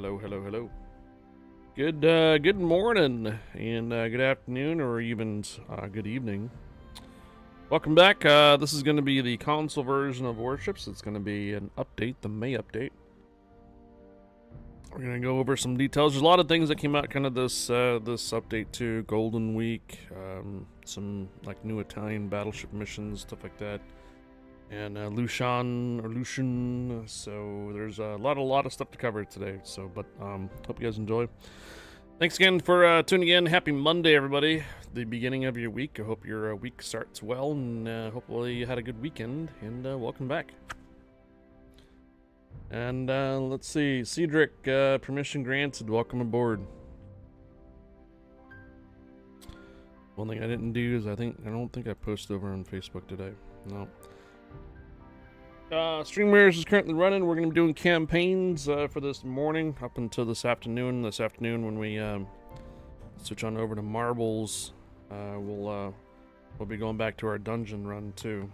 Hello, hello, hello. Good morning and good afternoon, or even good evening. Welcome back. This is going to be the console version of Warships. It's going to be an update, the May update. We're going to go over some details. There's a lot of things that came out kind of this update too. Golden Week, some like new Italian battleship missions, stuff like that. And Lucian. So there's a lot of stuff to cover today. So, but hope you guys enjoy. Thanks again for tuning in. Happy Monday, everybody. The beginning of your week. I hope your week starts well, and hopefully you had a good weekend. And welcome back. And let's see, Cedric, permission granted. Welcome aboard. One thing I didn't do is I don't think I posted over on Facebook today. No. StreamWares is currently running. We're going to be doing campaigns for this morning up until this afternoon. This afternoon, when we switch on over to Marbles, we'll be going back to our dungeon run too.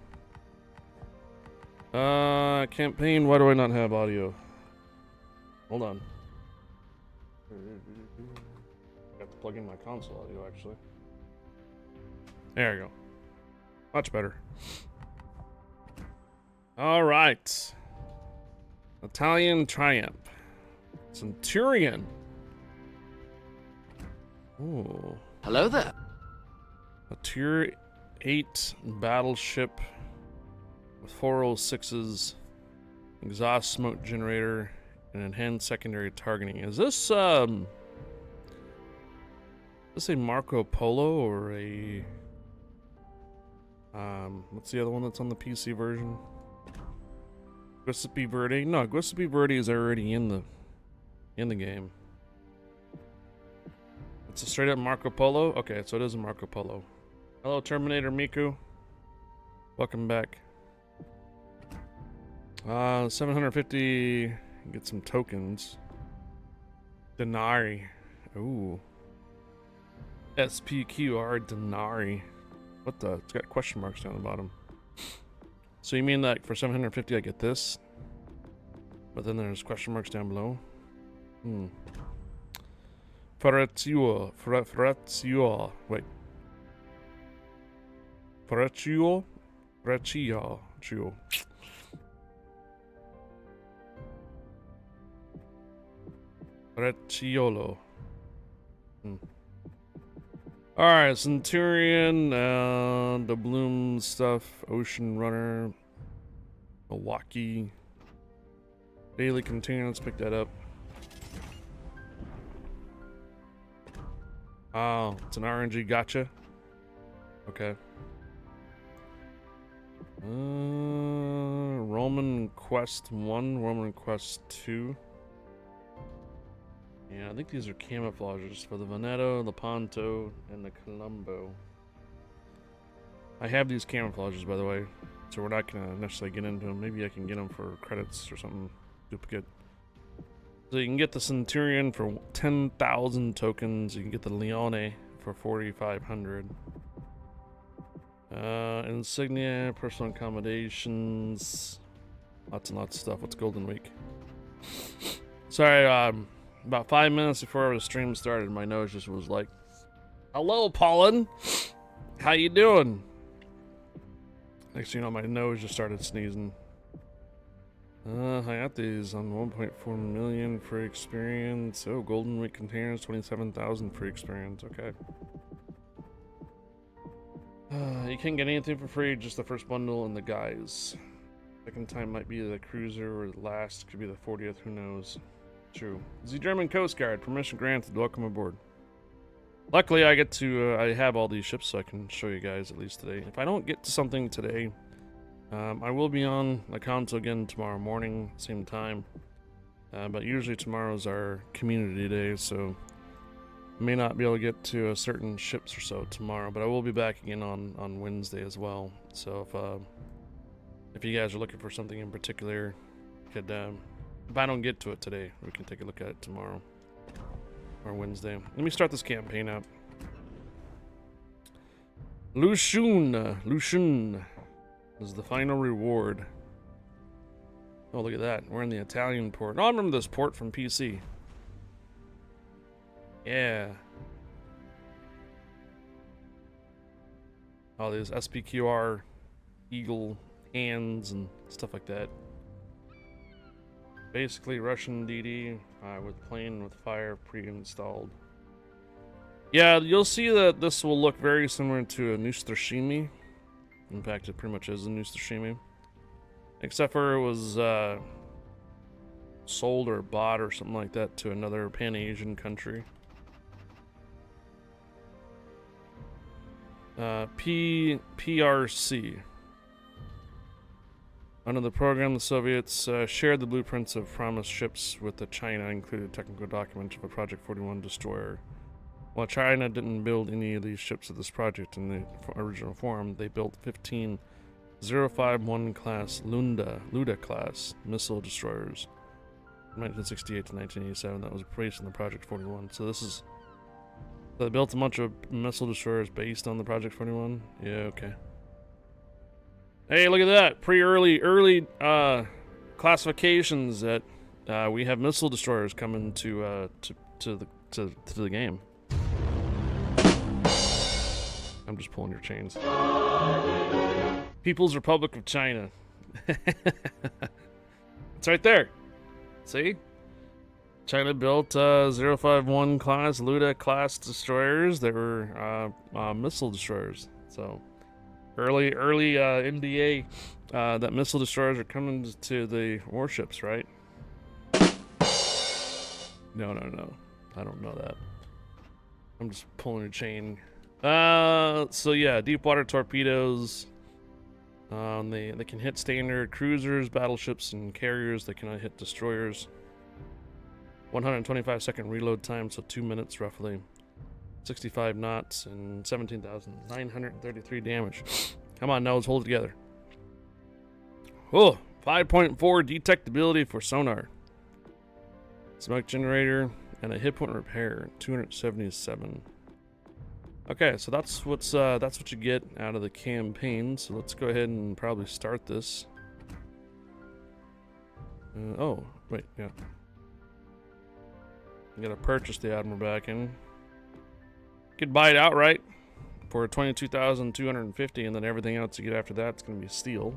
Campaign. Why do I not have audio? Hold on. I have to plug in my console audio actually. There we go. Much better. All right. Italian Triumph. Centurion. Ooh. Hello there. A tier 8 battleship with 406s, exhaust smoke generator, and enhanced secondary targeting. Is this a Marco Polo or a what's the other one that's on the PC version? Giuseppe Verdi? No, Giuseppe Verdi is already in the game. It's a straight up Marco Polo? Okay, so it is a Marco Polo. Hello, Terminator Miku. Welcome back. 750. Get some tokens. Denari. Ooh. SPQR Denari. What the? It's got question marks down the bottom. So you mean like for 750 I get this? But then there's question marks down below? Ferraccio. Wait. Ferraccio? Ferraccio. Ferracciolo. Alright, Centurion, the Bloom stuff, Ocean Runner, Milwaukee, Daily Container, let's pick that up. Oh, it's an RNG, gotcha. Okay. Roman Quest 1, Roman Quest 2. Yeah, I think these are camouflages for the Veneto, the Ponto, and the Colombo. I have these camouflages, by the way, so we're not going to necessarily get into them. Maybe I can get them for credits or something, duplicate. So you can get the Centurion for 10,000 tokens. You can get the Leone for 4,500. Insignia, personal accommodations, lots and lots of stuff. What's Golden Week? Sorry, about 5 minutes before the stream started, my nose just was like, "Hello, pollen. How you doing?" Next thing you know, my nose just started sneezing. I got these on 1.4 million free experience. Oh, Golden Week containers, 27,000 free experience. Okay. You can't get anything for free, just the first bundle and the guys. Second time might be the cruiser, or the last could be the 40th. Who knows? True. The German Coast Guard, permission granted. Welcome aboard. Luckily, I get to, I have all these ships, so I can show you guys at least today. If I don't get to something today, I will be on the console again tomorrow morning, same time. But usually tomorrow's our community day, so I may not be able to get to a certain ships or so tomorrow, but I will be back again on Wednesday as well. So if you guys are looking for something in particular, could if I don't get to it today, we can take a look at it tomorrow or Wednesday. Let me start this campaign out. Lucian is the final reward. Oh, look at that. We're in the Italian port. Oh, I remember this port from PC. Yeah. All these SPQR Eagle hands and stuff like that. Basically Russian DD with plane with fire pre-installed. Yeah, you'll see that this will look very similar to a Neustrashimi. In fact, it pretty much is a Neustrashimi. Except for it was sold or bought or something like that to another Pan-Asian country. PRC. Under the program, the Soviets shared the blueprints of promised ships with the China, included technical documents of a Project 41 destroyer. While China didn't build any of these ships of this project in the original form, they built 15 051 class Luda class missile destroyers from 1968 to 1987 that was based on the Project 41. So this is... So they built a bunch of missile destroyers based on the Project 41? Yeah, okay. Hey, look at that! Early classifications that we have missile destroyers coming to the game. I'm just pulling your chains. People's Republic of China. It's right there. See? China built 051 class, Luda class destroyers. They were missile destroyers. So early NDA that missile destroyers are coming to the warships, right? No. I don't know that. I'm just pulling a chain. So yeah, deep water torpedoes. They can hit standard cruisers, battleships, and carriers. They cannot hit destroyers. 125-second reload time, so 2 minutes roughly. 65 knots and 17,933 damage. Come on, now let's hold it together. Oh, 5.4 detectability for sonar. Smoke generator and a hit point repair, 277. Okay, so that's what you get out of the campaign. So let's go ahead and probably start this. Oh, wait, yeah. You gotta purchase the Admiral back in. You could buy it outright for 22,250, and then everything else you get after that's gonna be steel.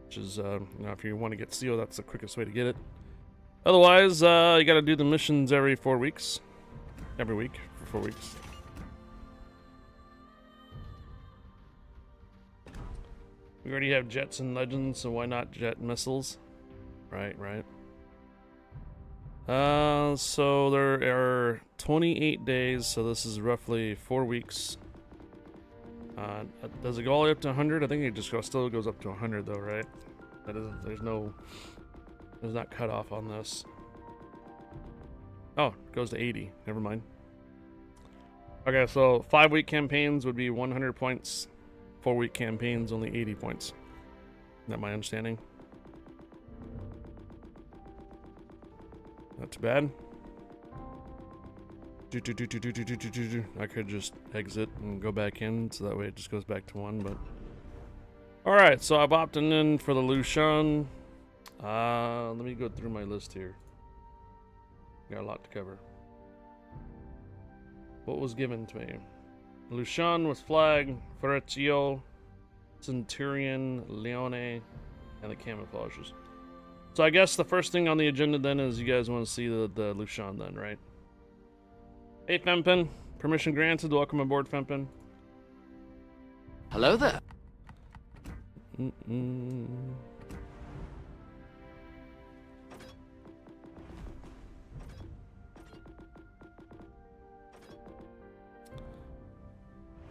Which is, you know, if you want to get steel, that's the quickest way to get it. Otherwise, you gotta do the missions every 4 weeks. Every week for 4 weeks. We already have jets and legends, so why not jet missiles? Right. So there are 28 days, so this is roughly 4 weeks. Does it go all the way up to 100? I think it just still goes up to 100 though, right? That isn't, there's not cut off on this. Oh, it goes to 80. Never mind. Okay, so 5-week campaigns would be 100 points. 4-week campaigns, only 80 points. Is that my understanding? Not too bad. I could just exit and go back in, so that way it just goes back to 1, but... Alright, so I've opted in for the Lushan. Let me go through my list here. Got a lot to cover. What was given to me? Lushan was flag, Ferreccio, Centurion, Leone, and the camouflages. So I guess the first thing on the agenda then is you guys want to see the Lushan then, right? Hey Fempin, permission granted, welcome aboard Fempin. Hello there.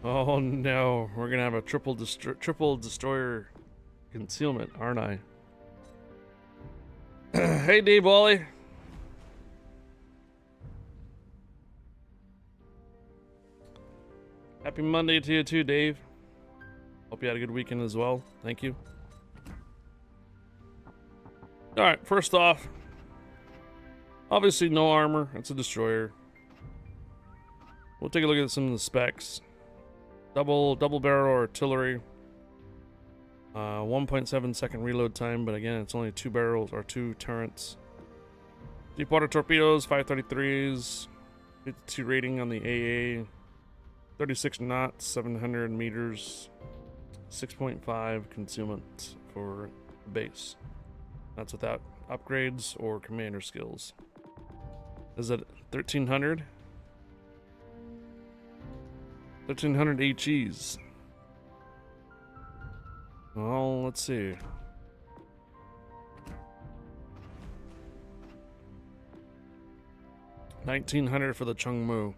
Oh no, we're gonna have a triple destroyer concealment, aren't I? Hey Dave Wally. Happy Monday to you too, Dave. Hope you had a good weekend as well. Thank you. Alright, first off, obviously no armor. It's a destroyer. We'll take a look at some of the specs. Double barrel artillery. 1.7 second reload time, but again, it's only 2 barrels or 2 turrets. Deep water torpedoes, 533s, 52 rating on the AA, 36 knots, 700 meters, 6.5 concealment for base. That's without upgrades or commander skills. Is it 1300? 1300 HEs. Well, let's see. $1,900 for the Chungmu,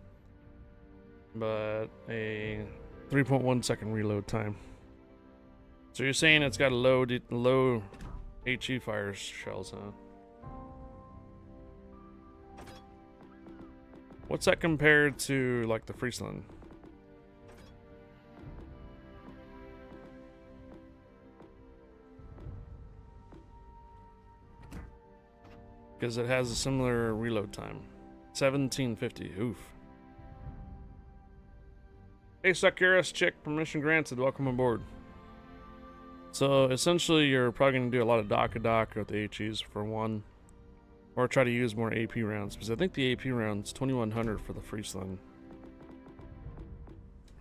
but a 3.1 second reload time. So you're saying it's got a low HE fire shells, huh? What's that compared to like the Friesland? Because it has a similar reload time. 1750. Oof. Hey, Sakuras chick, permission granted. Welcome aboard. So essentially, you're probably going to do a lot of dock with the HEs for one, or try to use more AP rounds, because I think the AP rounds 2100 for the Friesland.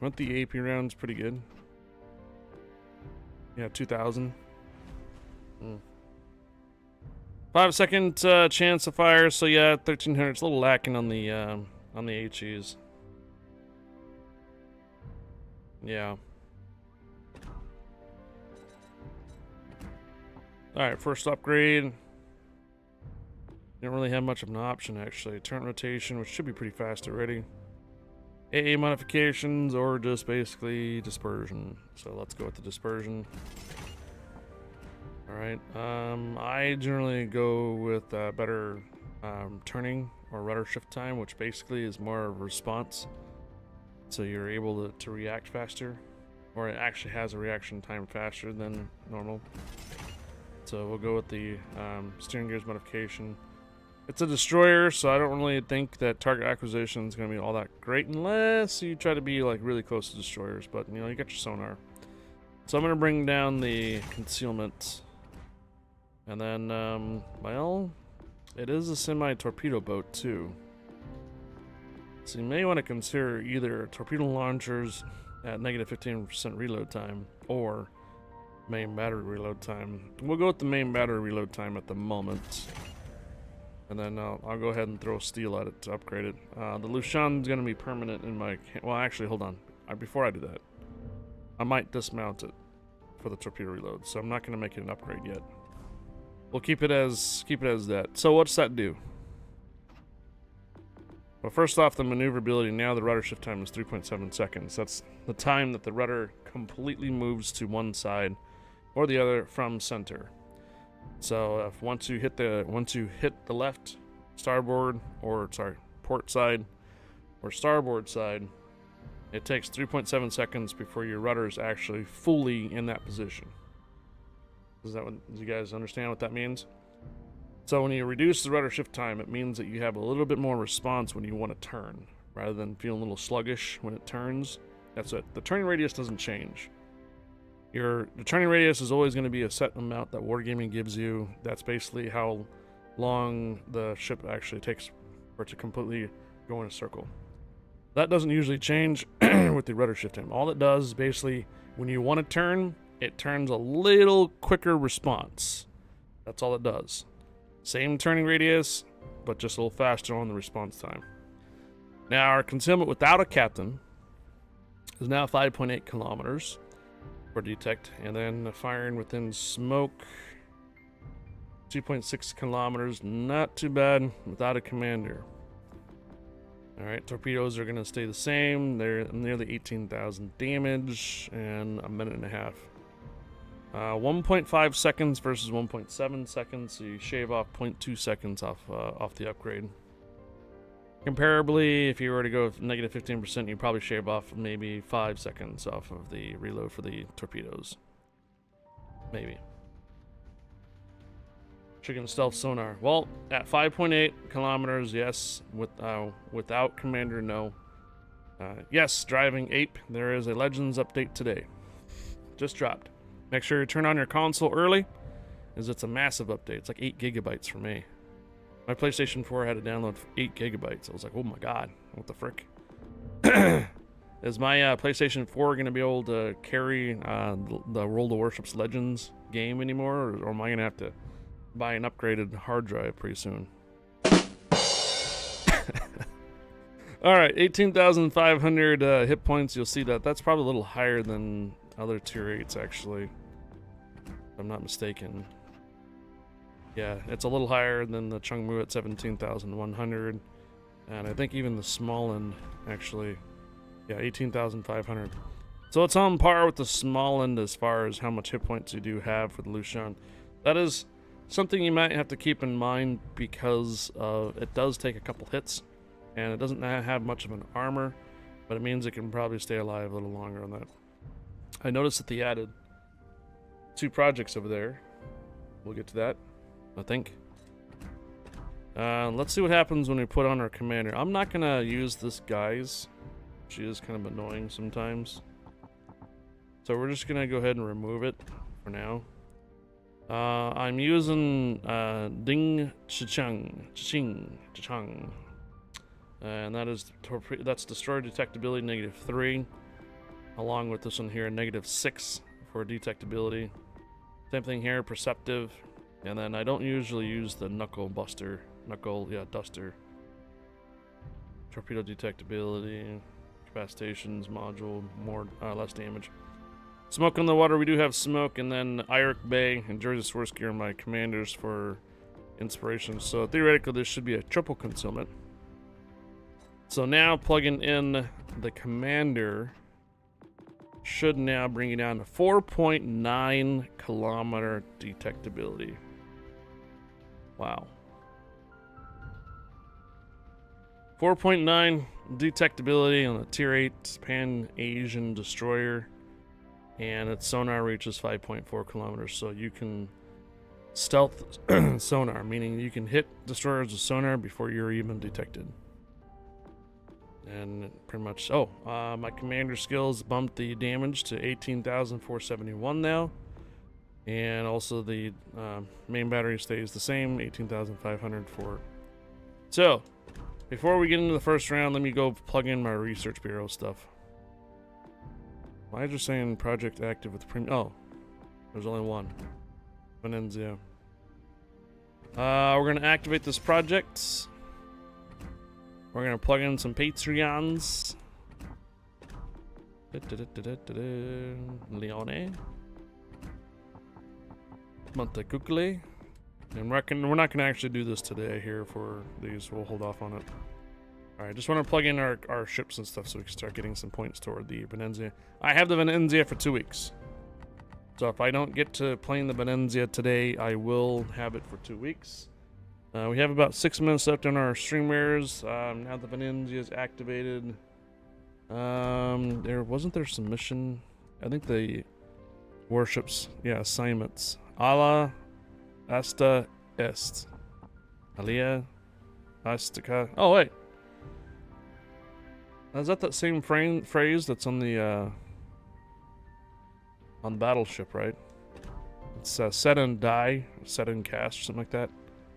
Aren't the AP rounds pretty good? Yeah, 2000. 5-second chance of fire, so yeah, 1300. It's a little lacking on the HEs. Yeah. Alright, first upgrade. Didn't really have much of an option, actually. Turret rotation, which should be pretty fast already. AA modifications, or just basically dispersion. So let's go with the dispersion. Alright, I generally go with better turning or rudder shift time, which basically is more of a response. So you're able to react faster, or it actually has a reaction time faster than normal. So we'll go with the steering gears modification. It's a destroyer, so I don't really think that target acquisition is going to be all that great unless you try to be like really close to destroyers, but you know, you got your sonar. So I'm going to bring down the concealment. And then, well, it is a semi-torpedo boat too. So you may want to consider either torpedo launchers at negative 15% reload time or main battery reload time. We'll go with the main battery reload time at the moment. And then I'll go ahead and throw steel at it to upgrade it. The Lushan's going to be permanent in my... Well, actually, hold on. Before I do that, I might dismount it for the torpedo reload. So I'm not going to make it an upgrade yet. We'll keep it as that. So what's that do? Well, first off, the maneuverability. Now the rudder shift time is 3.7 seconds. That's the time that the rudder completely moves to one side or the other from center. So if once you hit the left starboard, or sorry, port side or starboard side, it takes 3.7 seconds before your rudder is actually fully in that position. Do you guys understand what that means? So when you reduce the rudder shift time, it means that you have a little bit more response when you want to turn, rather than feeling a little sluggish when it turns. That's it. The turning radius doesn't change. The turning radius is always going to be a set amount that Wargaming gives you. That's basically how long the ship actually takes for it to completely go in a circle. That doesn't usually change with the rudder shift time. All it does is basically, when you want to turn, it turns a little quicker response. That's all it does. Same turning radius, but just a little faster on the response time. Now, our concealment without a captain is now 5.8 kilometers for detect, and then firing within smoke, 2.6 kilometers. Not too bad without a commander. Alright, torpedoes are going to stay the same. They're nearly 18,000 damage and a minute and a half. 1.5 seconds versus 1.7 seconds, so you shave off 0.2 seconds off the upgrade. Comparably, if you were to go with negative 15%, you'd probably shave off maybe 5 seconds off of the reload for the torpedoes. Maybe. Chicken stealth sonar. Well, at 5.8 kilometers, yes. Without commander, no. Yes, driving ape. There is a Legends update today. Just dropped. Make sure you turn on your console early, as it's a massive update. It's like 8 gigabytes for me. My PlayStation 4 had to download 8 gigabytes. I was like, oh my god, what the frick? Is my PlayStation 4 going to be able to carry the World of Warships Legends game anymore? Or am I going to have to buy an upgraded hard drive pretty soon? Alright, 18,500 hit points. You'll see that. That's probably a little higher than other tier 8s, actually. If I'm not mistaken. Yeah, it's a little higher than the Chungmu at 17,100. And I think even the small end, actually... Yeah, 18,500. So it's on par with the small end as far as how much hit points you do have for the Lushan. That is something you might have to keep in mind because it does take a couple hits. And it doesn't have much of an armor, but it means it can probably stay alive a little longer on that. I noticed that they added 2 projects over there. We'll get to that, I think. Let's see what happens when we put on our commander. I'm not going to use this guy's. She is kind of annoying sometimes. So we're just going to go ahead and remove it for now. I'm using Ding Chichang. And that's destroyer detectability -3. Along with this one here, -6 for detectability. Same thing here, perceptive. And then I don't usually use the duster. Torpedo detectability. Capacitations module, more less damage. Smoke on the water, we do have smoke, and then Iric Bay and Jersey Swirsky are my commanders for inspiration. So theoretically, this should be a triple concealment. So now plugging in the commander should now bring it down to 4.9 kilometer detectability. Wow. 4.9 detectability on the tier 8 Pan-Asian destroyer, and its sonar reaches 5.4 kilometers, so you can stealth sonar, meaning you can hit destroyers with sonar before you're even detected. And pretty much, my commander skills bumped the damage to 18,471 now, and also the main battery stays the same, 18,500 for. So before we get into the first round, let me go plug in my research bureau stuff. Why is it saying project active with premium? Oh, there's only one. Venenzia. We're gonna activate this project. We're gonna plug in some Patreons. Leone. Montecucle. And we're not gonna actually do this today here for these. We'll hold off on it. Alright, just want to plug in our ships and stuff so we can start getting some points toward the Venenzia. I have the Venenzia for 2 weeks. So if I don't get to playing the Venenzia today, I will have it for 2 weeks. We have about 6 minutes left on our streamers. Now the Venenzia is activated. Wasn't there some mission? I think the warships, yeah, assignments. Ala Asta Est. Alia Astica. Oh wait. Is that same phrase that's on the battleship, right? It's set and die, set and cast, or something like that.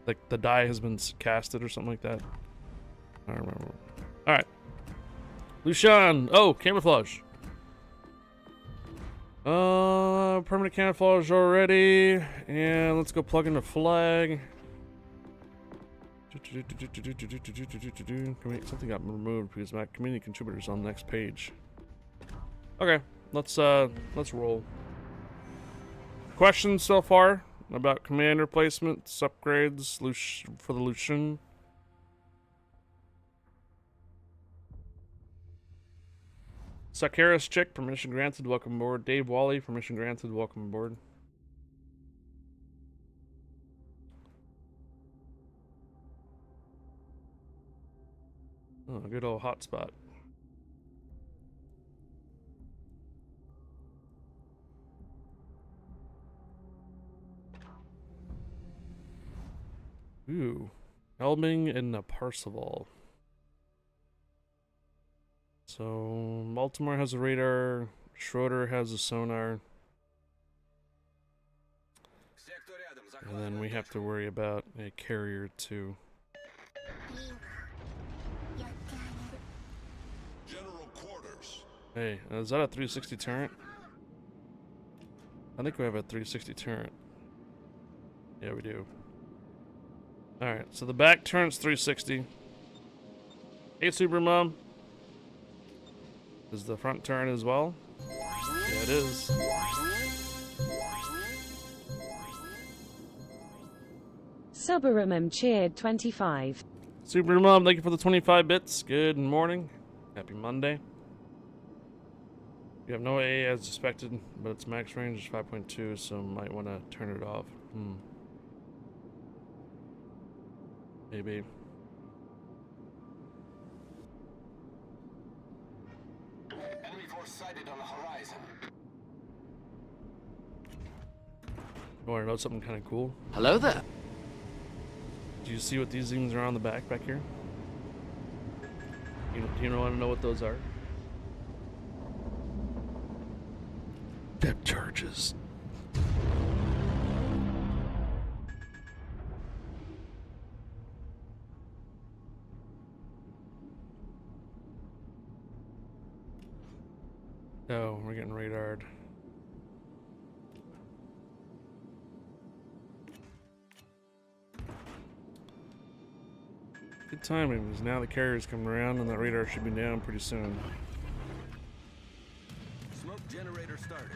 Like the die has been casted or something like that. I don't remember. All right, Lushan. Oh, camouflage. Permanent camouflage already, and let's go plug in the flag. Something got removed because my community contributors on the next page. Okay, let's roll. Questions so far about commander placements, upgrades, for the Lushan? Sakaris Chick, permission granted, welcome aboard. Dave Wally, permission granted, welcome aboard. Oh, good old hotspot. Ooh. Elbing and the Parseval. So, Baltimore has a radar. Schroeder has a sonar. And then we have to worry about a carrier too. Hey, is that a 360 turret? I think we have a 360 turret. Yeah, we do. Alright, so the back turns 360. Hey, Super Mom. Is the front turn as well? Yeah, it is. Subaramam cheered 25. Super Mom, thank you for the 25 bits. Good morning. Happy Monday. You have no AA as expected, but its max range is 5.2, so might want to turn it off. Maybe. Enemy force sighted on the horizon. You want to know something kind of cool? Hello there. Do you see what these things are on the back here? You want to know what those are? Depth charges. Oh, we're getting radared. Good timing, because now the carrier's coming around and that radar should be down pretty soon. Smoke generator started.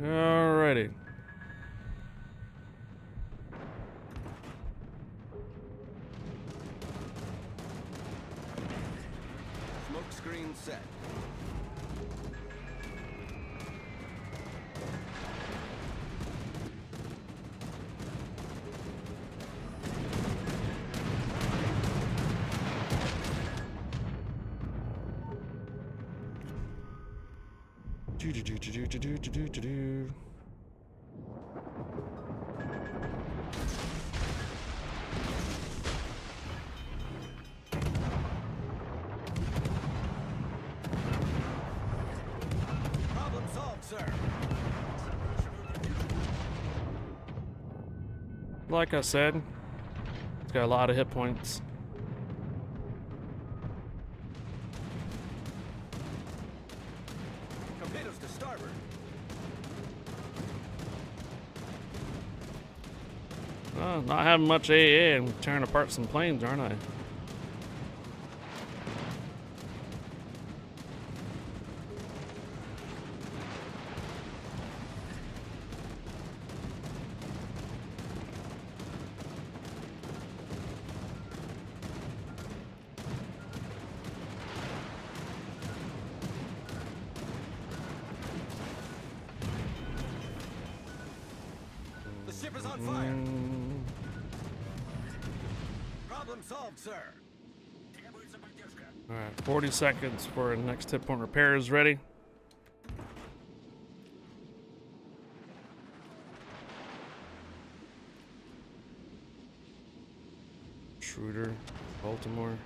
Alrighty. Smoke screen set. Do. Problem solved, sir. Like I said, it's got a lot of hit points. Torpedoes to starboard. Not having much AA and tearing apart some planes, aren't I? The ship is on fire. Problem solved, sir. Alright, 40 seconds for next hit point repair is ready. Schroeder, Baltimore.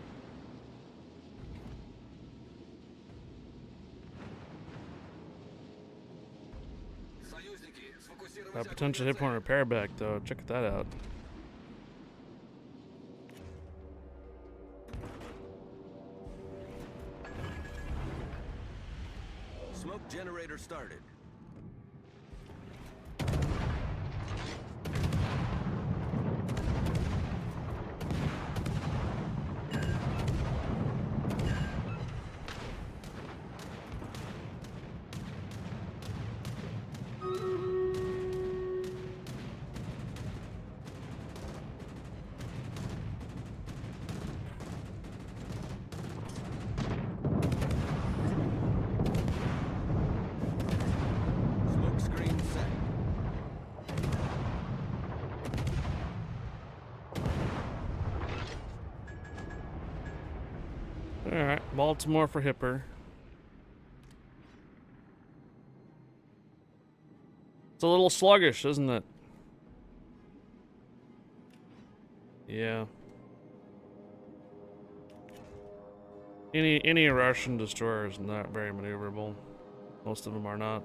Potential hit point repair back though, check that out. Smoke generator started. Smoke screen set. Alright, Baltimore for Hipper. It's a little sluggish, isn't it? Yeah. Any Russian destroyer is not very maneuverable. Most of them are not.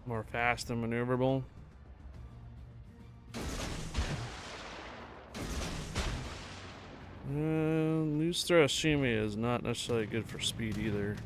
More fast and maneuverable. New Hiroshima is not necessarily good for speed either.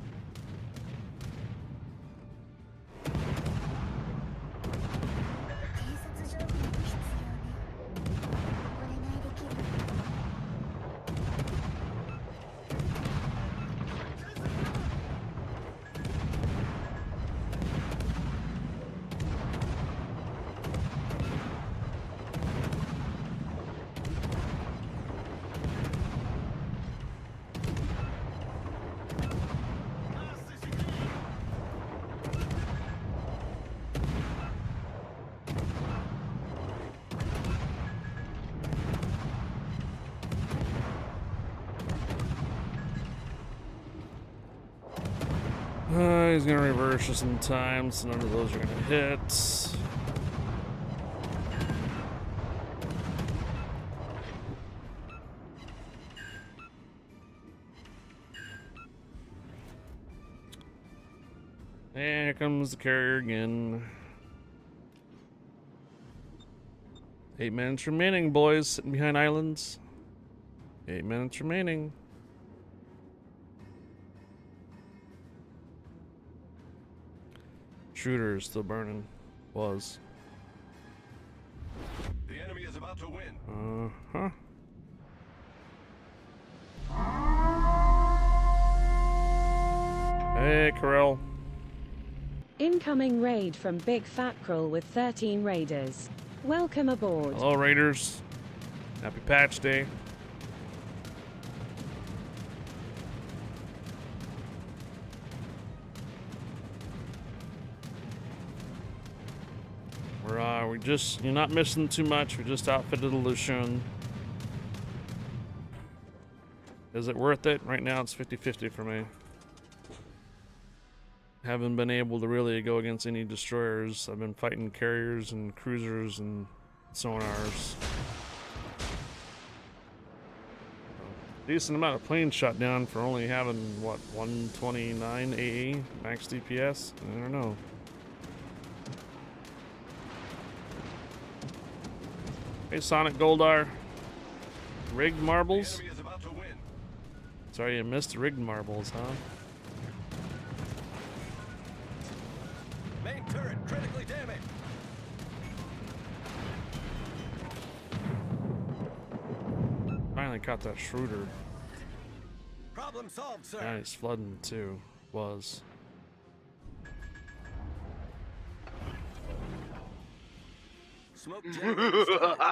He's gonna reverse just in time, so none of those are gonna hit. And here comes the carrier again. 8 minutes remaining, boys, sitting behind islands. 8 minutes remaining. Shooter is still burning. Was. The enemy is about to win. Uh-huh. Hey, Corel. Incoming raid from Big Fat Krill with 13 raiders. Welcome aboard. Hello, Raiders. Happy patch day. You're not missing too much. We just outfitted a Lucian. Is it worth it? Right now it's 50-50 for me. Haven't been able to really go against any destroyers. I've been fighting carriers and cruisers and sonars. Decent amount of planes shot down for only having, what, 129 AE max DPS? I don't know. Hey, Sonic Goldar. Rigged marbles? The enemy is about to win. Sorry, you missed rigged marbles, huh? Main turret critically damaged. Finally caught that Schroeder. Problem solved, sir. Yeah, he's flooding too. Was. Smoke generator started.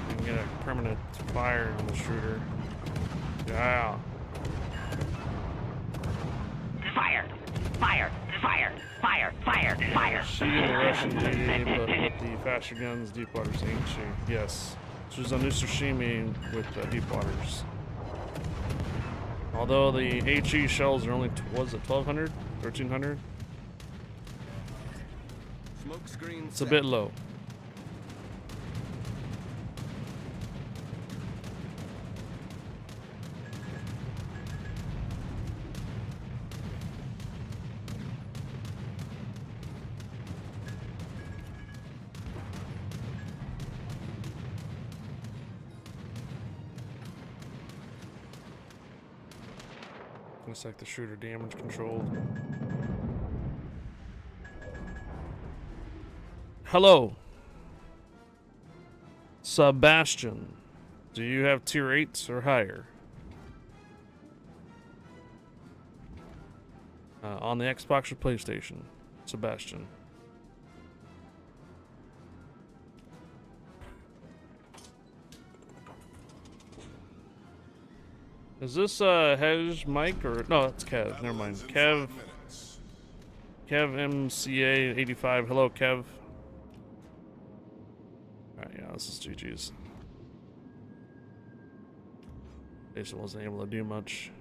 You can get a permanent fire on the Schroeder. Yeah. Fire! Fire! Fire! Fire! Fire! Fire! She in the Russian DD, but with the faster guns, deep waters, ain't she? Yes. She's on Tsushima with deep waters. Although the HE shells are only, was it 1200? 1300? Smoke screen It's a bit low. Looks like the shooter damage controlled. Hello. Sebastian. Do you have tier 8s or higher? On the Xbox or PlayStation? Sebastian. Is this Hej Mike or no? It's Kev. Never mind. Kev MCA 85. Hello, Kev. Alright, yeah, this is GG's. Jason wasn't able to do much.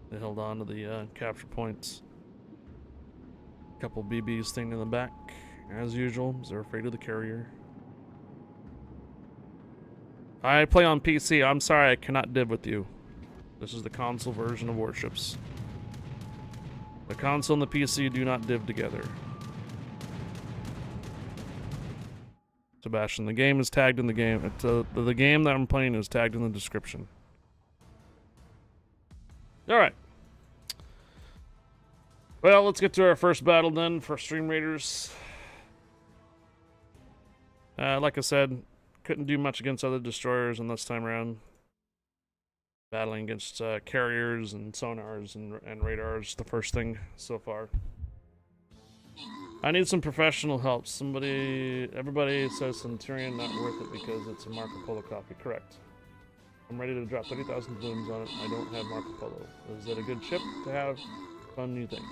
They held on to the capture points. Couple BBs staying in the back, as usual, because they're afraid of the carrier. I play on PC. I'm sorry, I cannot div with you. This is the console version of Warships. The console and the PC do not div together. Sebastian, the game is tagged in the game. The game that I'm playing is tagged in the description. Alright. Well, let's get to our first battle then for Stream Raiders. Like I said, couldn't do much against other destroyers in this time around. Battling against carriers and sonars and radars, the first thing so far. I need some professional help. Everybody says Centurion not worth it because it's a Marco Polo copy. Correct. I'm ready to drop 30,000 blooms on it. I don't have Marco Polo. Is it a good ship to have? Fun new thing.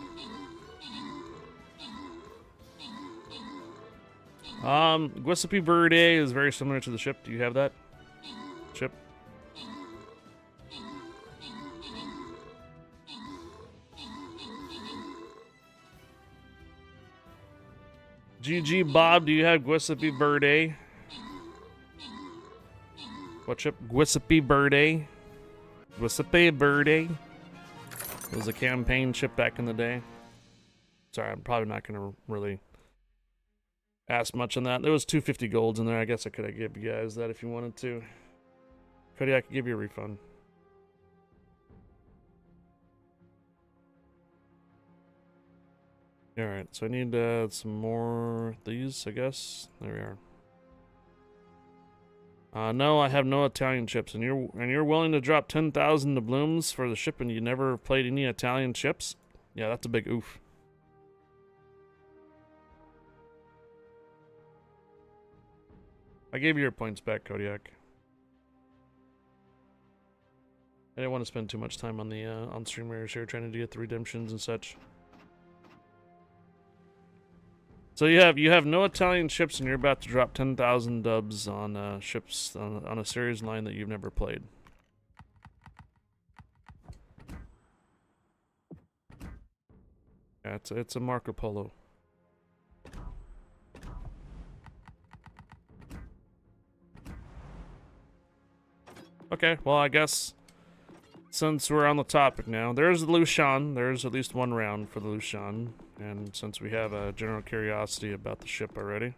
Giuseppe Verde is very similar to the ship. Do you have that ship? GG Bob, do you have Giuseppe Verde? What ship? Giuseppe Verde. Giuseppe Verde. It was a campaign ship back in the day. Sorry, I'm probably not going to really ask much on that. There was 250 golds in there. I guess I could have given you guys that if you wanted to. Cody, I could give you a refund. Alright, so I need some more of these, I guess. There we are. No, I have no Italian ships, and you're willing to drop 10,000 doubloons for the ship, and you never played any Italian ships? Yeah, that's a big oof. I gave you your points back, Kodiak. I didn't want to spend too much time on the on Stream Raiders here, trying to get the redemptions and such. So you have no Italian ships, and you're about to drop 10,000 dubs on ships on a series line that you've never played. Yeah, it's a Marco Polo. Okay, well I guess since we're on the topic now, there's the Lucian. There's at least one round for the Lucian. And since we have a general curiosity about the ship already.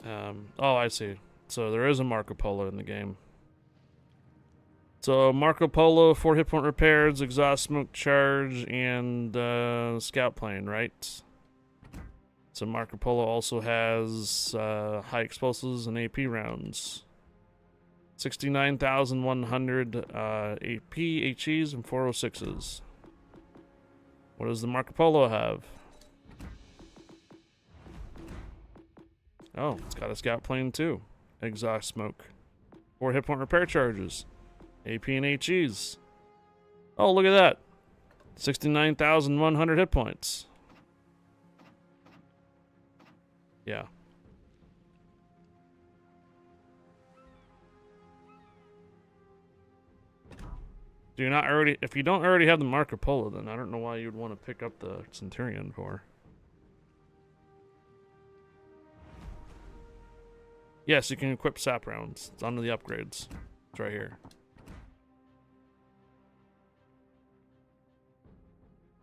Oh, I see. So there is a Marco Polo in the game. So Marco Polo, 4 hit point repairs, exhaust smoke charge, and scout plane, right? So Marco Polo also has high explosives and AP rounds. 69,100 AP, HEs, and 406s. What does the Marco Polo have? Oh, it's got a scout plane too. Exhaust smoke. 4 hit point repair charges. AP and HEs. Oh, look at that. 69,100 hit points. Yeah. Do you not already? If you don't already have the Marco Polo, then I don't know why you'd want to pick up the Centurion for. Yes, you can equip sap rounds. It's under the upgrades. It's right here.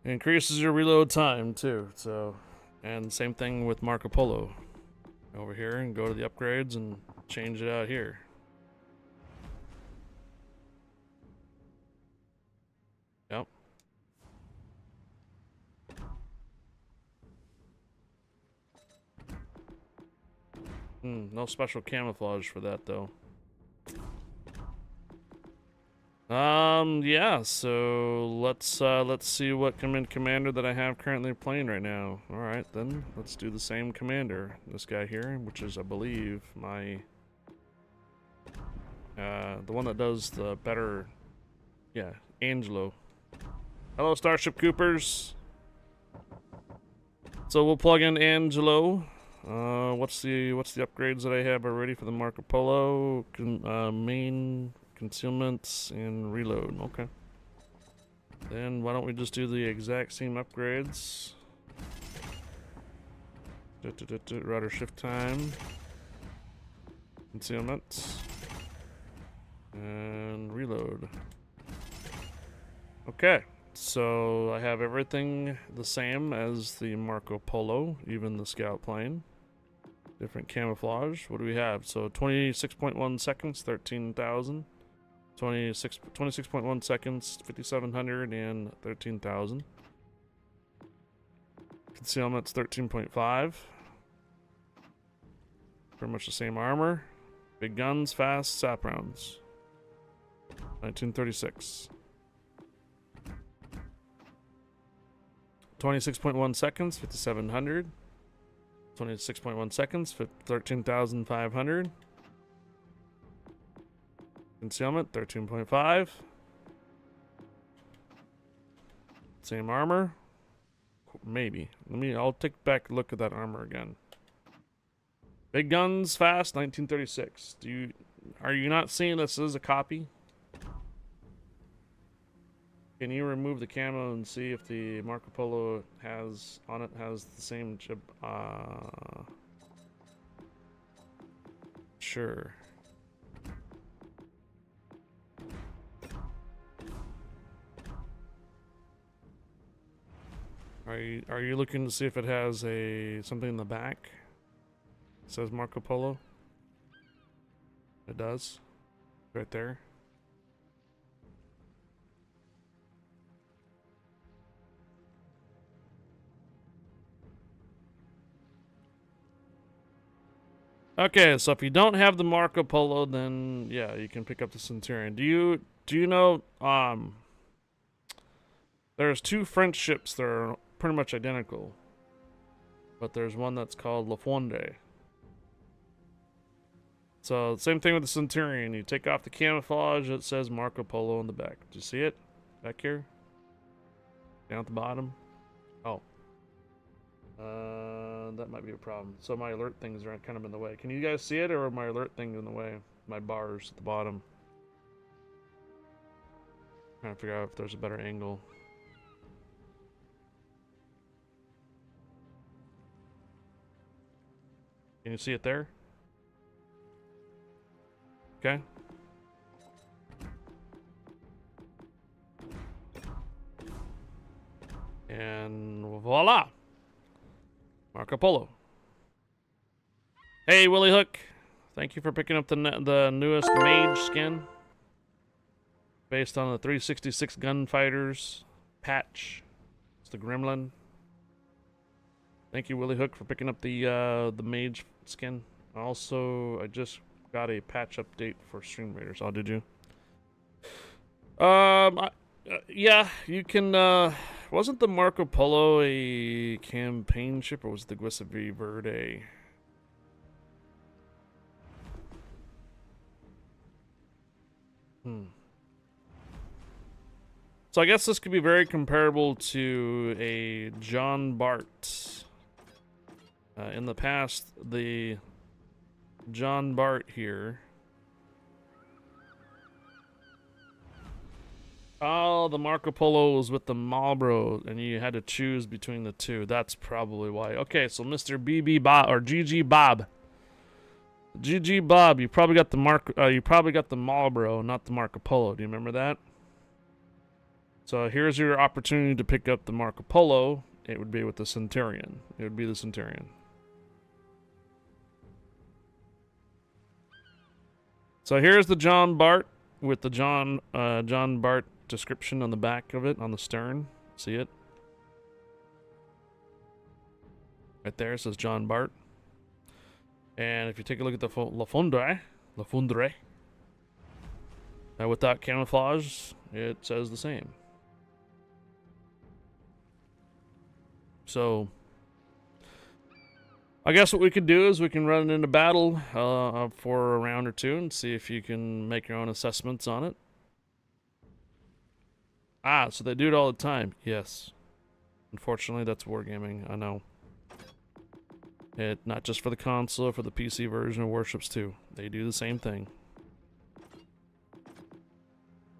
It increases your reload time too. So, and same thing with Marco Polo. Over here and go to the upgrades and change it out here. Yep. No special camouflage for that though. Yeah, so let's see what command commander that I have currently playing right now. Alright then, let's do the same commander. This guy here, which is I believe my the one that does the better, yeah, Angelo. Hello, Starship Coopers. So we'll plug in Angelo. What's the upgrades that I have already for the Marco Polo? Main, concealments, and reload. Okay. Then why don't we just do the exact same upgrades? Rudder shift time, concealment, and reload. Okay. So I have everything the same as the Marco Polo, even the scout plane. Different camouflage. What do we have? So 26.1 seconds, 13,000. 26.1 seconds, 5,700 and 13,000. Concealment's 13.5. Pretty much the same armor. Big guns, fast, sap rounds. 1936. 26.1 seconds, 5,700. 26.1 seconds, 13,500. Concealment, 13.5. Same armor. Maybe. I'll take back a look at that armor again. Big guns, fast, 1936. Are you not seeing this as a copy? Can you remove the camo and see if the Marco Polo has the same chip? Sure. Are you looking to see if it has something in the back? It says Marco Polo. It does. Right there. Okay, so if you don't have the Marco Polo, then yeah, you can pick up the Centurion. Do you know there's two French ships that are pretty much identical, but there's one that's called La Fondre. So same thing with the Centurion. You take off the camouflage, it says Marco Polo on the back. Do you see it back here? Down at the bottom. Oh. That might be a problem. So my alert things are kind of in the way. Can you guys see it, or are my alert things in the way? My bars at the bottom. Trying to figure out if there's a better angle. Can you see it there? Okay. And voila! Marco Polo. Hey, Willie Hook. Thank you for picking up the newest mage skin. Based on the 366 Gunfighters patch. It's the Gremlin. Thank you, Willie Hook, for picking up the mage skin. Also, I just got a patch update for Stream Raiders. Oh, did you? Yeah, you can, wasn't the Marco Polo a campaign ship, or was it the Guisavi Verde? So I guess this could be very comparable to a John Bart. In the past, the John Bart here. Oh, the Marco Polo was with the Marlboro, and you had to choose between the two. That's probably why. Okay, so Mr. BB Bob or GG Bob. GG Bob, you probably got the Marlboro, not the Marco Polo. Do you remember that? So here's your opportunity to pick up the Marco Polo. It would be with the Centurion. It would be the Centurion. So here's the John Bart with the John Bart description on the back of it, on the stern. See it? Right there, it says John Bart. And if you take a look at the La Fondre, without camouflage, it says the same. So, I guess what we could do is we can run it into battle for a round or two and see if you can make your own assessments on it. Ah, so they do it all the time. Yes. Unfortunately, that's wargaming. I know. Not just for the console, for the PC version of Warships too. They do the same thing.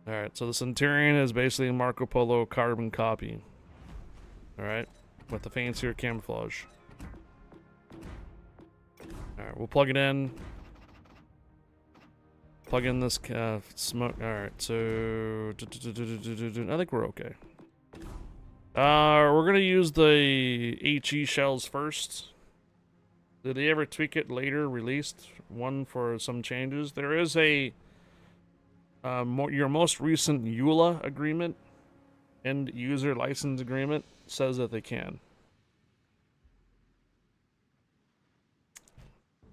Alright, so the Centurion is basically a Marco Polo carbon copy. Alright, with the fancier camouflage. Alright, we'll plug it in. Plug in this smoke. Alright, so I think we're okay. We're gonna use the HE shells first. Did they ever tweak it later? Released one for some changes. There is a your most recent EULA agreement, end user license agreement, says that they can.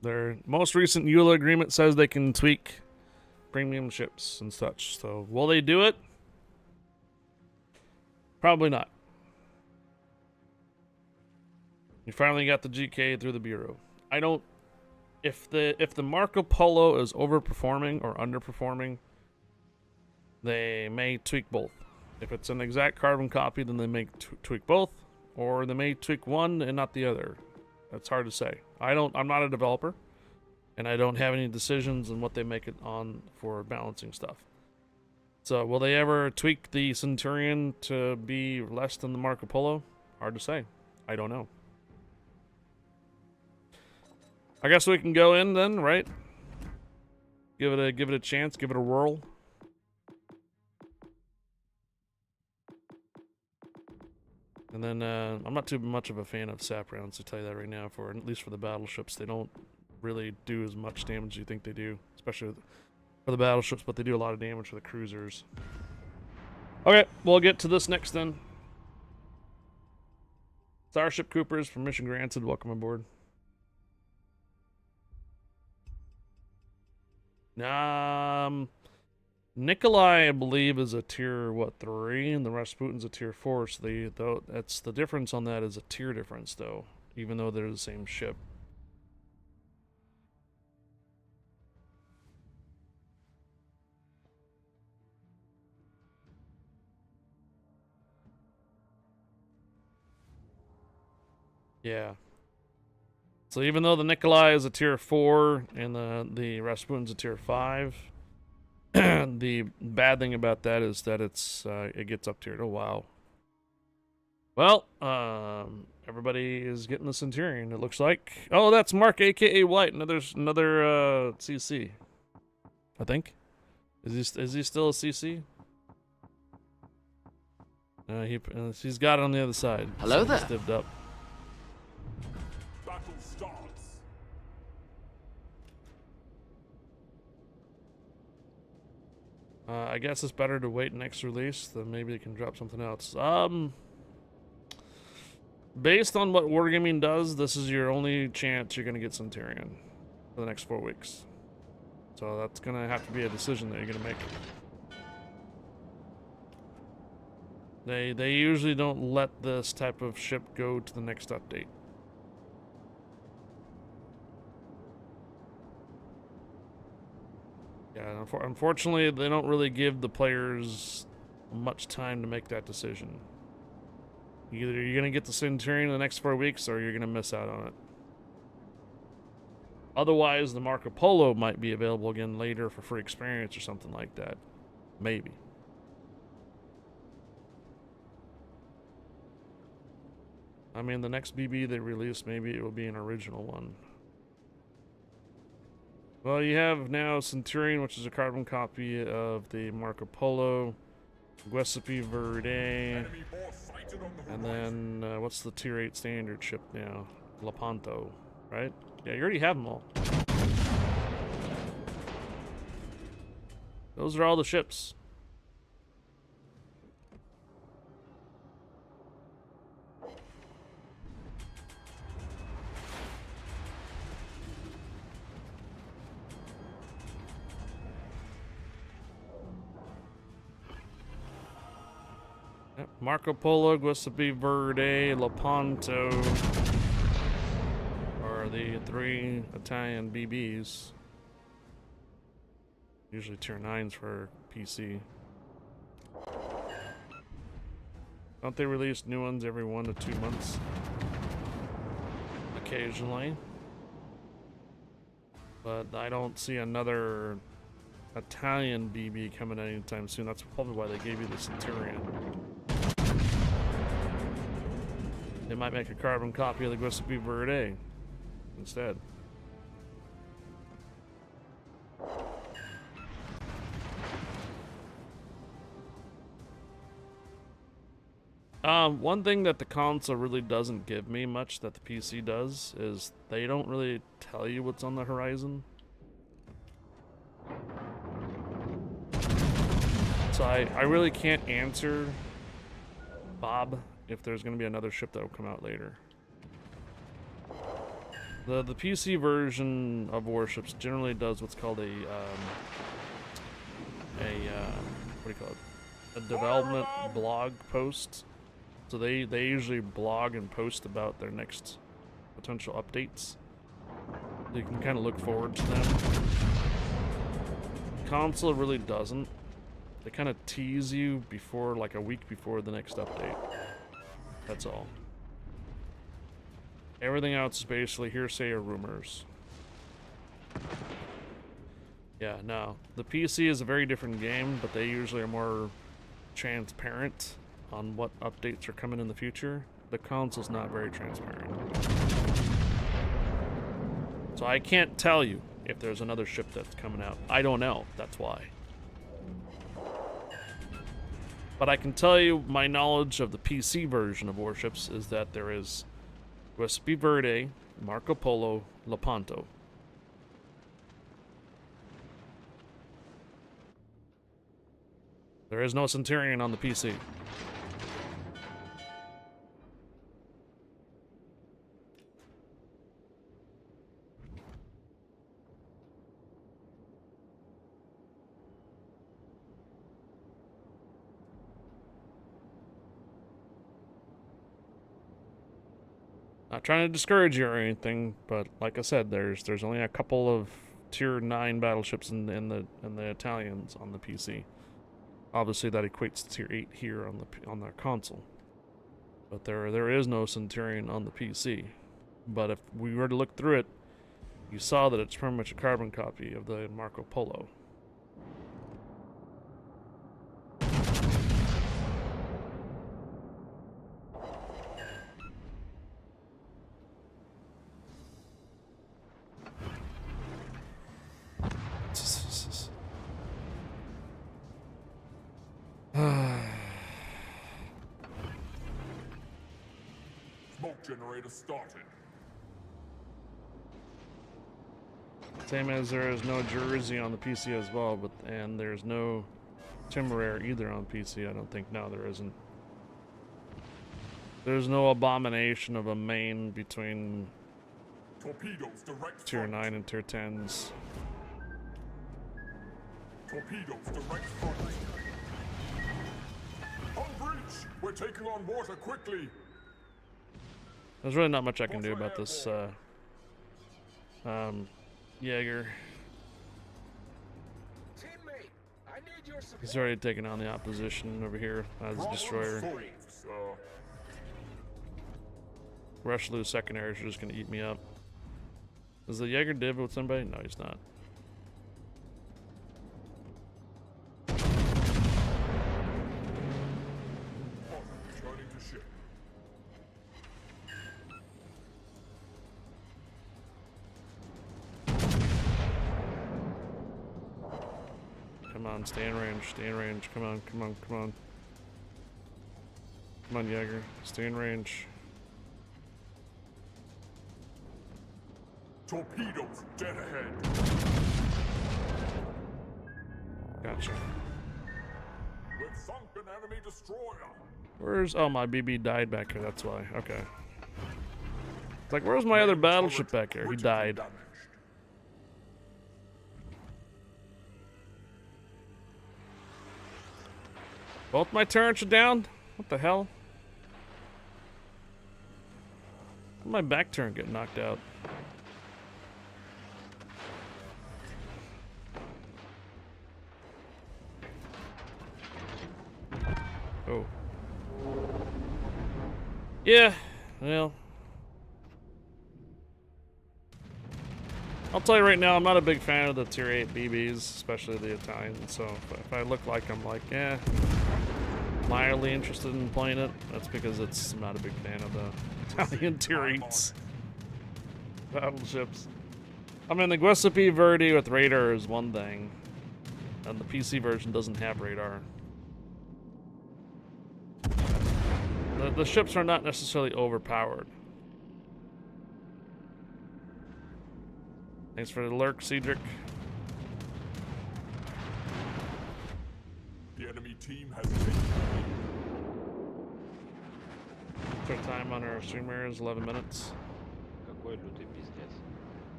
Their most recent EULA agreement says they can tweak premium ships and such. So will they do it? Probably not. You finally got the GK through the Bureau. I don't... If the Marco Polo is overperforming or underperforming, they may tweak both. If it's an exact carbon copy, then they may tweak both, or they may tweak one and not the other. That's hard to say. I'm not a developer, and I don't have any decisions on what they make it on for balancing stuff. So will they ever tweak the Centurion to be less than the Marco Polo? Hard to say. I don't know. I guess we can go in then, right? Give it a chance, give it a whirl. And then I'm not too much of a fan of sap rounds, to tell you that right now. For at least for the battleships, they don't really do as much damage as you think they do, especially for the battleships. But they do a lot of damage for the cruisers. Okay, we'll get to this next then. Starship Coopers, permission granted. Welcome aboard. Nikolai, I believe, is a tier 3, and the Rasputin's a tier 4. So that's the difference on that is a tier difference, though, even though they're the same ship. Yeah. So even though the Nikolai is a tier 4 and the Rasputin's a tier 5. The bad thing about that is that it gets up tiered. Oh wow. Well, everybody is getting the Centurion, it looks like. Oh, that's Mark, aka White. Another CC. I think. Is he still a CC? He's got it on the other side. Hello there. Stiffed up. Battle starts. I guess it's better to wait next release, then maybe they can drop something else. Based on what Wargaming does, this is your only chance you're going to get Centurion for the next 4 weeks. So that's going to have to be a decision that you're going to make. They usually don't let this type of ship go to the next update. Yeah, unfortunately, they don't really give the players much time to make that decision. Either you're going to get the Centurion in the next 4 weeks, or you're going to miss out on it. Otherwise, the Marco Polo might be available again later for free experience or something like that. Maybe. I mean, the next BB they release, maybe it will be an original one. Well, you have now Centurion, which is a carbon copy of the Marco Polo, Guesipi Verde, and then what's the tier 8 standard ship now? Lepanto, right? Yeah, you already have them all. Those are all the ships. Yep, Marco Polo, Guesipi Verde, Lepanto are the 3 Italian BBs. Usually tier 9s for PC. Don't they release new ones every 1 to 2 months? occasionally. But I don't see another Italian BB coming anytime soon. That's probably why they gave you the Centurion. They might make a carbon copy of the Giuseppe Verde instead. One thing that the console really doesn't give me much that the PC does is they don't really tell you what's on the horizon. So I really can't answer Bob if there's going to be another ship that will come out later. The PC version of Warships generally does what's called a what do you call it? A development blog post. So they usually blog and post about their next potential updates. You can kind of look forward to them. Console really doesn't. They kind of tease you before, like a week before the next update. That's all. Everything else is basically hearsay or rumors. Yeah, no. The PC is a very different game, but they usually are more transparent on what updates are coming in the future. The console's not very transparent. So I can't tell you if there's another ship that's coming out. I don't know, that's why. But I can tell you my knowledge of the PC version of Warships is that there is Giuseppe Verde, Marco Polo, Lepanto. There is no Centurion on the PC. Not trying to discourage you or anything, but like I said, there's only a couple of tier 9 battleships in the Italians on the PC. Obviously, that equates to tier 8 here on the console. But there is no Centurion on the PC. But if we were to look through it, you saw that it's pretty much a carbon copy of the Marco Polo. Smoke generator started. Same as there is no Jersey on the PC as well, and there's no Temeraire either on PC. I don't think. No, there isn't. There's no abomination of a main between Torpedoes direct tier front. 9 and tier 10s. Torpedoes direct front. On breach! We're taking on water quickly! There's really not much I can do about this, Jaeger. Teammate, I need your support. He's already taken on the opposition over here as a destroyer. Problem solved, sir. Rush-Loo secondaries are just gonna eat me up. Is the Jaeger div with somebody? No, he's not. Returning to ship. Come on, stay in range, stay in range. Come on, come on, come on. Come on, Jaeger, stay in range. Torpedoes dead ahead. Gotcha. We've sunk an enemy destroyer. Where's... Oh, my BB died back here, that's why. Okay. It's like, where's my other battleship back here? He died. Damaged. Both my turrets are down? What the hell? How did my back turret get knocked out? Oh. Yeah, well. I'll tell you right now, I'm not a big fan of the Tier 8 BBs, especially the Italian. So if I look like I'm like, eh, mildly interested in playing it, that's because I'm not a big fan of the Italian Tier 8s battleships. I mean, the Giuseppe Verdi with radar is one thing, and the PC version doesn't have radar. The ships are not necessarily overpowered. Thanks for the lurk, Cedric. The enemy team has taken the lead. Our time on our streamer is 11 minutes. Какой лютый пиздец.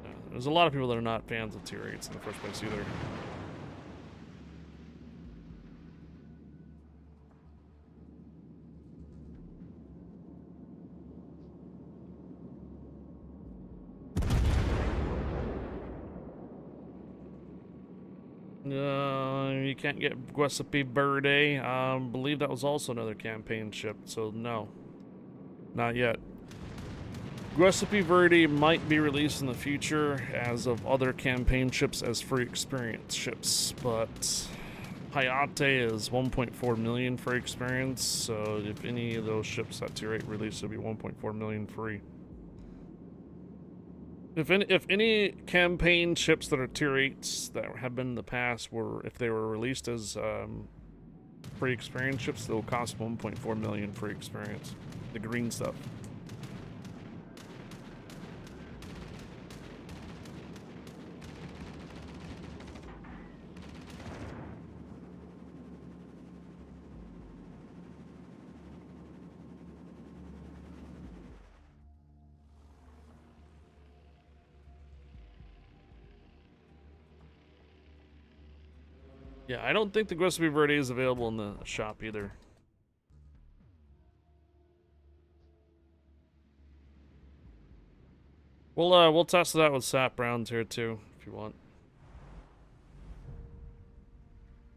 Yeah, there's a lot of people that are not fans of Tier 8s in the first place either. You can't get Giuseppe Verde. Believe that was also another campaign ship, so no. Not yet. Giuseppe Verde might be released in the future as of other campaign ships as free experience ships, but Hayate is 1.4 million free experience, so if any of those ships at Tier 8 release, it'll be 1.4 million free. If any campaign ships that are Tier 8s that have been in the past if they were released as free experience ships, they'll cost 1.4 million free experience. The green stuff. Yeah, I don't think the Giuseppe Verde is available in the shop either. We'll test it out with sap rounds here too, if you want.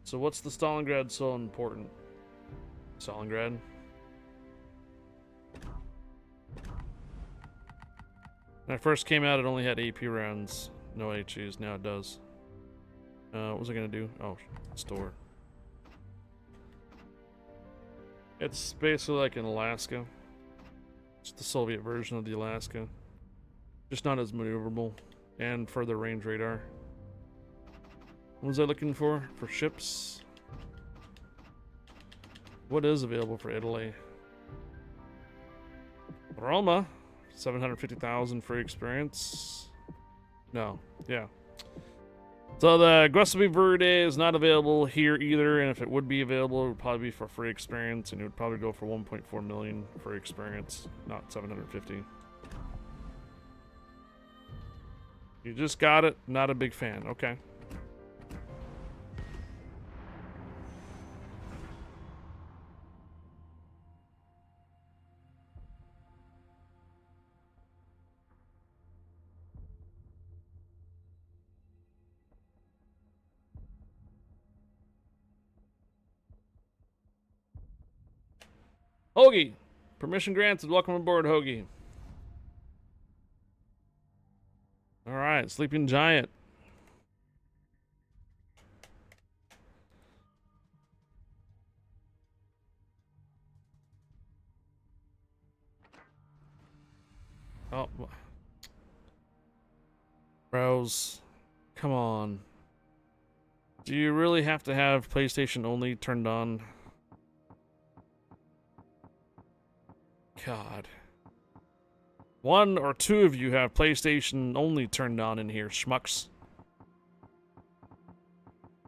So what's the Stalingrad so important? Stalingrad? When it first came out, it only had AP rounds, no HEs. Now it does. What was I gonna do? Oh, store. It's basically like an Alaska. It's the Soviet version of the Alaska. Just not as maneuverable and further range radar. What was I looking for? For ships? What is available for Italy? Roma. 750,000 free experience. No. Yeah. So the Giuseppe Verde is not available here either, and if it would be available, it would probably be for free experience, and it would probably go for 1.4 million free experience, not 750. You just got it, not a big fan. Okay. Hoagie, permission granted. Welcome aboard, Hoagie. All right, Sleeping Giant. Oh, bros, come on. Do you really have to have PlayStation only turned on? God. One or two of you have PlayStation only turned on in here, schmucks.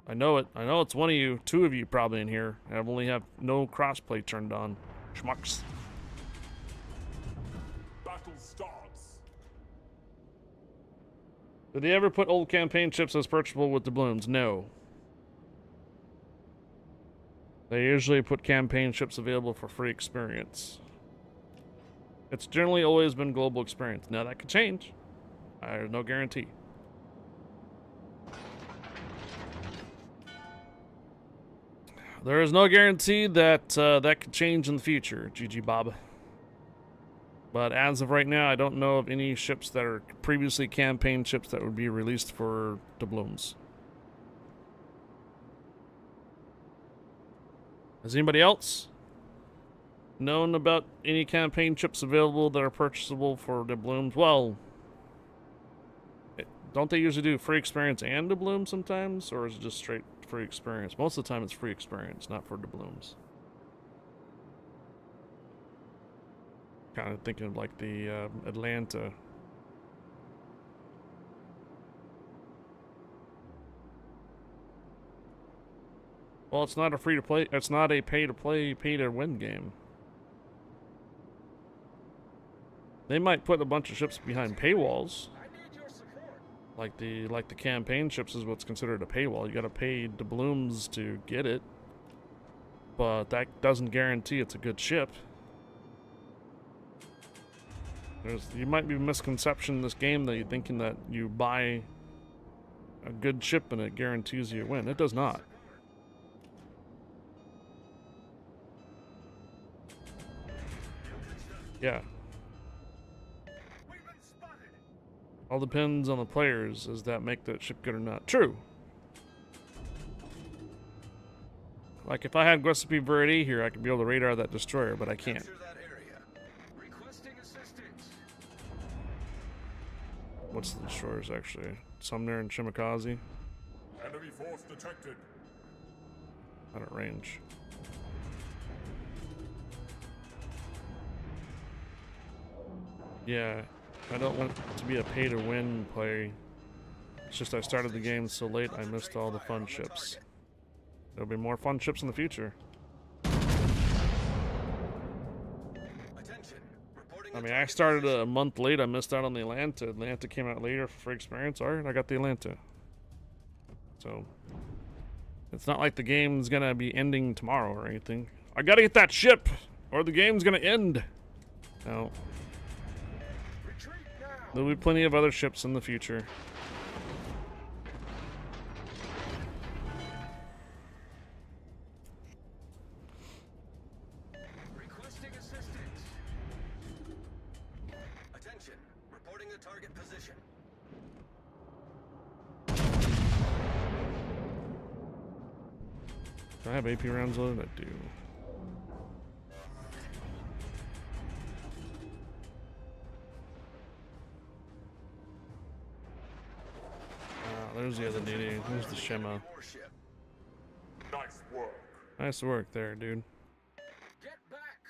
I know it. I know it's one of you. Two of you probably in here. I only have no crossplay turned on. Schmucks. Battle starts. Did they ever put old campaign chips as purchasable with doubloons? No. They usually put campaign chips available for free experience. It's generally always been global experience. Now that could change. There's no guarantee. There is no guarantee that that could change in the future, GG Bob. But as of right now, I don't know of any ships that are previously campaign ships that would be released for doubloons. Has anybody else known about any campaign ships available that are purchasable for doubloons? Well, don't they usually do free experience and doubloons sometimes? Or is it just straight free experience? Most of the time it's free experience, not for doubloons. Kind of thinking of like the Atlanta. Well, it's not a free to play. It's not a pay to play, pay to win game. They might put a bunch of ships behind paywalls. I need your support. Like the campaign ships is what's considered a paywall. You got to pay doubloons to get it, but that doesn't guarantee it's a good ship. You might be a misconception in this game that you're thinking that you buy a good ship and it guarantees you a win. It does not. Yeah. All depends on the players. Does that make that ship good or not? True. Like if I had Recipe Verde here, I could be able to radar that destroyer, but I can't. Capture that area. Requesting assistance. What's the destroyers actually? Sumner and Shimakaze? Enemy force detected. Out of range. Yeah, I don't want it to be a pay-to-win play. It's just I started the game so late I missed all the fun ships. There'll be more fun ships in the future. Attention. Reporting I mean, I started a month late. I missed out on the Atlanta. Atlanta came out later for free experience. Alright, I got the Atlanta. So, it's not like the game's gonna be ending tomorrow or anything. I gotta get that ship, or the game's gonna end. No. retreat now. There'll be plenty of other ships in the future. Requesting assistance. Attention. Reporting the target position. Do I have AP rounds loaded? I do. There's the other DD. There's the Shema. Warship. Nice work. Nice work there, dude. Get back.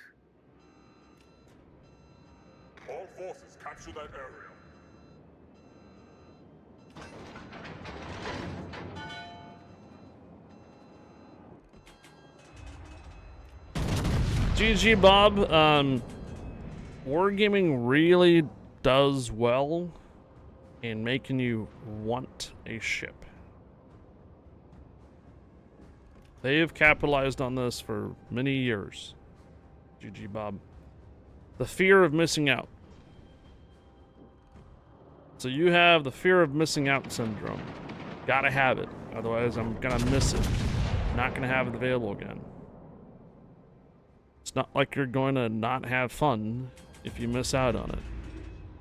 All forces capture that area. GG, Bob. Wargaming really does well in making you want a ship. They have capitalized on this for many years. GG, Bob. The fear of missing out. So you have the fear of missing out syndrome. Gotta have it. Otherwise, I'm gonna miss it. Not gonna have it available again. It's not like you're going to not have fun if you miss out on it.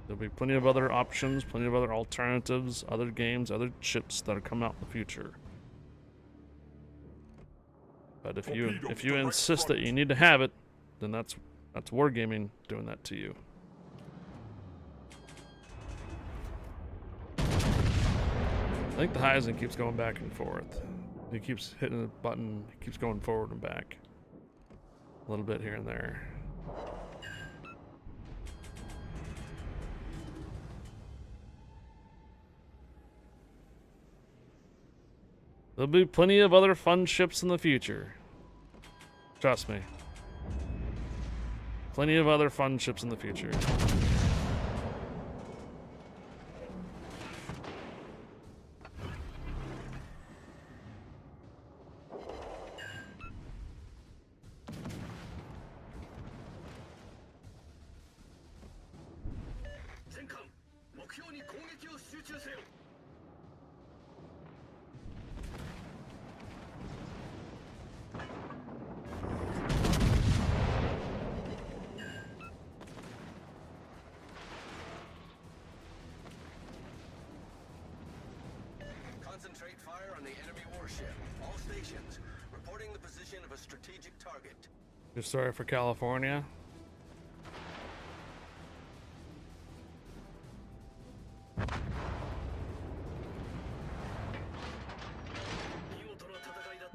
There'll be plenty of other options, plenty of other alternatives, other games, other ships that'll come out in the future. But if you insist that you need to have it, then that's Wargaming doing that to you. I think the Heisen keeps going back and forth. He keeps hitting the button, he keeps going forward and back. A little bit here and there. There'll be plenty of other fun ships in the future. Trust me. Plenty of other fun ships in the future. location of a strategic target. Just sorry for California.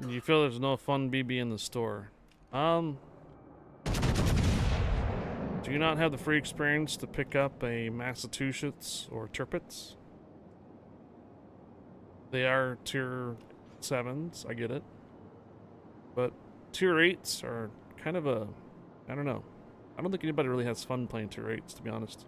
You feel there's no fun BB in the store. Do you not have the free experience to pick up a Massachusetts or Tirpitz? They are tier 7s, I get it. But tier 8s are kind of a, I don't know. I don't think anybody really has fun playing tier 8s, to be honest.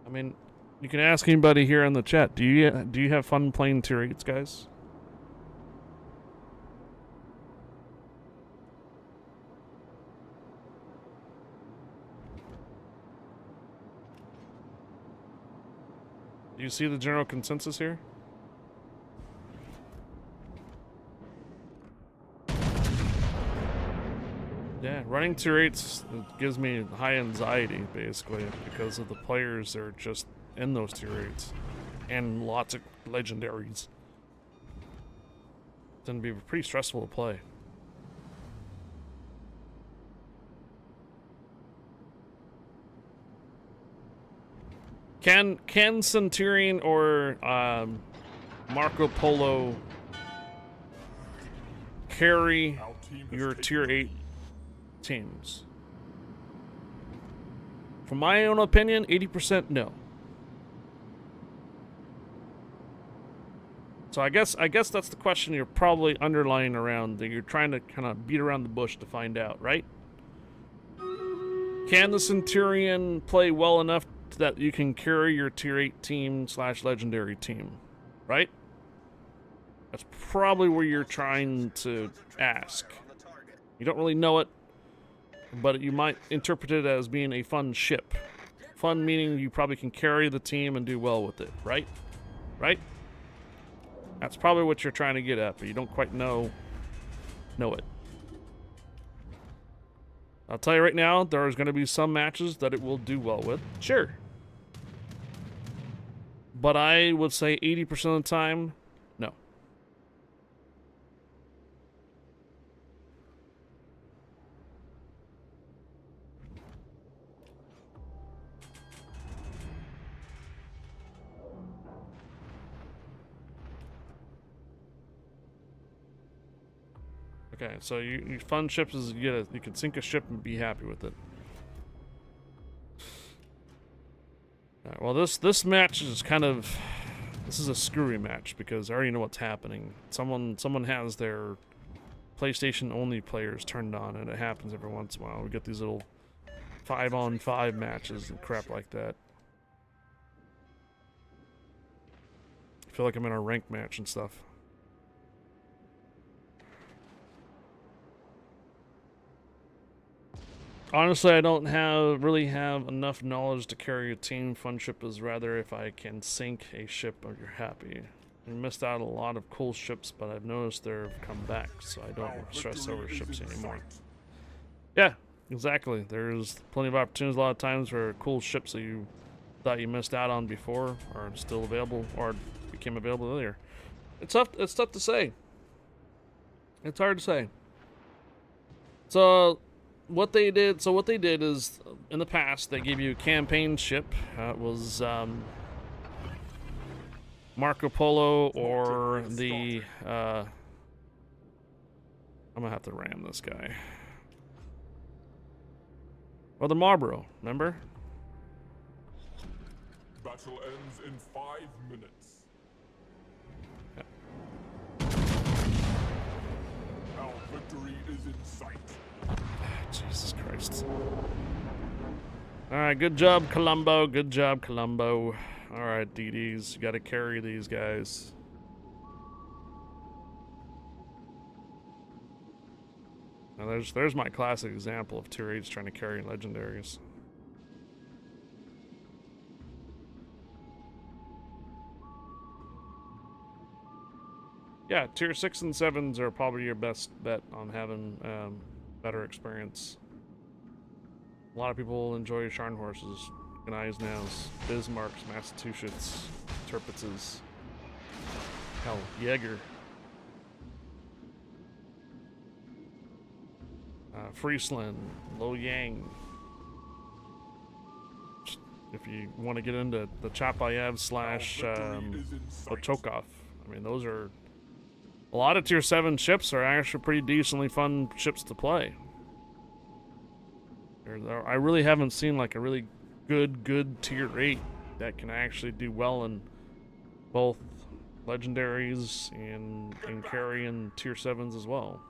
I mean, you can ask anybody here in the chat. Do you have fun playing tier 8s, guys? Do you see the general consensus here? Yeah, running tier 8s gives me high anxiety, basically, because of the players that are just in those tier 8s. And lots of legendaries. It's gonna be pretty stressful to play. Can Centurion or Marco Polo carry Our team has your taken tier the 8 lead. teams? From my own opinion, 80% no. So I guess that's the question you're probably underlying around, that you're trying to kind of beat around the bush to find out, right? Can the Centurion play well enough that you can carry your tier 8 team / legendary team, right? That's probably where you're trying to ask. You don't really know it, but you might interpret it as being a fun ship. Fun meaning you probably can carry the team and do well with it, right? Right? That's probably what you're trying to get at, but you don't quite know it. I'll tell you right now, there's going to be some matches that it will do well with. Sure. But I would say 80% of the time, no. Okay, so you fun ships is you can sink a ship and be happy with it. Alright, well this match is this is a screwy match because I already know what's happening. Someone has their PlayStation only players turned on, and it happens every once in a while. We get these little 5-on-5 matches and crap like that. I feel like I'm in a ranked match and stuff. Honestly, I don't really have enough knowledge to carry a team. Fun ship is rather if I can sink a ship or you're happy. I missed out on a lot of cool ships, but I've noticed they've come back, so I don't Our stress victory over is ships in anymore. sight. Yeah, exactly. There's plenty of opportunities a lot of times for cool ships that you thought you missed out on before are still available or became available earlier. It's tough to say. It's hard to say. So what they did is in the past they gave you a campaign ship. It was Marco Polo or the I'm gonna have to ram this guy. Or the Marlboro, remember? Battle ends in 5 minutes. Our victory is in sight. Jesus Christ. Alright, good job, Columbo. Good job, Columbo. Alright, DDs. You gotta carry these guys. Now there's my classic example of tier 8s trying to carry legendaries. Yeah, tier 6 and 7s are probably your best bet on having better experience. A lot of people enjoy Scharnhorses, Gneisenau's, Bismarcks, Massachusetts, Tirpitz's, hell, Jaeger. Friesland, Loyang. If you want to get into the Chapayev slash Ochokov, I mean, those are a lot of tier 7 ships are actually pretty decently fun ships to play. I really haven't seen like a really good tier 8 that can actually do well in both legendaries and carry in tier 7s as well.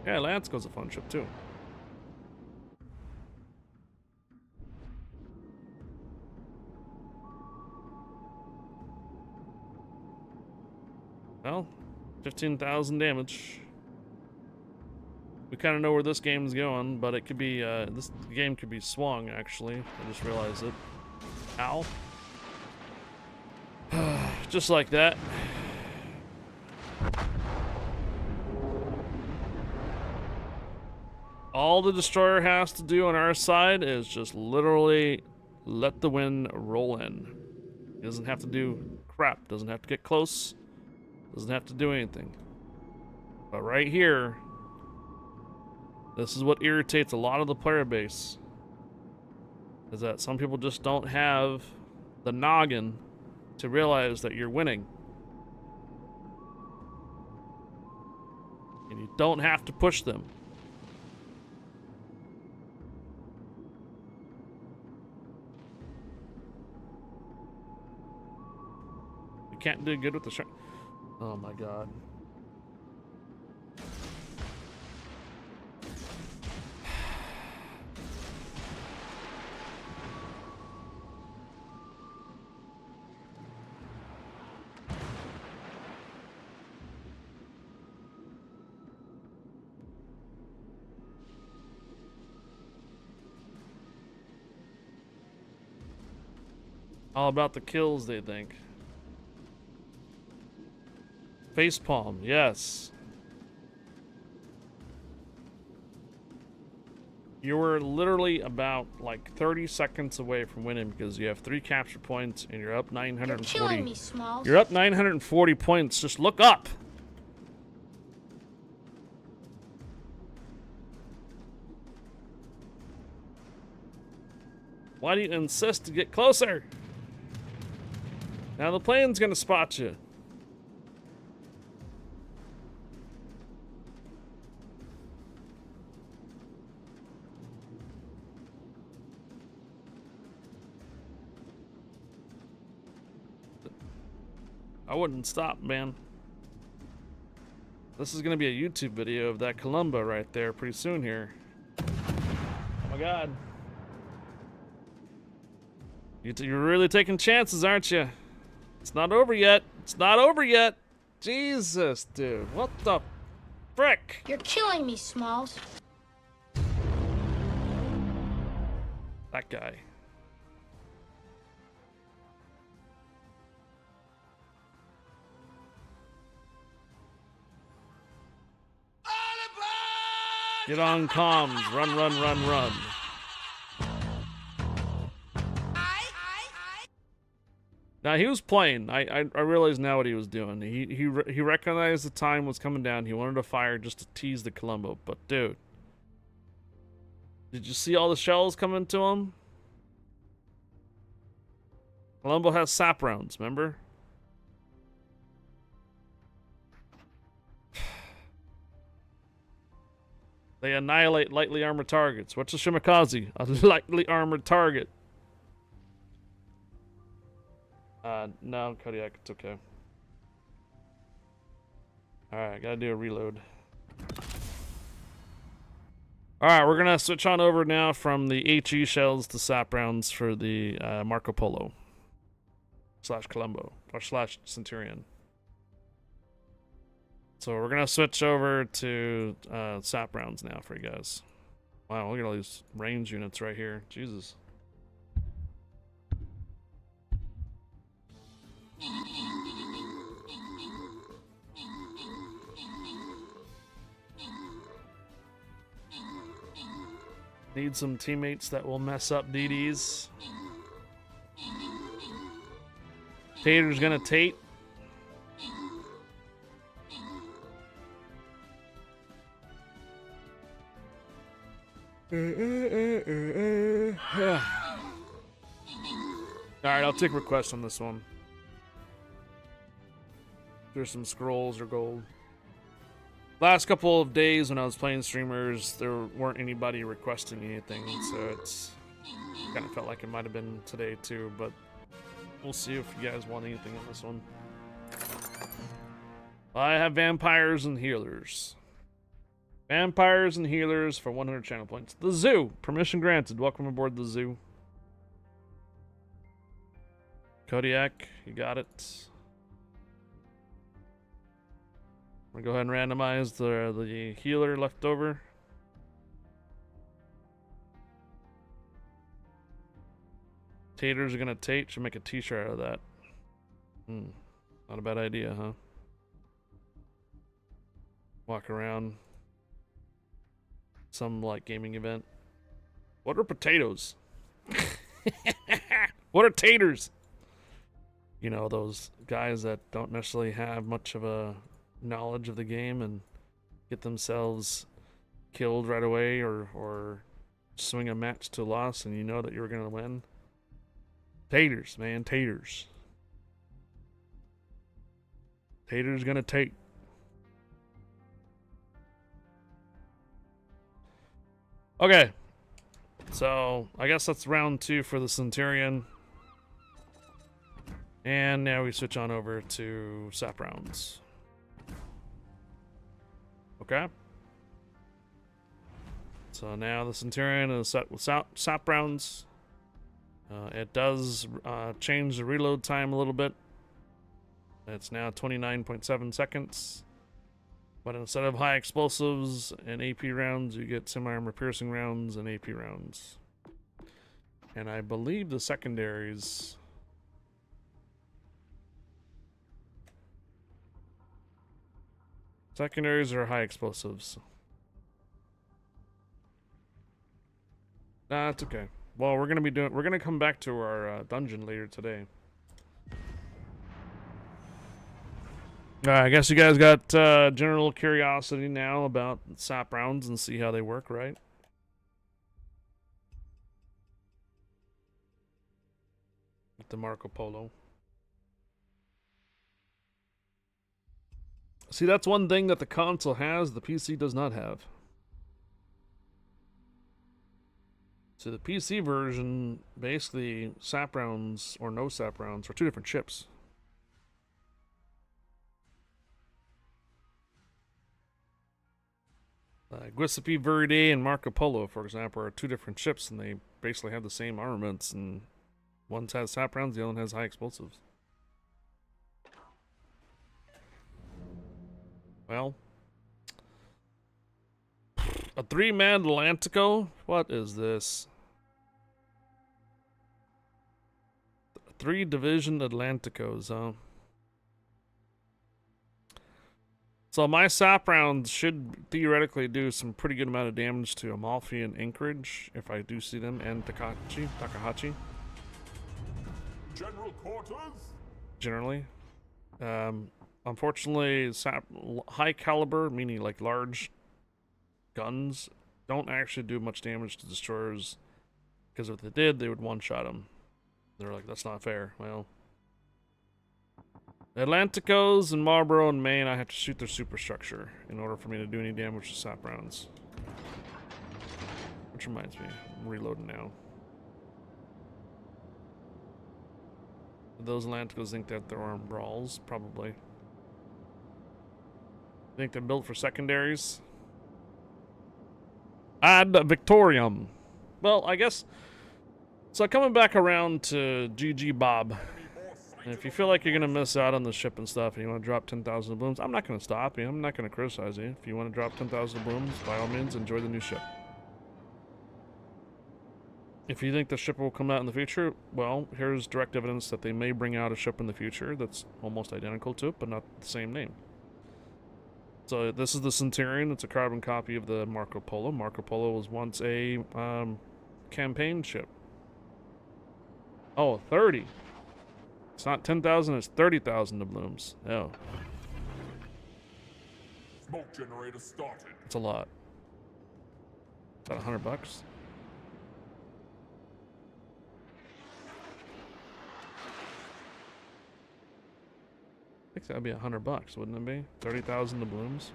Yeah, Lansko's a fun ship too. Well, 15,000 damage. We kind of know where this game's going, but it could be, this game could be swung, actually. I just realized it. Ow. Just like that. All the destroyer has to do on our side is just literally let the wind roll in. He doesn't have to do crap, doesn't have to get close, doesn't have to do anything. But right here, this is what irritates a lot of the player base, is that some people just don't have the noggin to realize that you're winning. And you don't have to push them. You can't do good with the shot. Oh my god. All about the kills, they think. Facepalm, yes. You were literally about like 30 seconds away from winning because you have 3 capture points and you're up 940. You're killing me, Smalls. You're up 940 points. Just look up. Why do you insist to get closer? Now the plane's gonna spot you. I wouldn't stop, man. This is gonna be a YouTube video of that Columba right there pretty soon here. Oh my god. You're really taking chances, aren't you? It's not over yet. It's not over yet. Jesus, dude. What the frick? You're killing me, Smalls. That guy. Get on comms. Run, run, run, run. Now he was playing. I realized now what he was doing. He recognized the time was coming down. He wanted to fire just to tease the Columbo. But dude, did you see all the shells coming to him? Columbo has sap rounds, remember? They annihilate lightly armored targets. What's a Shimakaze? A lightly armored target. No, Kodiak, it's okay. Alright, gotta do a reload. Alright, we're gonna switch on over now from the HE shells to sap rounds for the Marco Polo. Slash Columbo. Or slash Centurion. So we're gonna switch over to sap rounds now for you guys. Wow, look at all these range units right here. Jesus. Need some teammates that will mess up DDs. Tater's gonna Tate. Alright, I'll take requests on this one. There's some scrolls or gold. Last couple of days when I was playing streamers, there weren't anybody requesting anything, so it's kind of felt like it might have been today too, but we'll see if you guys want anything on this one. I have vampires and healers. Vampires and healers for 100 channel points. The zoo! Permission granted. Welcome aboard the zoo. Kodiak, you got it. I'm gonna go ahead and randomize the healer left over. Taters are gonna Tate. Should make a t-shirt out of that. Not a bad idea, huh? Walk around. Some like gaming event. What are potatoes? What are taters? You know, those guys that don't necessarily have much of a knowledge of the game and get themselves killed right away or swing a match to loss and you know that you're gonna win. Taters, man, taters. Taters gonna Tate. Okay, so I guess that's round 2 for the Centurion. And now we switch on over to sap rounds. Okay. So now the Centurion is set with sap rounds. It does change the reload time a little bit. It's now 29.7 seconds. But instead of high explosives and AP rounds, you get semi-armor piercing rounds and AP rounds. And I believe the secondaries... Secondaries are high explosives. Nah, it's okay. Well, we're gonna come back to our dungeon later today. I guess you guys got general curiosity now about sap rounds and see how they work, right? With the Marco Polo. See, that's one thing that the console has, the PC does not have. So the PC version, basically, sap rounds or no sap rounds are 2 different chips. Giuseppe Verde and Marco Polo, for example, are 2 different chips, and they basically have the same armaments, and one has sap rounds, the other one has high explosives. Well, a 3-man Atlantico? What is this? 3-division Atlanticos, huh? So my sap rounds should theoretically do some pretty good amount of damage to Amalfi and Anchorage, if I do see them, and Takahashi. General quarters? Generally. Unfortunately, high caliber, meaning like large guns, don't actually do much damage to destroyers, because if they did, they would one-shot them. They're like, that's not fair. Well, Atlanticos and Marlboro and Maine, I have to shoot their superstructure in order for me to do any damage to sap rounds. Which reminds me, I'm reloading now. Do those Atlanticos think that they're armed brawls? Probably. Think they're built for secondaries? Ad Victorium. Well, I guess... So coming back around to GG Bob. And if you feel like you're going to miss out on the ship and stuff and you want to drop 10,000 blooms, I'm not going to stop you. I'm not going to criticize you. If you want to drop 10,000 blooms, by all means, enjoy the new ship. If you think the ship will come out in the future, well, here's direct evidence that they may bring out a ship in the future that's almost identical to it, but not the same name. So this is the Centurion. It's a carbon copy of the Marco Polo. Marco Polo was once a campaign ship. Oh, 30. It's not 10,000, it's 30,000 doubloons. Oh, Smoke generator started. that's a lot. Is that $100? I think that'd be $100, wouldn't it be? 30,000 doubloons.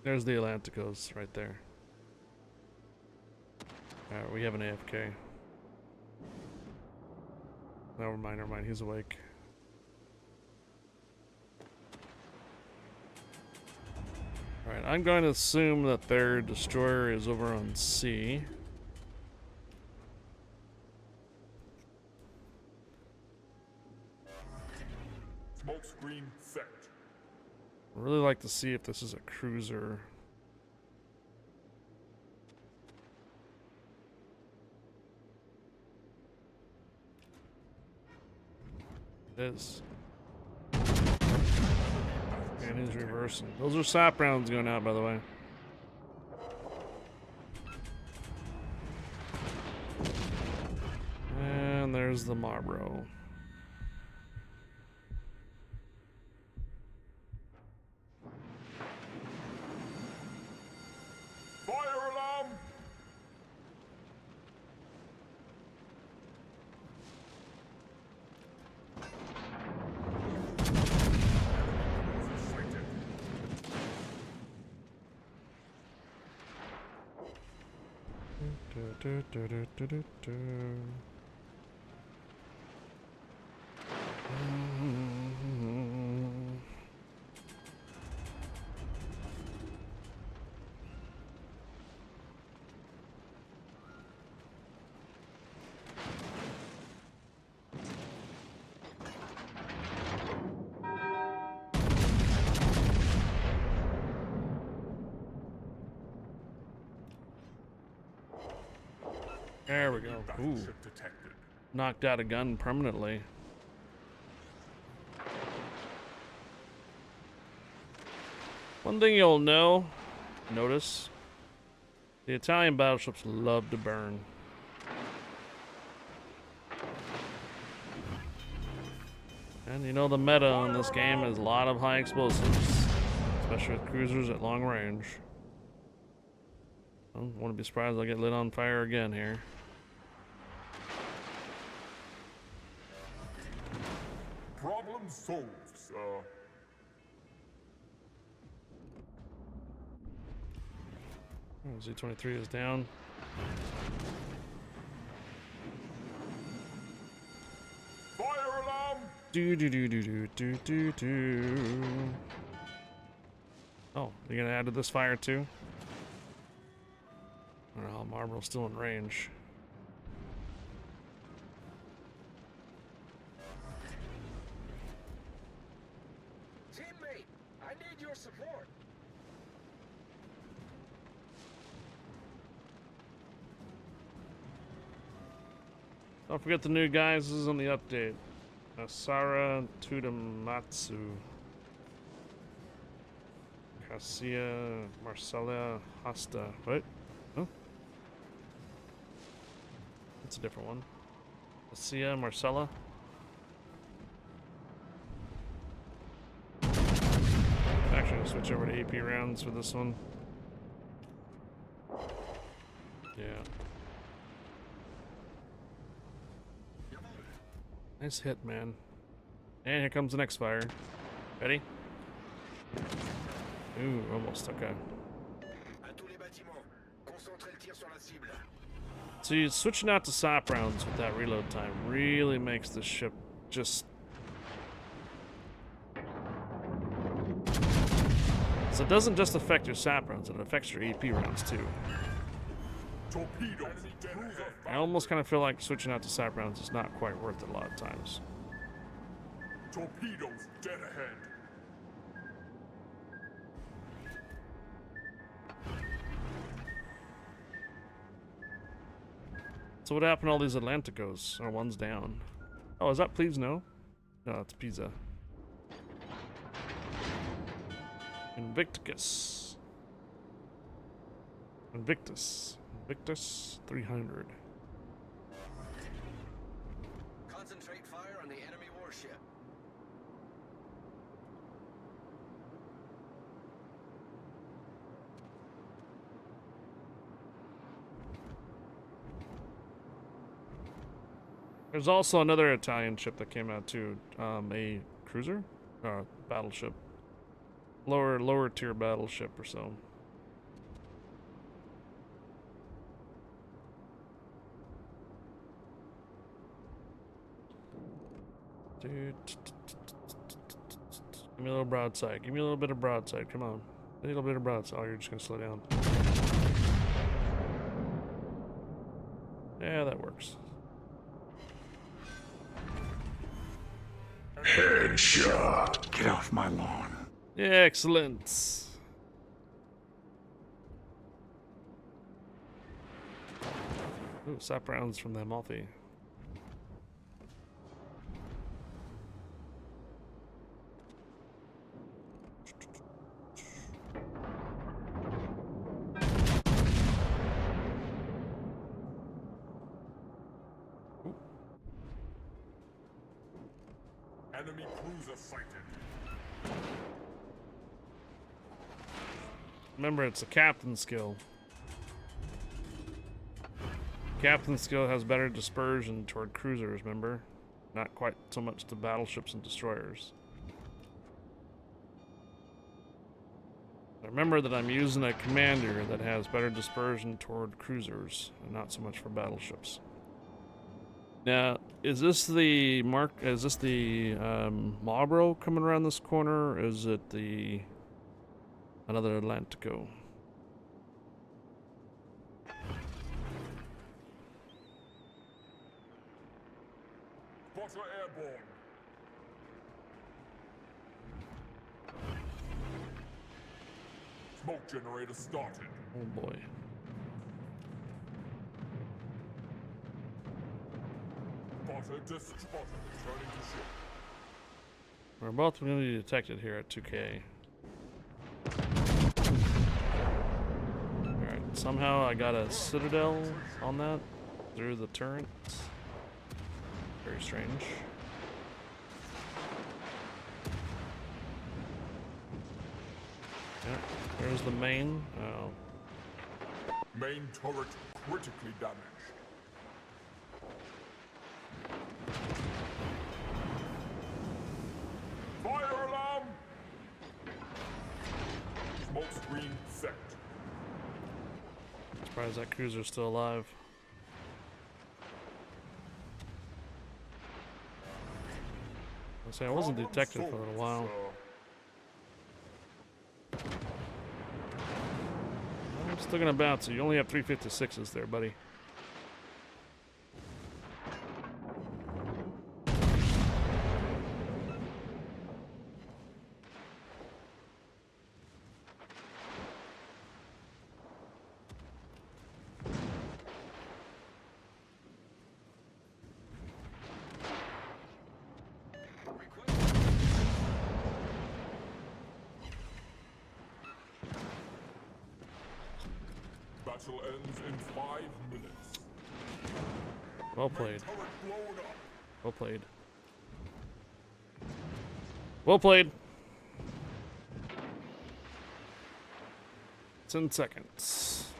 There's the Atlanticos right there. Alright, we have an AFK. Never mind, he's awake. Alright, I'm going to assume that their destroyer is over on C. Smoke screen set. I'd really like to see if this is a cruiser. It is. And he's reversing. Those are sap rounds going out, by the way. And there's the Marlboro. Fire alarm! Sighted. There we go. Ooh. Battleship detected. Knocked out a gun permanently. One thing you'll notice, the Italian battleships love to burn. And you know the meta on this game is a lot of high explosives, especially with cruisers at long range. I don't want to be surprised I'll get lit on fire again here. Problem solved, sir. Z-23 is down. Fire alarm! Do do do do do do do do. Oh, you're gonna add to this fire too? I don't know how Marlboro's still in range. Teammate, I need your support. Don't forget the new guys. This is on the update. Asara Tudamatsu. Cassia Marcella Hasta. What? Huh? That's a different one. Cassia Marcella. Actually, I'll switch over to AP rounds for this one. Yeah. Nice hit, man. And here comes the next fire. Ready? Ooh, almost took a. À tous les bâtiments, concentrez le tir sur la cible. See, switching out to SAP rounds with that reload time really makes the ship just. So it doesn't just affect your SAP rounds, it affects your AP rounds too. Torpedoes dead ahead. I almost kind of feel like switching out to SAP rounds is not quite worth it a lot of times. Torpedoes dead ahead. So what happened to all these Atlanticos? Or one's down. Oh, is that Please No? No, it's Pisa. Invictus. Invictus 300. Concentrate fire on the enemy warship. There's also another Italian ship that came out too. A cruiser? Battleship. Lower tier battleship or so. Dude. Give me a little broadside. Give me a little bit of broadside. Come on. A little bit of broadside. Oh, you're just gonna slow down. Yeah, that works. Headshot. Get off my lawn. Excellent. Ooh, sap rounds from the Amalfi. Enemy cruiser sighted. Remember, it's a captain skill. Captain skill has better dispersion toward cruisers, remember? Not quite so much to battleships and destroyers. Remember that I'm using a commander that has better dispersion toward cruisers, and not so much for battleships. Now, is this the Marlboro coming around this corner, or is it the another Atlantico? Spotter airborne. Smoke generator started. Oh boy. Spotter returning to ship. We're both going to be detected here at 2K. Alright, somehow I got a citadel on that through the turret. Very strange. Yeah, there's the main. Oh. Main turret critically damaged. Fire alarm! Smoke screen set. Surprised that cruiser's still alive. I say I wasn't Problem detected for a solved, while. sir. I'm still gonna bounce. So you only have 356s there, buddy. Battle ends in 5 minutes. Well played. Turret blown up. Well played. Well played. 10 seconds.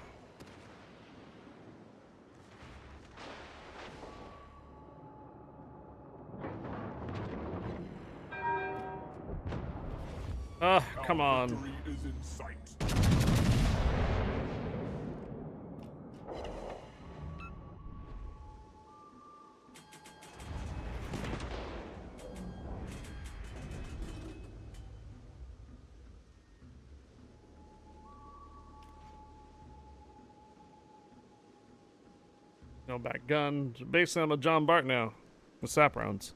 Ah, come Our on. victory is in sight. No back gun. Basically, I'm a John Bart now with sap rounds.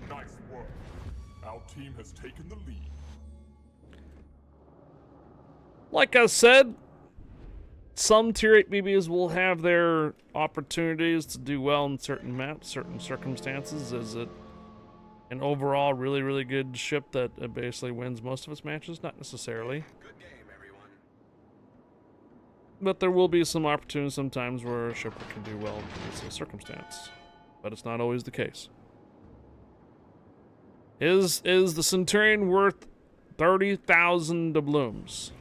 Nice work. Our team has taken the lead. Like I said, some tier 8 BBs will have their opportunities to do well in certain maps, certain circumstances. Is it an overall really, really good ship that basically wins most of its matches? Not necessarily. Good game, everyone. But there will be some opportunities sometimes where a ship can do well in this circumstance. But it's not always the case. Is the Centurion worth 30,000 doubloons?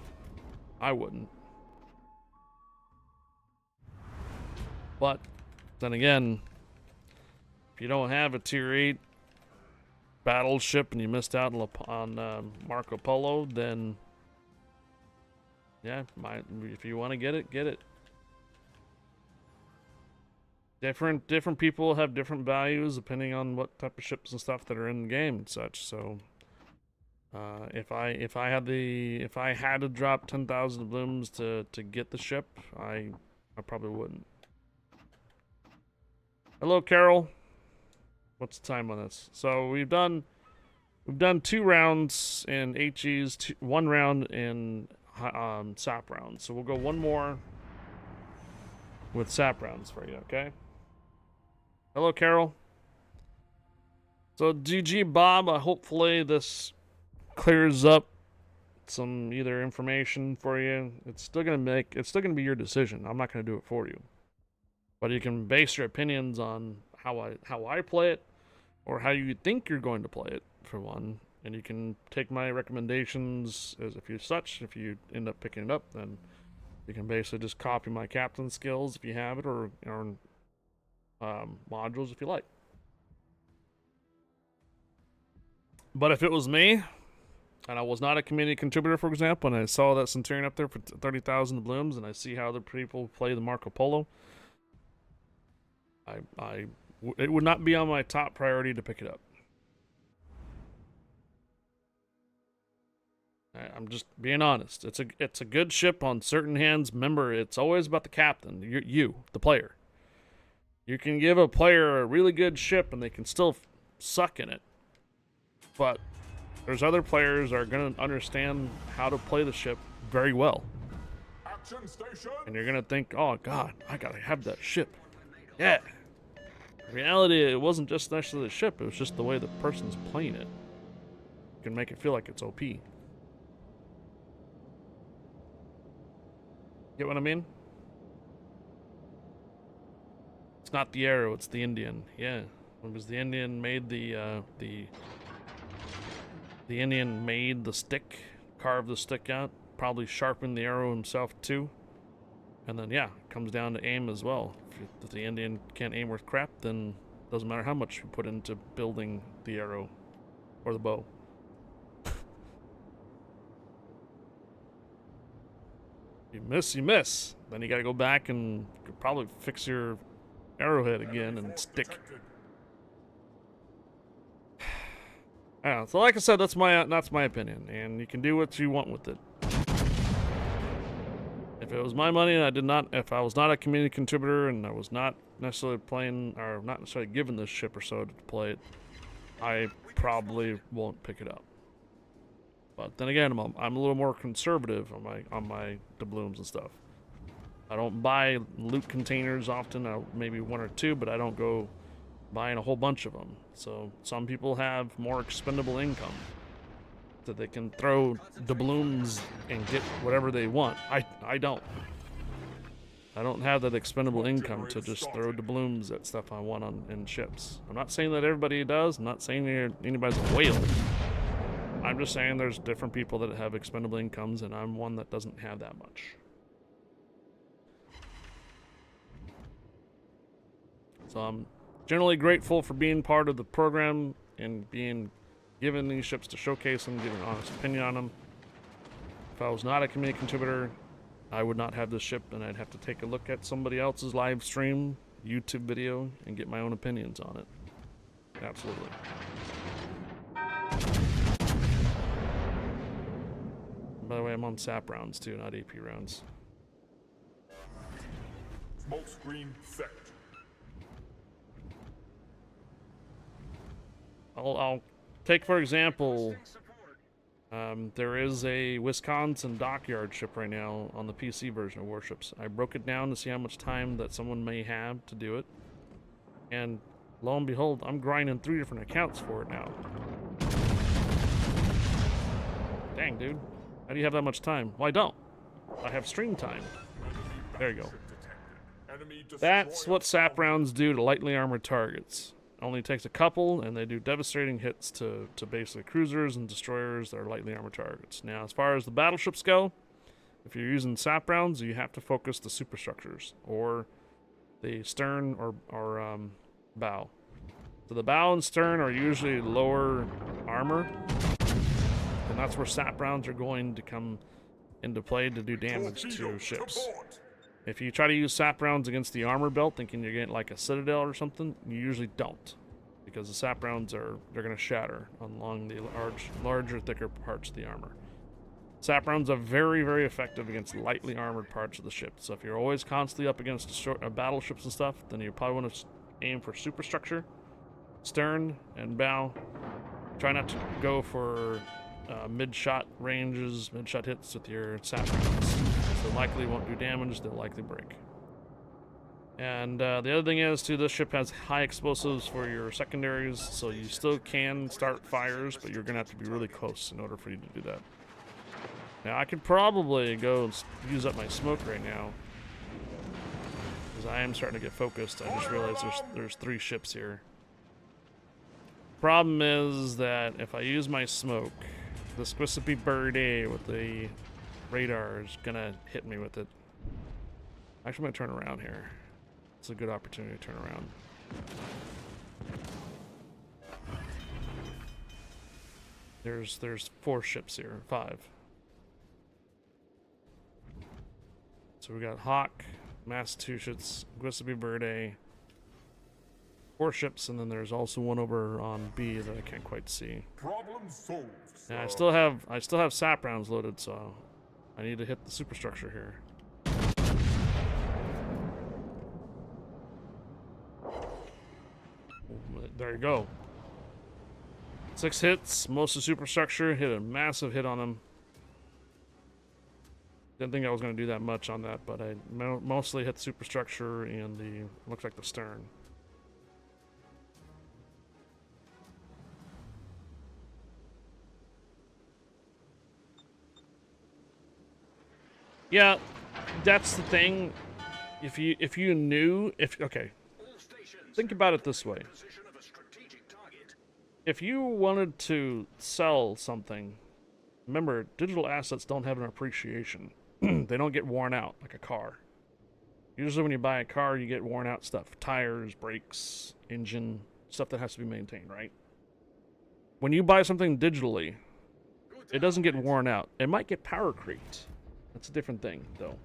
I wouldn't. But then again, if you don't have a tier 8 battleship and you missed out on Marco Polo, then yeah, if you want to get it, get it. Different people have different values depending on what type of ships and stuff that are in the game and such. So if I had to drop 10,000 doubloons to get the ship, I probably wouldn't. Hello, Carol. What's the time on this? So we've done 2 rounds in HEs, 1 round in SAP rounds. So we'll go 1 more with SAP rounds for you, okay? Hello, Carol. So GG Bob, hopefully this clears up some either information for you. It's still gonna be your decision. I'm not gonna do it for you. But you can base your opinions on how I play it, or how you think you're going to play it, for one. And you can take my recommendations as if you end up picking it up, then you can basically just copy my captain skills if you have it, or modules if you like. But if it was me, and I was not a community contributor, for example, and I saw that Centurion up there for 30,000 doubloons, and I see how other people play the Marco Polo, it would not be on my top priority to pick it up. I'm just being honest. It's a good ship on certain hands. Remember, it's always about the captain, you, the player. You can give a player a really good ship and they can still suck in it. But there's other players that are going to understand how to play the ship very well. Action station. And you're going to think, oh God, I got to have that ship. Yeah. In reality, it wasn't just necessarily the ship, it was just the way the person's playing it. You can make it feel like it's OP. Get what I mean? It's not the arrow, it's the Indian. Yeah, it was the Indian made the Indian made the stick, carved the stick out, probably sharpened the arrow himself too. And then yeah, it comes down to aim as well. If the Indian can't aim worth crap, then it doesn't matter how much you put into building the arrow or the bow. You miss. Then you gotta go back and probably fix your arrowhead again and stick. I don't know. So like I said, that's my opinion, and you can do what you want with it. If it was my money and if I was not a community contributor and I was not necessarily playing, or not necessarily given this ship or so to play it, I probably won't pick it up. But then again, I'm a little more conservative on my doubloons and stuff. I don't buy loot containers often, maybe 1 or 2, but I don't go buying a whole bunch of them. So some people have more expendable income that they can throw doubloons and get whatever they want. I don't. I don't have that expendable income to just throw doubloons at stuff I want in ships. I'm not saying that everybody does. I'm not saying anybody's a whale. I'm just saying there's different people that have expendable incomes, and I'm one that doesn't have that much. So I'm generally grateful for being part of the program and being given these ships to showcase them, give an honest opinion on them. If I was not a community contributor, I would not have this ship, and I'd have to take a look at somebody else's live stream, YouTube video, and get my own opinions on it. Absolutely. By the way, I'm on SAP rounds too, not AP rounds. Smoke screen set. I'll take, for example, There is a Wisconsin dockyard ship right now on the PC version of Warships. I broke it down to see how much time that someone may have to do it. And lo and behold, I'm grinding 3 different accounts for it now. Dang, dude. How do you have that much time? Well, I don't. I have stream time. There you go. That's what sap rounds do to lightly armored targets. Only takes a couple, and they do devastating hits to basically cruisers and destroyers that are lightly armored targets. Now, as far as the battleships go, if you're using sap rounds, you have to focus the superstructures, or the stern or bow. So the bow and stern are usually lower armor, and that's where sap rounds are going to come into play to do damage to ships. If you try to use sap rounds against the armor belt thinking you're getting like a citadel or something, you usually don't. Because the sap rounds they're going to shatter along the larger, thicker parts of the armor. Sap rounds are very, very effective against lightly armored parts of the ship. So if you're always constantly up against battleships and stuff, then you probably want to aim for superstructure, stern, and bow. Try not to go for mid-shot ranges, mid-shot hits with your sap rounds. They likely won't do damage, they'll likely break. And the other thing is, too, this ship has high explosives for your secondaries, so you still can start fires, but you're going to have to be really close in order for you to do that. Now, I could probably go and use up my smoke right now, because I am starting to get focused. I just realized there's 3 ships here. Problem is that if I use my smoke, the Squisipy Birdie with the radar is gonna hit me with it. Actually, I'm gonna turn around here. It's a good opportunity to turn around. There's 4 ships here, 5. So we got Hawk, Massachusetts, Squisipy Birdie, 4 ships, and then there's also one over on B that I can't quite see. Problem solved. Yeah, I still have sap rounds loaded, so I need to hit the superstructure here. There you go. 6 hits, most of the superstructure, hit a massive hit on them. Didn't think I was going to do that much on that, but I mostly hit the superstructure and looks like the stern. Yeah, that's the thing. If you knew, okay, think about it this way. If you wanted to sell something, remember, digital assets don't have an appreciation. They don't get worn out like a car. Usually when you buy a car, you get worn out stuff. Tires, brakes, engine, stuff that has to be maintained, right? When you buy something digitally, it doesn't get worn out. It might get power creeped. That's a different thing, though.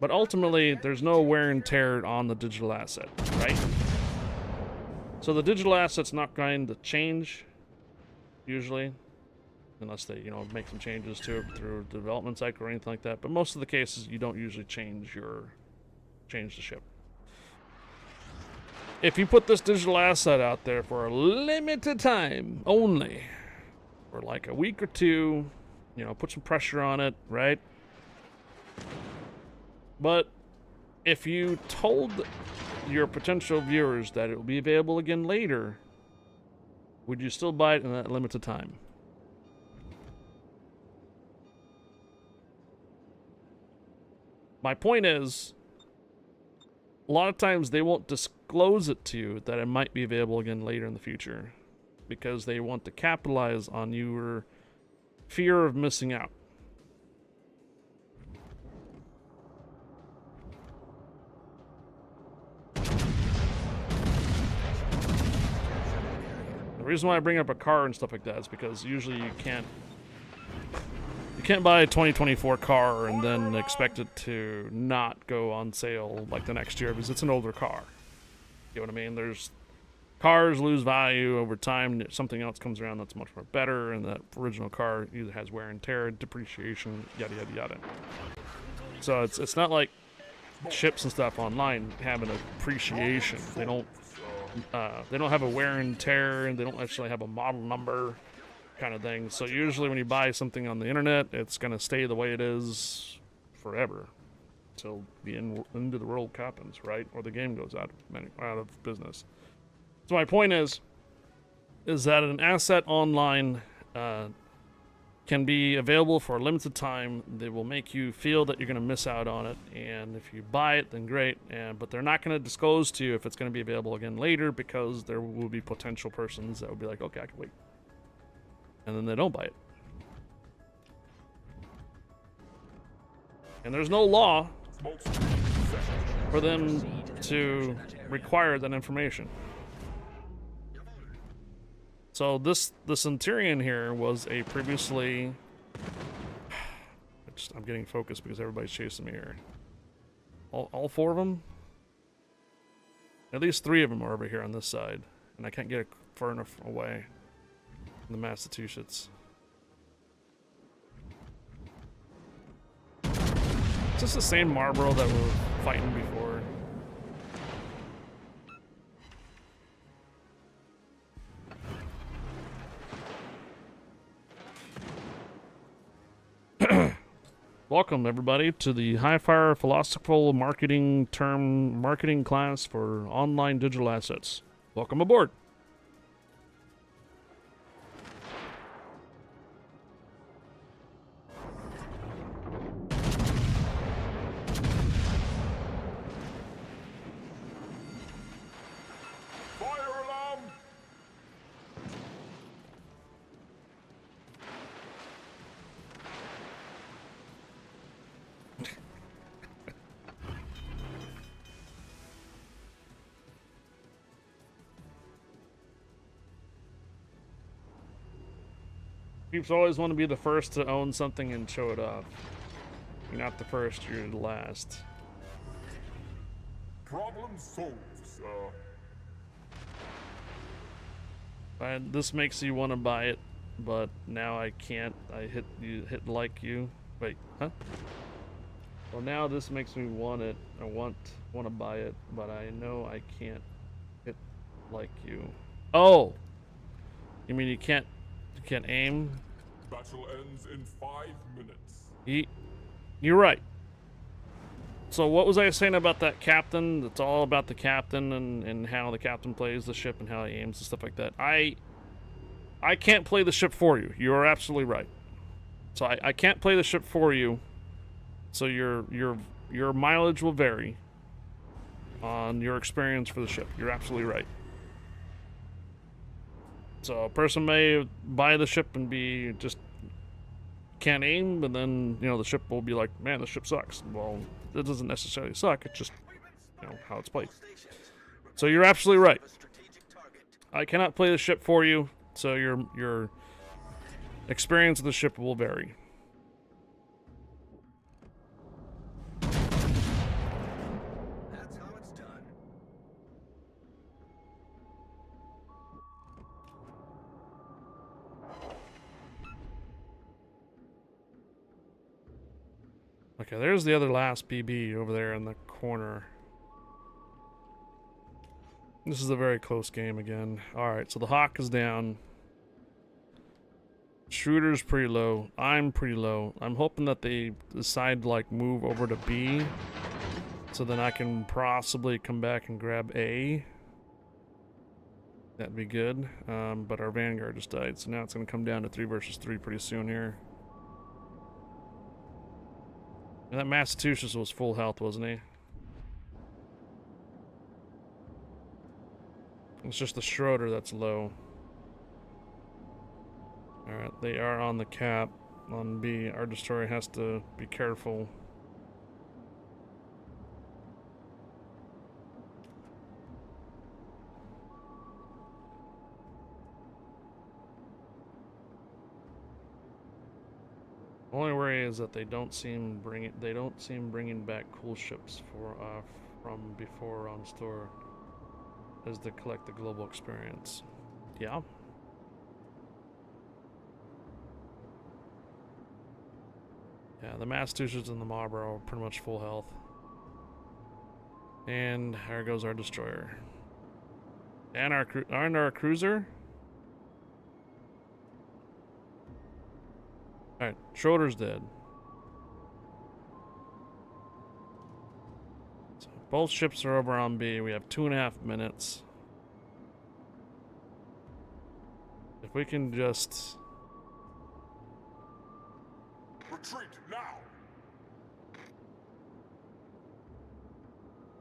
But ultimately, there's no wear and tear on the digital asset, right? So the digital asset's not going to change, usually, unless they, make some changes to it through the development cycle or anything like that. But most of the cases, you don't usually change the ship. If you put this digital asset out there for a limited time only, for like a week or 2, put some pressure on it, right? But if you told your potential viewers that it will be available again later, would you still buy it in that limited time? My point is, a lot of times they won't disclose it to you that it might be available again later in the future, because they want to capitalize on your fear of missing out. The reason why I bring up a car and stuff like that is because usually you can't buy a 2024 car and then expect it to not go on sale like the next year because it's an older car. You know what I mean? Cars lose value over time. Something else comes around that's much more better, and that original car either has wear and tear, depreciation, yada yada yada. So it's not like ships and stuff online have an appreciation. They don't have a wear and tear, and they don't actually have a model number. kind of thing. So usually when you buy something on the internet, it's going to stay the way it is forever till the end of the world happens, right? Or the game goes out of business. So my point is that an asset online can be available for a limited time. They will make you feel that you're going to miss out on it, and if you buy it, then great. But they're not going to disclose to you if it's going to be available again later, because there will be potential persons that will be like, okay, I can wait, and then they don't buy it. And there's no law for them to require that information. So the Centurion here was a previously... I'm getting focused because everybody's chasing me here. All four of them? At least 3 of them are over here on this side. And I can't get far enough away from the Massachusetts. It's just the same Marlboro that we were fighting before. Welcome, everybody, to the High-Fire Philosophical Marketing class for online digital assets. Welcome aboard. Fire alarm! Peeps always want to be the first to own something and show it off. You're not the first, you're the last. Problem solved, sir. And this makes you want to buy it, but now I can't. I hit like you. Wait, huh? Well, now this makes me want it. I want to buy it, but I know I can't hit like you. Oh, you mean you can't aim? Battle ends in 5 minutes. You're right. So what was I saying about that captain? It's all about the captain and how the captain plays the ship and how he aims and stuff like that. I can't play the ship for you. You are absolutely right. So I can't play the ship for you. So your mileage will vary on your experience for the ship. You're absolutely right. So a person may buy the ship and be just can't aim, but then, you know, the ship will be like, man, the ship sucks. Well, it doesn't necessarily suck. It's just, you know, how it's played. So you're absolutely right. I cannot play the ship for you, so your experience of the ship will vary. That's how it's done. Okay, there's the other last BB over there in the corner. This is a very close game again. Alright, so the Hawk is down. Shooter's pretty low. I'm pretty low. I'm hoping that they decide to, like, move over to B, so then I can possibly come back and grab A. That'd be good. But our Vanguard just died, so now it's going to come down to 3 versus 3 pretty soon here. And that Massachusetts was full health, wasn't he? It's just the Schroeder that's low. Alright, they are on the cap on B. Our destroyer has to be careful. Only worry is that they don't seem bringing back cool ships from before on store as to collect the global experience. Yeah. Yeah, the Massachusetts and the Marlboro are pretty much full health. And there goes our destroyer. And our cruiser. Alright, Schroeder's dead. So both ships are over on B. We have 2.5 minutes. If we can just... Retreat now!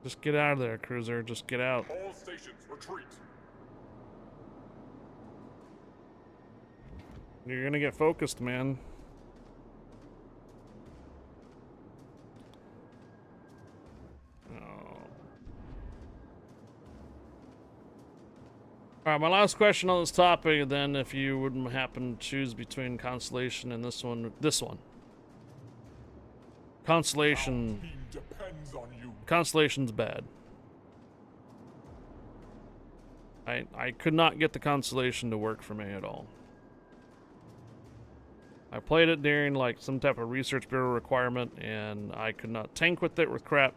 Just get out of there, cruiser. Just get out. All stations, retreat! You're gonna get focused, man. Alright, my last question on this topic, then, if you wouldn't happen to choose between Constellation and this one. Constellation. Team depends on you. Constellation's bad. I could not get the Constellation to work for me at all. I played it during like some type of research bureau requirement, and I could not tank with it with crap.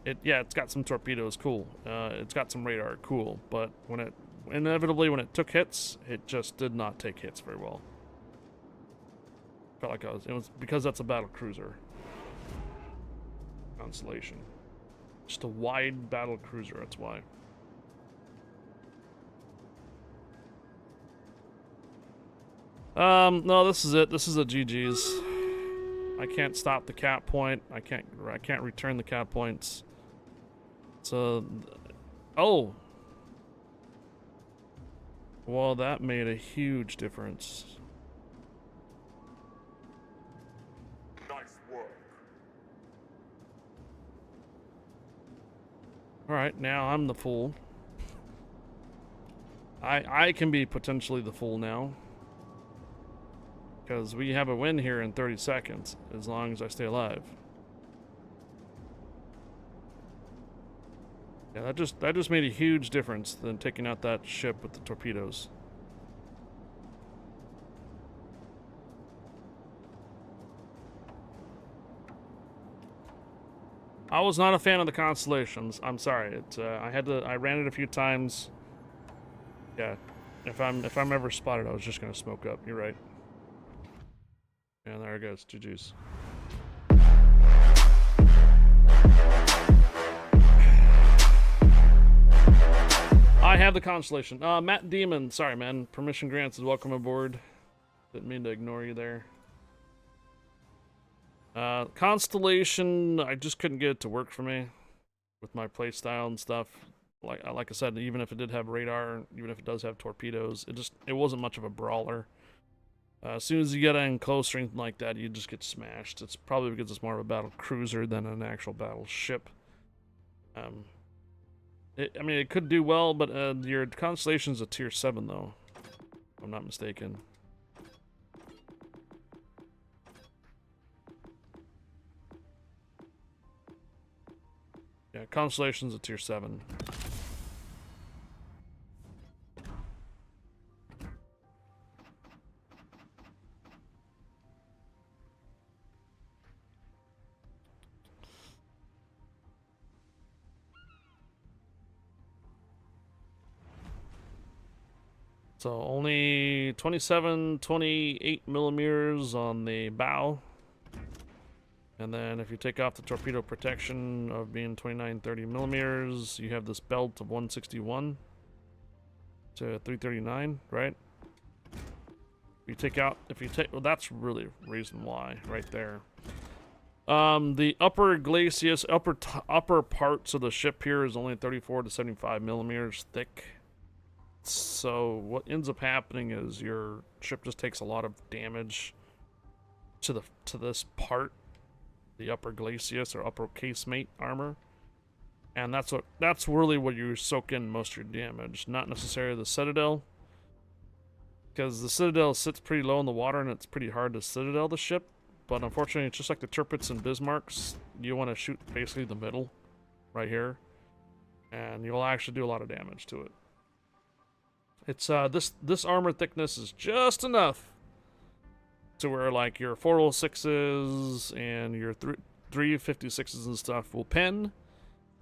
It's got some torpedoes, cool. It's got some radar, cool. But when it inevitably took hits, it just did not take hits very well. Felt like it was because that's a battle cruiser. Constellation, just a wide battle cruiser. That's why. No, this is it. This is a GG's. I can't stop the cap point. I can't return the cap points. So, oh. Well, that made a huge difference. Nice work. Alright, now I'm the fool. I can be potentially the fool now. Because we have a win here in 30 seconds, as long as I stay alive. Yeah, that just made a huge difference than taking out that ship with the torpedoes. I was not a fan of the Constellations. I'm sorry. I ran it a few times. Yeah, if I'm ever spotted, I was just gonna smoke up. You're right. And there it goes. GG's. I have the Constellation. Matt Demon. Sorry, man. Permission granted. Welcome aboard. Didn't mean to ignore you there. Constellation, I just couldn't get it to work for me with my playstyle and stuff. Like I said, even if it did have radar, even if it does have torpedoes, it wasn't much of a brawler. As soon as you get in close or anything like that, you just get smashed. It's probably because it's more of a battle cruiser than an actual battleship. I mean, it could do well, but your Constellation's a tier 7, though. If I'm not mistaken. Yeah, Constellation's a tier 7. So only 27, 28 millimeters on the bow. And then if you take off the torpedo protection of being 29, 30 millimeters, you have this belt of 161 to 339, right? Well, that's really reason why right there. The upper glacis, upper parts of the ship here is only 34 to 75 millimeters thick. So what ends up happening is your ship just takes a lot of damage to this part, the upper glacis or upper casemate armor, and that's really where you soak in most of your damage, not necessarily the citadel, because the citadel sits pretty low in the water and it's pretty hard to citadel the ship. But unfortunately, it's just like the Tirpitz and Bismarcks. You want to shoot basically the middle, right here, and you'll actually do a lot of damage to it. It's this armor thickness is just enough to where like your 406s and your 356s and stuff will pin,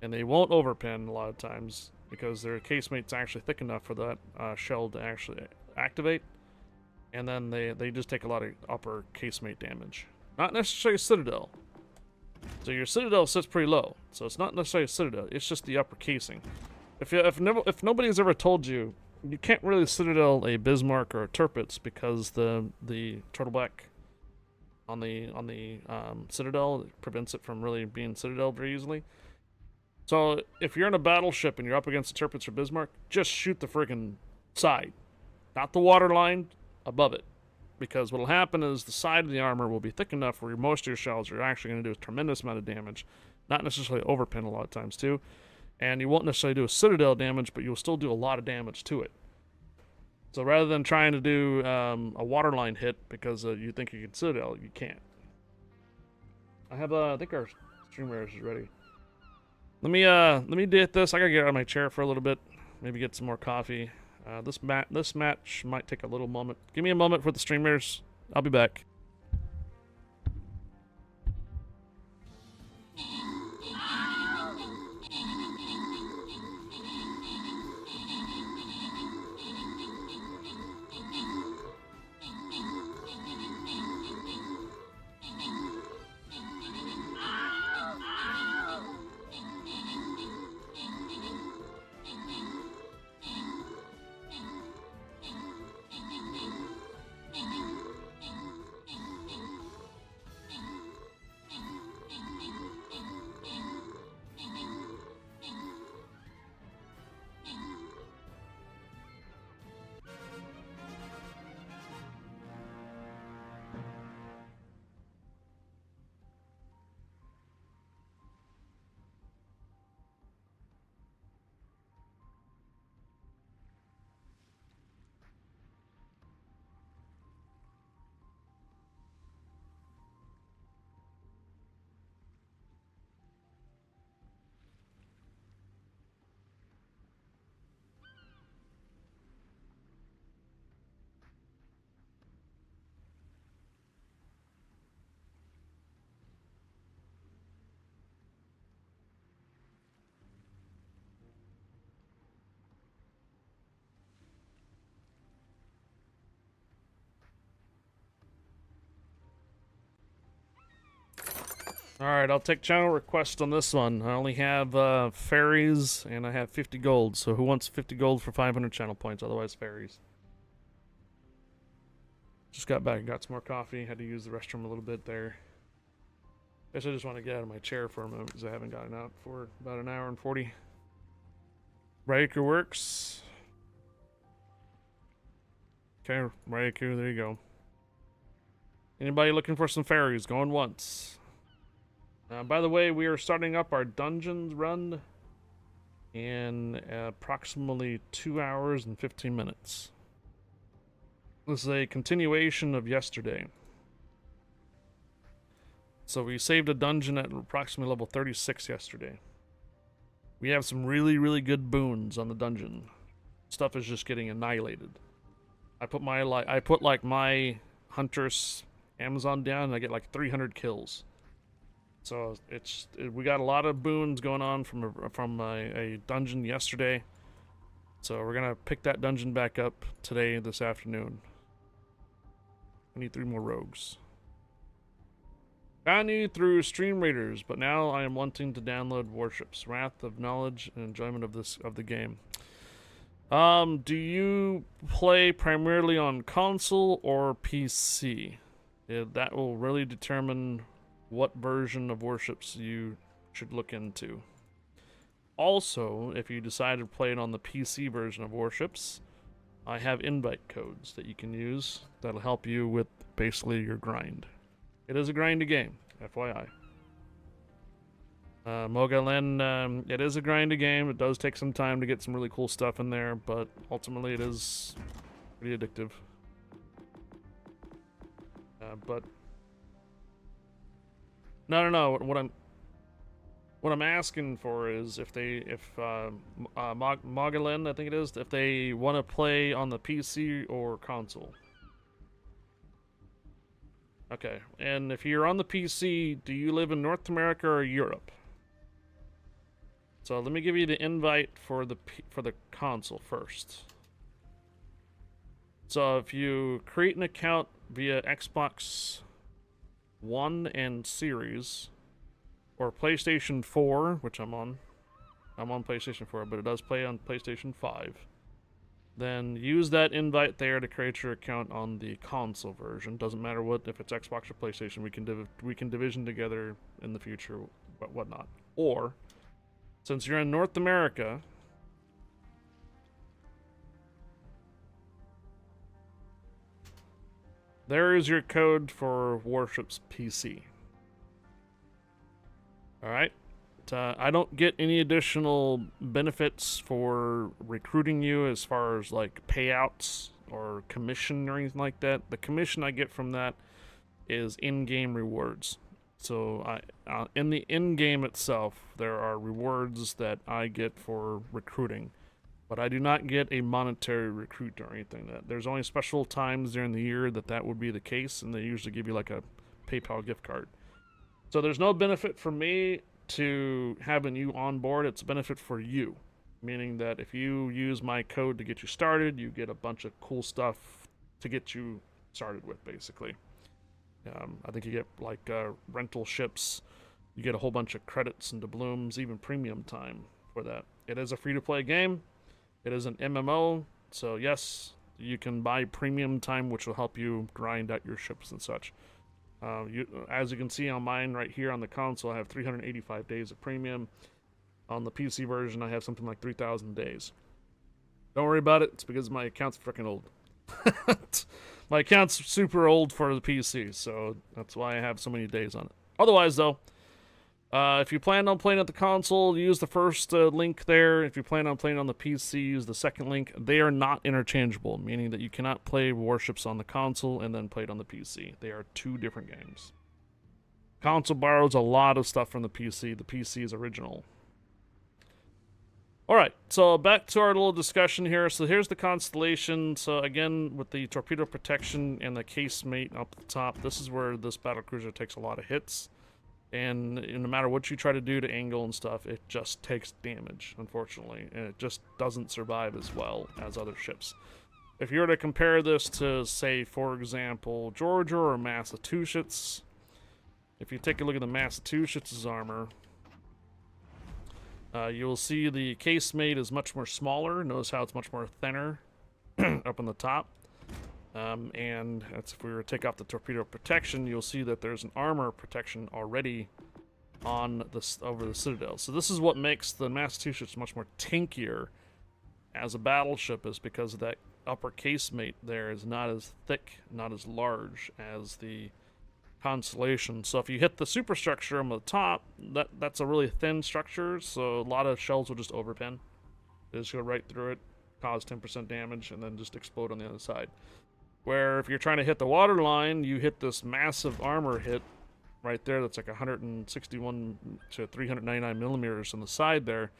and they won't overpin a lot of times because their casemate's actually thick enough for that shell to actually activate. and then they just take a lot of upper casemate damage. Not necessarily Citadel. So your Citadel sits pretty low, so it's not necessarily a Citadel, it's just the upper casing. If nobody's ever told you, you can't really Citadel a Bismarck or a Tirpitz because the turtleback on the Citadel prevents it from really being Citadel very easily. So if you're in a battleship and you're up against a Tirpitz or Bismarck, just shoot the friggin' side, not the water line, above it. Because what'll happen is the side of the armor will be thick enough where most of your shells are actually going to do a tremendous amount of damage. Not necessarily overpin a lot of times too. And you won't necessarily do a Citadel damage, but you'll still do a lot of damage to it. So rather than trying to do a waterline hit because you think you can Citadel, you can't. I think our stream rares is ready. Let me get this. I gotta get out of my chair for a little bit. Maybe get some more coffee. This match might take a little moment. Give me a moment for the streamers. I'll be back. Alright, I'll take channel request on this one. I only have fairies, and I have 50 gold. So who wants 50 gold for 500 channel points? Otherwise, fairies. Just got back and got some more coffee. Had to use the restroom a little bit there. Guess I just want to get out of my chair for a moment because I haven't gotten out for about an hour and 40. Raiku works. Okay, Raiku, there you go. Anybody looking for some fairies? Going once. By the way, we are starting up our dungeons run in approximately 2 hours and 15 minutes. This is a continuation of yesterday. So we saved a dungeon at approximately level 36 yesterday. We have some really, really good boons on the dungeon. Stuff is just getting annihilated. I put like my Huntress Amazon down and I get like 300 kills. So we got a lot of boons going on from a dungeon yesterday. So we're gonna pick that dungeon back up today, this afternoon. I need 3 more rogues. I need through Stream Raiders, but now I am wanting to download Warships, Wrath of Knowledge and enjoyment of the game. Do you play primarily on console or PC? That will really determine what version of Warships you should look into. Also, if you decide to play it on the PC version of Warships, I have invite codes that you can use that'll help you with basically your grind. It is a grindy game, FYI. Mogalen, it is a grindy game. It does take some time to get some really cool stuff in there, but ultimately it is pretty addictive. But no. What I'm asking for is if Mogalen, I think it is, if they want to play on the PC or console. Okay, and if you're on the PC, do you live in North America or Europe? So let me give you the invite for the console first. So if you create an account via Xbox One and Series, or PlayStation 4, which I'm on PlayStation 4, but it does play on PlayStation 5, then use that invite there to create your account on the console version. Doesn't matter if it's Xbox or PlayStation. We can division together in the future, but whatnot. Or, since you're in North America, there is your code for Warships PC. Alright? I don't get any additional benefits for recruiting you as far as like payouts or commission or anything like that. The commission I get from that is in-game rewards. So in the in-game itself, there are rewards that I get for recruiting, but I do not get a monetary recruit or anything. There's only special times during the year that would be the case, and they usually give you like a PayPal gift card. So there's no benefit for me to having you on board. It's a benefit for you, meaning that if you use my code to get you started, you get a bunch of cool stuff to get you started with, basically. I think you get like rental ships, you get a whole bunch of credits and doubloons, even premium time for that. It is a free-to-play game. It is an MMO, so yes, you can buy premium time, which will help you grind out your ships and such. As you can see on mine right here on the console, I have 385 days of premium. On the PC version, I have something like 3,000 days. Don't worry about it. It's because my account's freaking old. My account's super old for the PC, so that's why I have so many days on it. Otherwise, though, if you plan on playing at the console, use the first link there. If you plan on playing on the PC, use the second link. They are not interchangeable, meaning that you cannot play Warships on the console and then play it on the PC. They are two different games. Console borrows a lot of stuff from the PC. The PC is original. Alright, so back to our little discussion here. So here's the constellation. So again, with the torpedo protection and the casemate up the top, this is where this battlecruiser takes a lot of hits. And no matter what you try to do to angle and stuff, it just takes damage, unfortunately. And it just doesn't survive as well as other ships. If you were to compare this to, say, for example, Georgia or Massachusetts, if you take a look at the Massachusetts' armor, you'll see the casemate is much more smaller. Notice how it's much more thinner up on the top. And that's if we were to take off the torpedo protection, you'll see that there's an armor protection already on over the Citadel. So this is what makes the Massachusetts much more tankier as a battleship, is because of that upper casemate there is not as thick, not as large as the Constellation. So if you hit the superstructure on the top, that's a really thin structure, so a lot of shells will just overpin. They just go right through it, cause 10% damage, and then just explode on the other side. Where if you're trying to hit the water line, you hit this massive armor hit right there that's like 161 to 399 millimeters on the side there,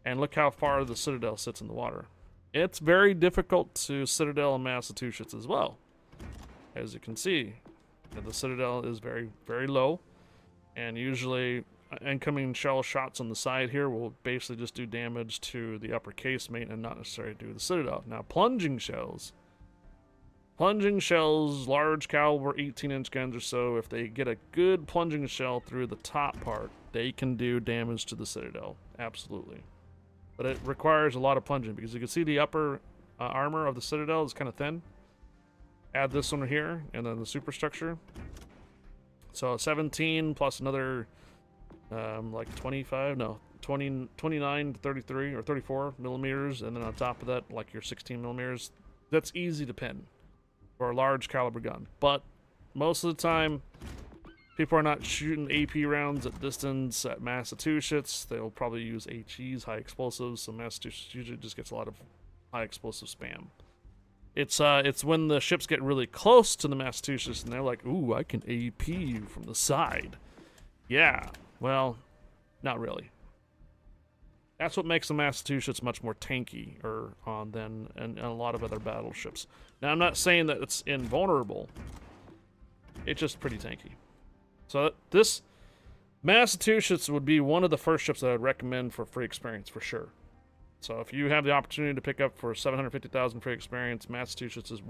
and look how far the Citadel sits in the water. It's very difficult to Citadel in Massachusetts as well. As you can see, the Citadel is very, very low, and usually incoming shell shots on the side here will basically just do damage to the upper casemate and not necessarily do the Citadel. Now, plunging shells, large caliber 18-inch guns or so, if they get a good plunging shell through the top part, they can do damage to the Citadel, absolutely. But it requires a lot of plunging, because you can see the upper armor of the Citadel is kind of thin. Add this one here, and then the superstructure. So 17 plus another like 29 to 33 or 34 millimeters, and then on top of that, like your 16 millimeters. That's easy to pin for a large caliber gun. But most of the time, people are not shooting AP rounds at distance at Massachusetts. They'll probably use HEs, high explosives. So Massachusetts usually just gets a lot of high explosive spam. It's when the ships get really close to the Massachusetts and they're like, ooh, I can AP you from the side. Yeah, well, not really. That's what makes the Massachusetts much more tanky than a lot of other battleships. Now, I'm not saying that it's invulnerable. It's just pretty tanky. So this Massachusetts would be one of the first ships that I'd recommend for free experience for sure. So if you have the opportunity to pick up for 750,000 free experience, Massachusetts is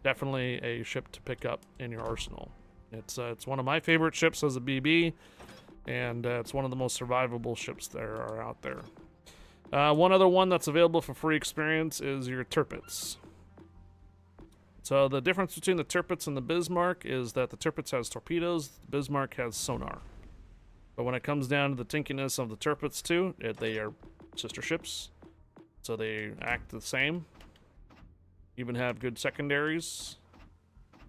definitely a ship to pick up in your arsenal. It's one of my favorite ships as a BB, and it's one of the most survivable ships there are out there. One other one that's available for free experience is your Tirpitz. So the difference between the Tirpitz and the Bismarck is that the Tirpitz has torpedoes, the Bismarck has sonar. But when it comes down to the tinkiness of the Tirpitz too, they are sister ships, so they act the same. Even have good secondaries,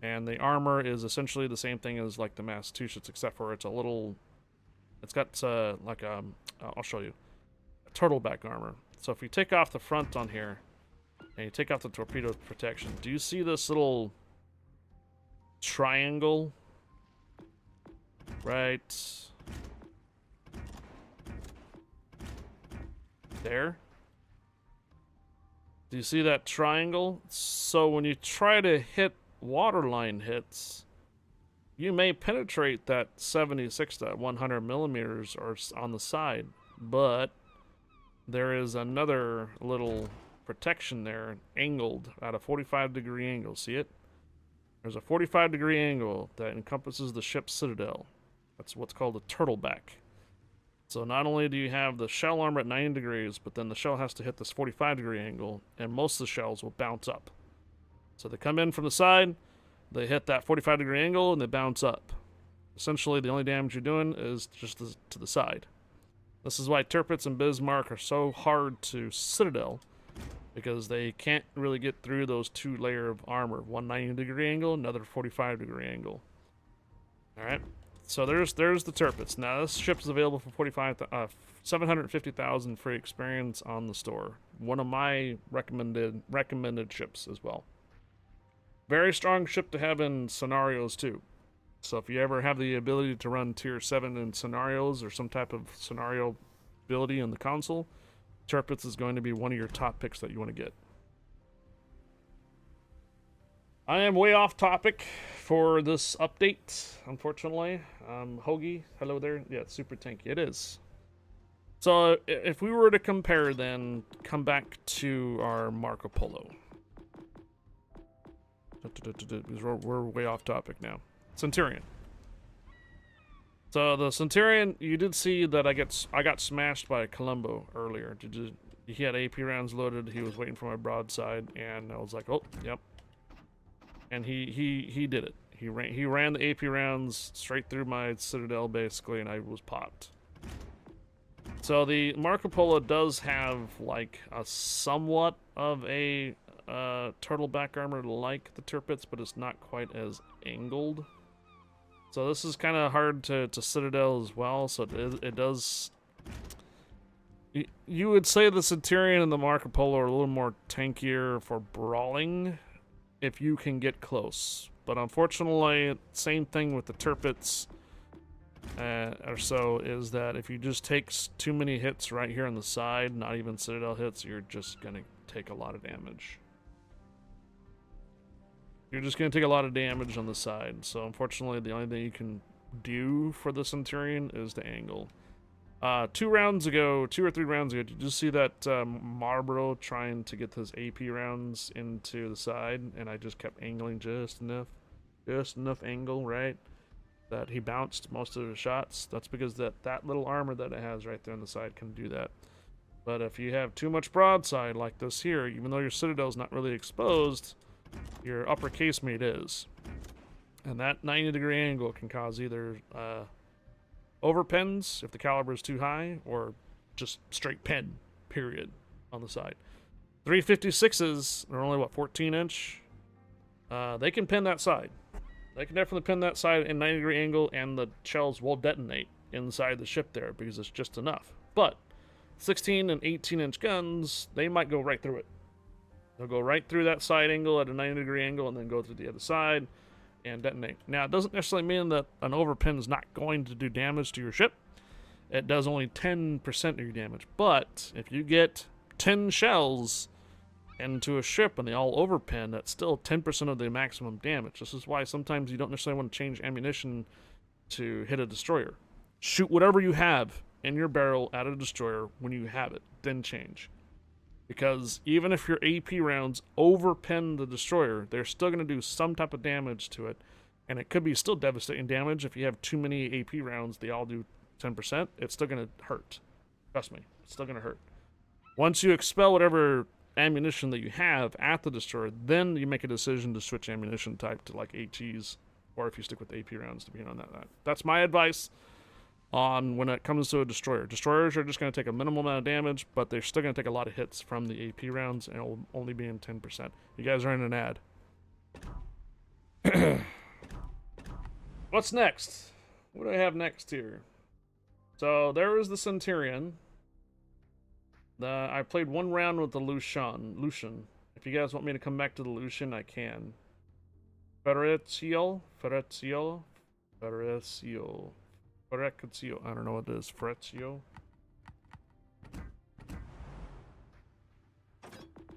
and the armor is essentially the same thing as like the Massachusetts, except for it's got I'll show you, a turtleback armor. So if you take off the front on here and you take off the torpedo protection, do you see this little triangle right there? Do you see that triangle? So when you try to hit waterline hits, you may penetrate that 76 to 100 millimeters or on the side, but there is another little protection there, angled at a 45-degree angle. See it? There's a 45-degree angle that encompasses the ship's citadel. That's what's called a turtleback. So not only do you have the shell armor at 90 degrees, but then the shell has to hit this 45-degree angle, and most of the shells will bounce up. So they come in from the side, they hit that 45-degree angle, and they bounce up. Essentially, the only damage you're doing is just to the side. This is why Tirpitz and Bismarck are so hard to citadel, because they can't really get through those two layers of armor. One 90-degree angle, another 45-degree angle. Alright, so there's the Tirpitz. Now this ship is available for 750,000 free experience on the store. One of my recommended ships as well. Very strong ship to have in scenarios too. So if you ever have the ability to run tier 7 in scenarios or some type of scenario ability in the console, Tirpitz is going to be one of your top picks that you want to get. I am way off topic for this update, unfortunately. Hoagie, hello there. Yeah, it's super tanky. It is. So if we were to compare, then come back to our Marco Polo. Because we're way off topic now. Centurion. So the Centurion, you did see that I got smashed by a Columbo earlier. He had AP rounds loaded. He was waiting for my broadside, and I was like, oh, yep. And he did it. He ran the AP rounds straight through my Citadel basically, and I was popped. So the Marco Polo does have like a somewhat of a turtleback armor like the Tirpitz, but it's not quite as angled. So this is kind of hard to Citadel as well. So it does. You would say the Centurion and the Marco Polo are a little more tankier for brawling if you can get close. But unfortunately, same thing with the Tirpitz or so, is that if you just take too many hits right here on the side, not even Citadel hits, you're just going to take a lot of damage. You're just going to take a lot of damage on the side. So unfortunately, the only thing you can do for the Centurion is to angle. 2 or 3 rounds ago, did you see that Marlboro trying to get his AP rounds into the side, and I just kept angling just enough angle, right, that he bounced most of his shots? That's because that little armor that it has right there on the side can do that. But if you have too much broadside like this here, even though your Citadel's not really exposed, your upper casemate is. And that 90-degree angle can cause either overpins if the caliber is too high, or just straight pin, period, on the side. 356s are only, 14-inch? They can pin that side. They can definitely pin that side in 90-degree angle, and the shells will detonate inside the ship there because it's just enough. But 16 and 18-inch guns, they might go right through it. They'll go right through that side angle at a 90-degree angle and then go through the other side and detonate. Now, it doesn't necessarily mean that an overpin is not going to do damage to your ship. It does only 10% of your damage. But if you get 10 shells into a ship and they all overpin, that's still 10% of the maximum damage. This is why sometimes you don't necessarily want to change ammunition to hit a destroyer. Shoot whatever you have in your barrel at a destroyer when you have it, then change. Because even if your AP rounds overpin the destroyer, they're still going to do some type of damage to it. And it could be still devastating damage if you have too many AP rounds, they all do 10%. It's still going to hurt. Trust me, it's still going to hurt. Once you expel whatever ammunition that you have at the destroyer, then you make a decision to switch ammunition type to like HEs, or if you stick with AP rounds, depending on that. That's my advice on when it comes to a destroyer. Destroyers are just going to take a minimal amount of damage, but they're still going to take a lot of hits from the AP rounds, and it'll only be in 10%. You guys are in an ad. What's next? What do I have next here? So there is the Centurion. I played one round with the Lucian. If you guys want me to come back to the Lucian, I can. Ferreccio. I don't know what it is. Ferreccio.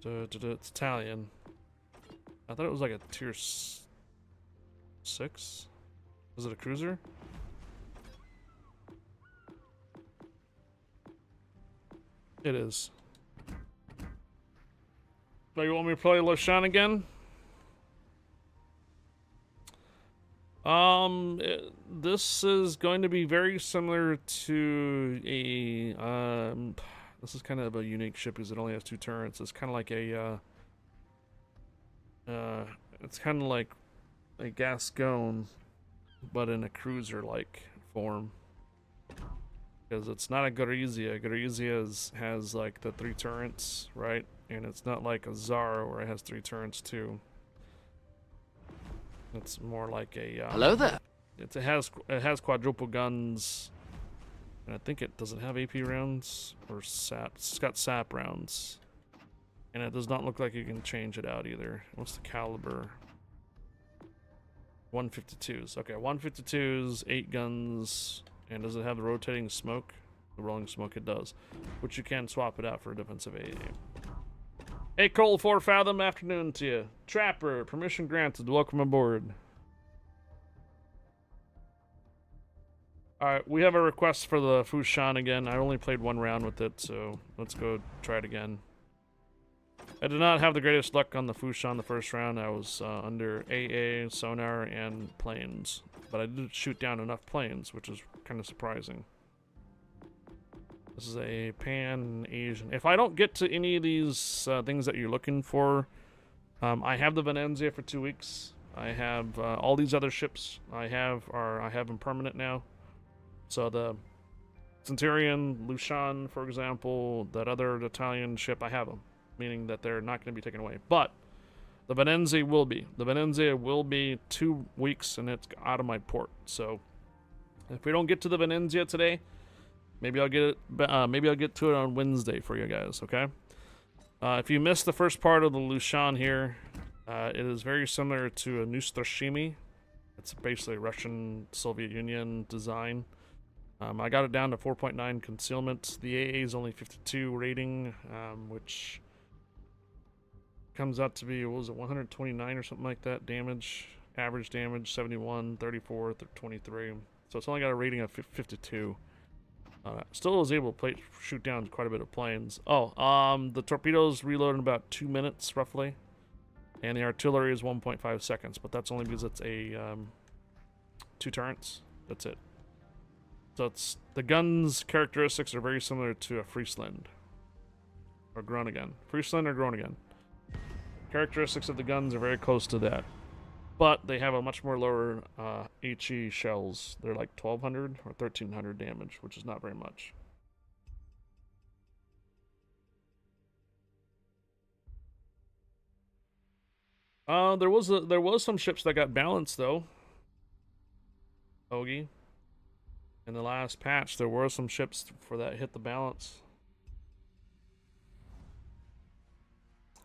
It's Italian. I thought it was like a tier 6. Is it a cruiser? It is. So you want me to play Lucian again? This is going to be very similar to a this is kind of a unique ship because it only has 2 turrets. It's kind of like a it's kind of like a Gascon, but in a cruiser-like form. Because it's not a Gorizia. Gorizia has like the 3 turrets, right? And it's not like a Zara where it has 3 turrets too. It's more like a Hello there. it has quadruple guns, and I think it doesn't have AP rounds or sap. It's got sap rounds, and it does not look like you can change it out either. What's the caliber? 152s. Okay, 152s, 8 guns. And does it have the rotating smoke? The rolling smoke, it does. Which you can swap it out for a defensive AA. Hey Cole, 4 Fathom, afternoon to you. Trapper, permission granted, welcome aboard. Alright, we have a request for the Fushan again. I only played 1 round with it, so let's go try it again. I did not have the greatest luck on the Fushan the first round. I was under AA, sonar, and planes. But I did shoot down enough planes, which is kind of surprising. This is a Pan-Asian. If I don't get to any of these things that you're looking for, I have the Venezia for 2 weeks. I have all these other ships I have them permanent now. So the Centurion, Lucian, for example, that other Italian ship, I have them. Meaning that they're not going to be taken away. But the Venezia will be. The Venezia will be 2 weeks, and it's out of my port. So if we don't get to the Venezia today, maybe I'll get it. Maybe I'll get to it on Wednesday for you guys. Okay. If you missed the first part of the Lucian here, it is very similar to a Nostroshimi. It's basically a Russian Soviet Union design. I got it down to 4.9 concealment. The AA is only 52 rating, which comes out to be, what was it, 129 or something like that damage. Average damage 71, 34, 23. So it's only got a rating of 52. Still was able to shoot down quite a bit of planes. The torpedoes reload in about 2 minutes roughly, and the artillery is 1.5 seconds. But that's only because it's a 2 turrets. That's it. So it's the guns characteristics are very similar to a Friesland or Groningen. Friesland or Groningen. Characteristics of the guns are very close to that, but they have a much more lower HE shells. They're like 1200 or 1300 damage, which is not very much. There was some ships that got balanced though. Ogie. In the last patch, there were some ships for that hit the balance.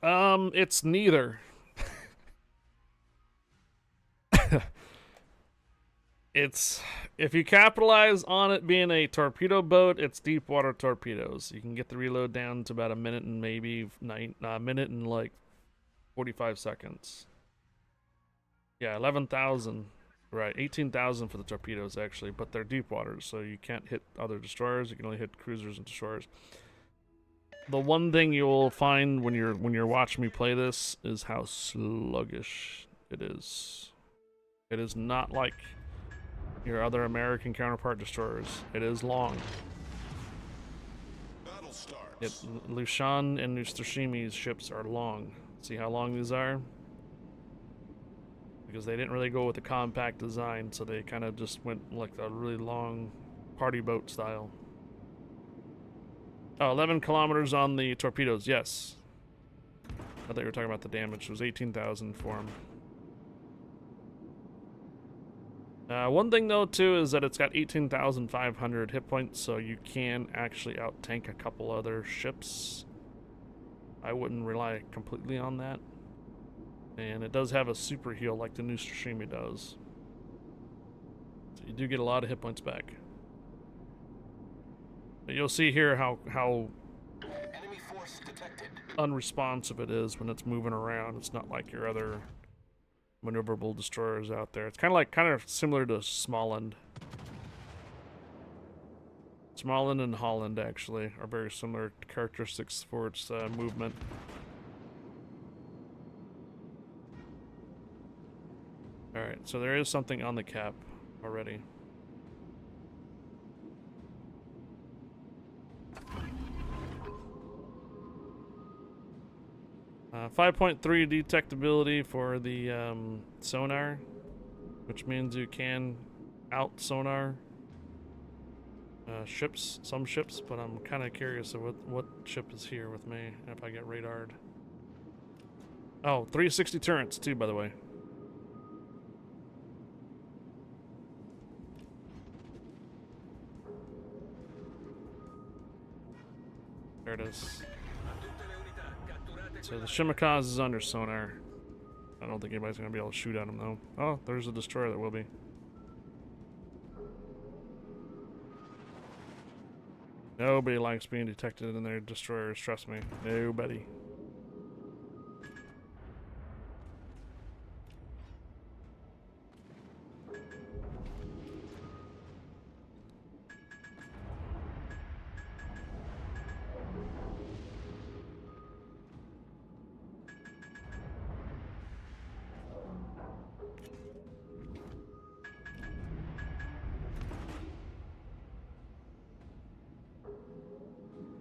It's neither. It's, if you capitalize on it being a torpedo boat, it's deep water torpedoes. You can get the reload down to about a minute and maybe a minute and like 45 seconds. Yeah, 11,000. Right, 18,000 for the torpedoes actually, but they're deep waters, so you can't hit other destroyers. You can only hit cruisers and destroyers. The one thing you'll find when you're watching me play this is how sluggish it is. It is not like your other American counterpart destroyers. It is long. Battle starts. Lushan and Tsushimi's ships are long. See how long these are? Because they didn't really go with the compact design, so they kind of just went like a really long party boat style. Oh, 11 kilometers on the torpedoes, yes. I thought you were talking about the damage. It was 18,000 for them. One thing though too is that it's got 18,500 hit points, so you can actually out-tank a couple other ships. I wouldn't rely completely on that. And it does have a super heal like the new Tsushima does. So you do get a lot of hit points back. But you'll see here how Enemy force detected. unresponsive it is when it's moving around. It's not like your other maneuverable destroyers out there. It's kind of similar to Småland. Småland and Holland actually are very similar characteristics for its movement. Alright, so there is something on the cap already. 5.3 detectability for the sonar, which means you can out sonar some ships, but I'm kind of curious of what ship is here with me if I get radared. Oh, 360 turrets too, by the way. There it is. So the Shimikaz is under sonar. I don't think anybody's gonna be able to shoot at him though. Oh, there's a destroyer that will be. Nobody likes being detected in their destroyers, trust me. Nobody.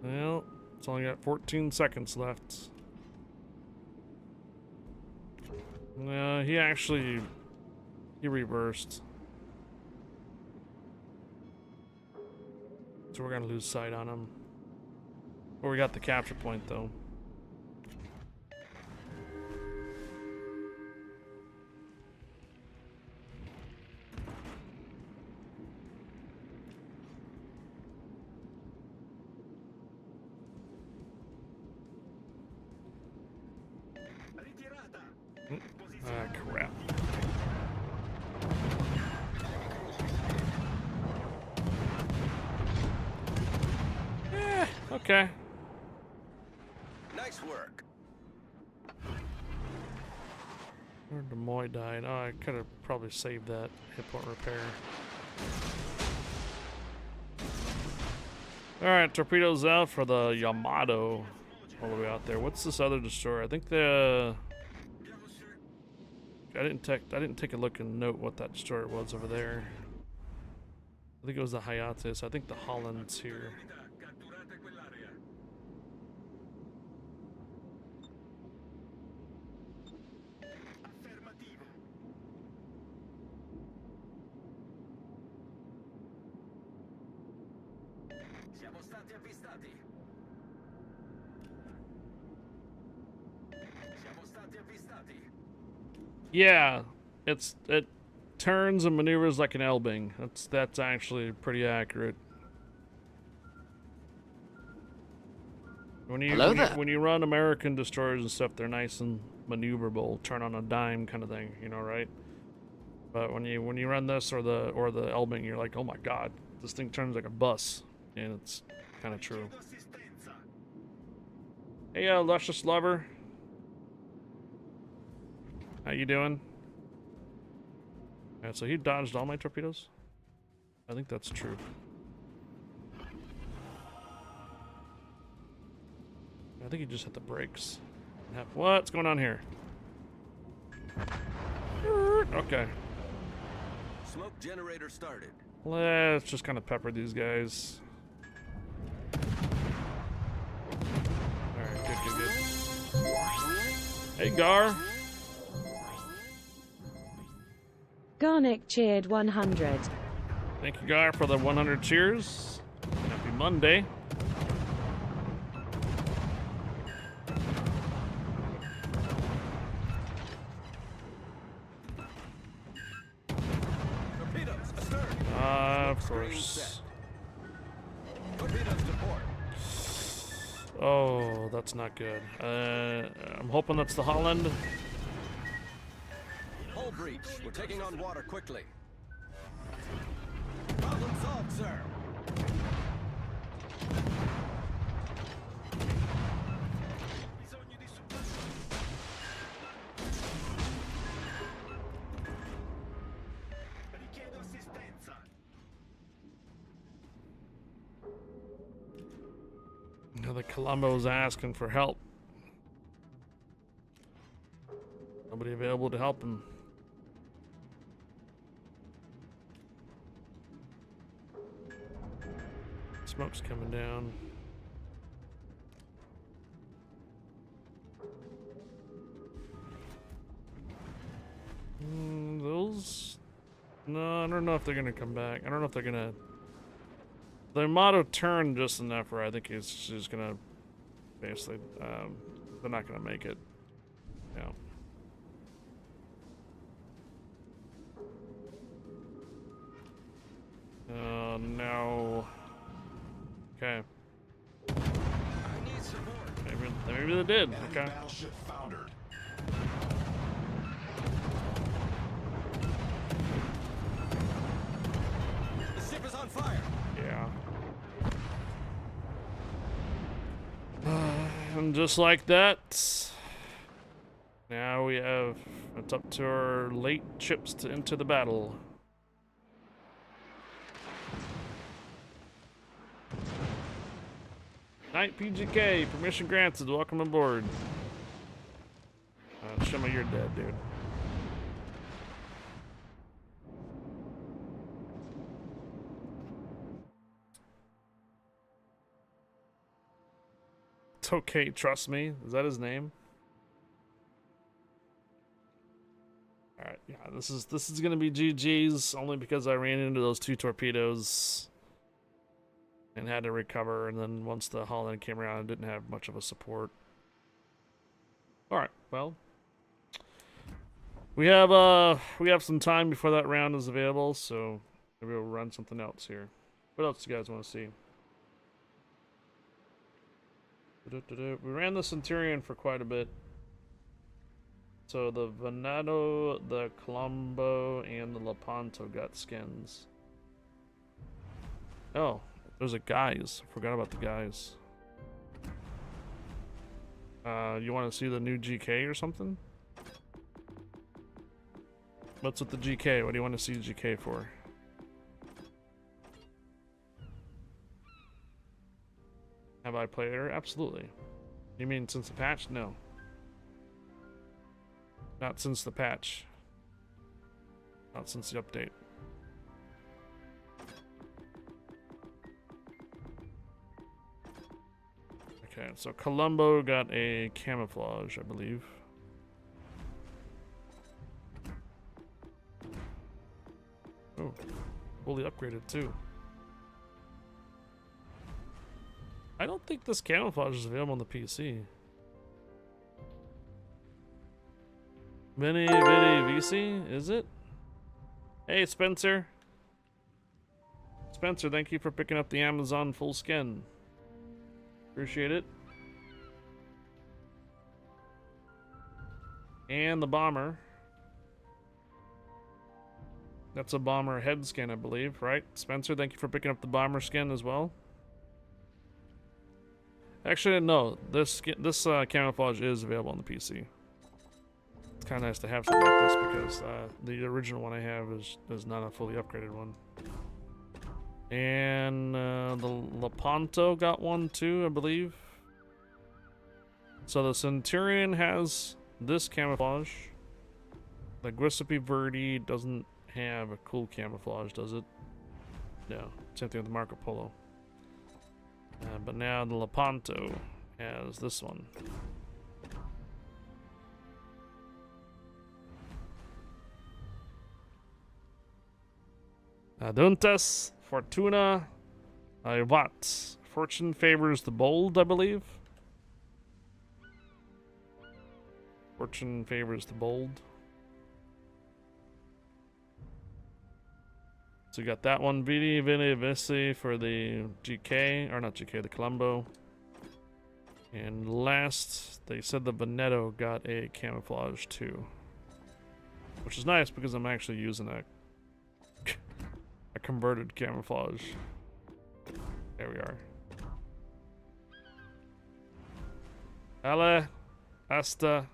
Well, it's only got 14 seconds left. He reversed. So we're gonna lose sight on him. But we got the capture point though. Ah, crap. Okay. Nice work. Where Demoy died. Oh, I could have probably saved that hit point repair. Alright, torpedoes out for the Yamato all the way out there. What's this other destroyer? I think the I didn't take a look and note what that destroyer was over there. I think it was the Hayatus. I think the Holland's here. Siamo stati avvistati. Siamo stati avvistati. Yeah, it turns and maneuvers like an Elbing. That's actually pretty accurate. When you run American destroyers and stuff, they're nice and maneuverable, turn on a dime kind of thing, you know, right? But when you run this or the Elbing, you're like, oh my god, this thing turns like a bus, and it's kind of true. Hey, luscious lover. How you doing? Alright, so he dodged all my torpedoes? I think that's true. think he just hit the brakes. What's going on here? Okay. Smoke generator started. Let's just kind of pepper these guys. Alright, good. Hey, Gar. Garnick cheered 100. Thank you, Gar, for the 100 cheers. Happy Monday. Torpedoes astern. Of course. Torpedoes to port. Oh, that's not good. I'm hoping that's the Holland. Hull breach. We're taking on water quickly. Problem solved, sir. Bisogno di supporto. Richiedo assistenza. Now the Colombo's asking for help. Nobody available to help him. Smoke's coming down. Those... No, I don't know if they're gonna come back. I don't know if they're gonna... The Armado turned just enough where I think it's just gonna... Basically, they're not gonna make it. Yeah. Oh, no. Okay. I need support. Maybe they did. Okay. Battleship foundered. The ship is on fire. Yeah. And just like that, now we have, it's up to our late ships to enter the battle. Knight PGK, permission granted, welcome aboard. Shimmer, you're dead, dude. It's okay, trust me. Is that his name? Alright, yeah, this is gonna be GG's only because I ran into those two torpedoes and had to recover, and then once the Holland came around, I didn't have much of a support. Alright, well. We have some time before that round is available, so maybe we'll run something else here. What else do you guys want to see? We ran the Centurion for quite a bit. So the Venado, the Colombo, and the Lepanto got skins. Oh, there's a guys. Forgot about the guys. You want to see the new GK or something? What's with the GK? What do you want to see GK for? Have I played her? Absolutely. You mean since the patch? No. Not since the patch. Not since the update. Okay, so Colombo got a camouflage, I believe. Oh, fully upgraded too. I don't think this camouflage is available on the PC. Mini VC, is it? Hey, Spencer. Spencer, thank you for picking up the Amazon full skin. Appreciate it. And the bomber. That's a bomber head skin, I believe, right? Spencer, thank you for picking up the bomber skin as well. Actually, no. This camouflage is available on the PC. It's kind of nice to have something like this because the original one I have is not a fully upgraded one. And the Lepanto got one too, I believe. So the Centurion has this camouflage. The Giuseppe Verdi doesn't have a cool camouflage, does it? No. Same thing with the Marco Polo. But now the Lepanto has this one. Aduntas, Fortuna, what? Fortune favors the bold, I believe. Fortune favors the bold. So you got that one, Vidi, Vini, Vici for the GK, or not GK, the Colombo. And last, they said the Veneto got a camouflage too. Which is nice because I'm actually using a converted camouflage. There we are. Ale hasta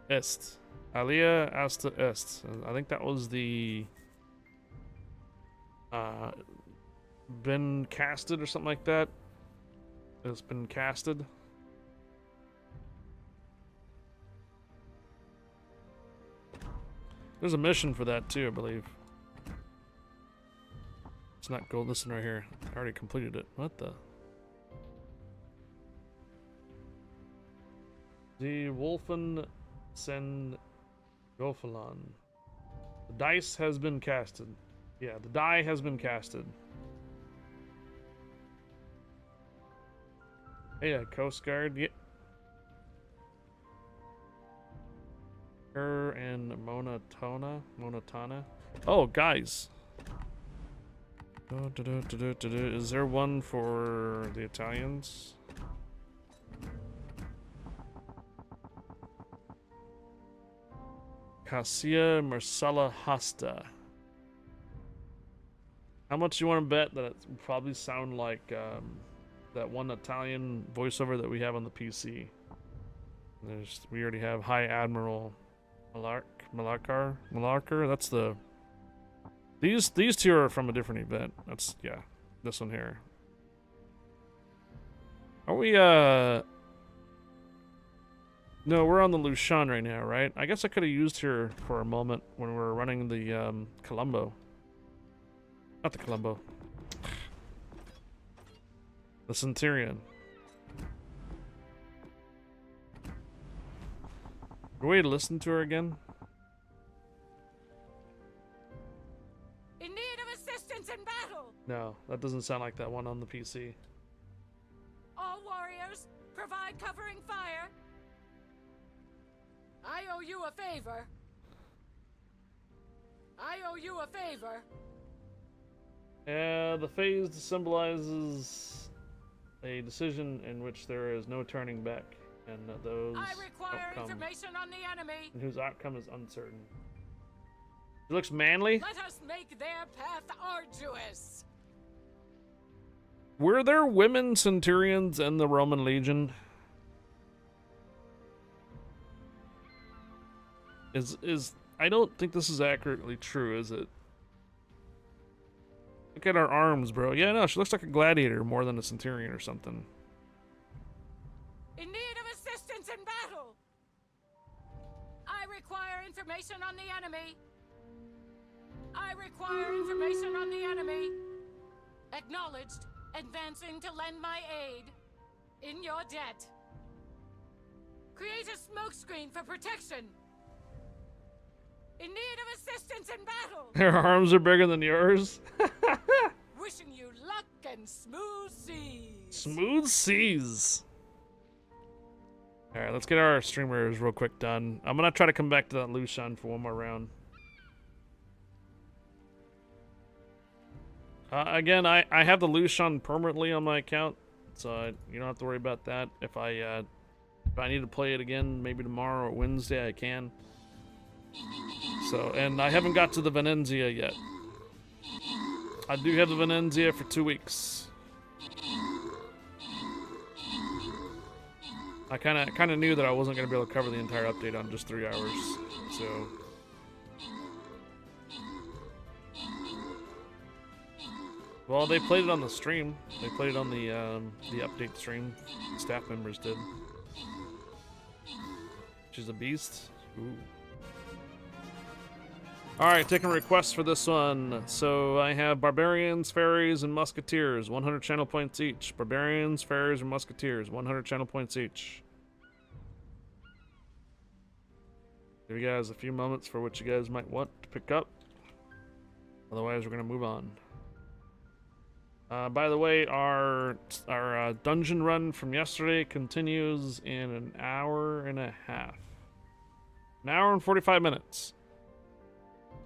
est. Alia hasta est. I think that was the been casted or something like that. It's been casted. There's a mission for that too, I believe. It's not gold. Listen right here. I already completed it. What the? The Wolfen Sen Gofelon. The dice has been casted. Yeah, the die has been casted. Yeah, Coast Guard. Yeah. Her and Monotana. Oh, guys. Is there one for the Italians? Cassia Marcella Hasta. How much you want to bet that it would probably sound like that one Italian voiceover that we have on the PC? We already have High Admiral Malarker. That's the. These two are from a different event. That's this one here. Are we No, we're on the Lushan right now, right? I guess I could have used her for a moment when we were running the Colombo. Not the Colombo. The Centurion. Do we listen to her again? In need of assistance in battle! No, that doesn't sound like that one on the PC. All warriors, provide covering fire. I owe you a favor. I owe you a favor. The phase symbolizes a decision in which there is no turning back, and those I require outcomes, information on the enemy. and whose outcome is uncertain. It looks manly. Let us make their path arduous. Were there women centurions in the Roman Legion? I don't think this is accurately true, is it? Look at her arms, bro. Yeah, no, she looks like a gladiator more than a centurion or something. In need of assistance in battle. I require information on the enemy. I require information on the enemy. Acknowledged. Advancing to lend my aid. In your debt. Create a smokescreen for protection. In need of assistance in battle. Her arms are bigger than yours. Wishing you luck and smooth seas. Smooth seas. All right, let's get our streamers real quick done. I'm gonna try to come back to that Lushan for one more round. Again, I have the Lushan permanently on my account, so you don't have to worry about that. If I need to play it again, maybe tomorrow or Wednesday, I can. So, and I haven't got to the Venezia yet. I do have the Venezia for 2 weeks. I kind of knew that I wasn't going to be able to cover the entire update on just 3 hours. So, Well, they played it on the stream. They played it on the update stream. Staff members did. She's a beast. Ooh. Alright, taking requests for this one. So I have Barbarians, Fairies, and Musketeers. 100 channel points each. Barbarians, Fairies, and Musketeers. 100 channel points each. Give you guys a few moments for what you guys might want to pick up. Otherwise, we're going to move on. By the way, our dungeon run from yesterday continues in an hour and a half. An hour and 45 minutes.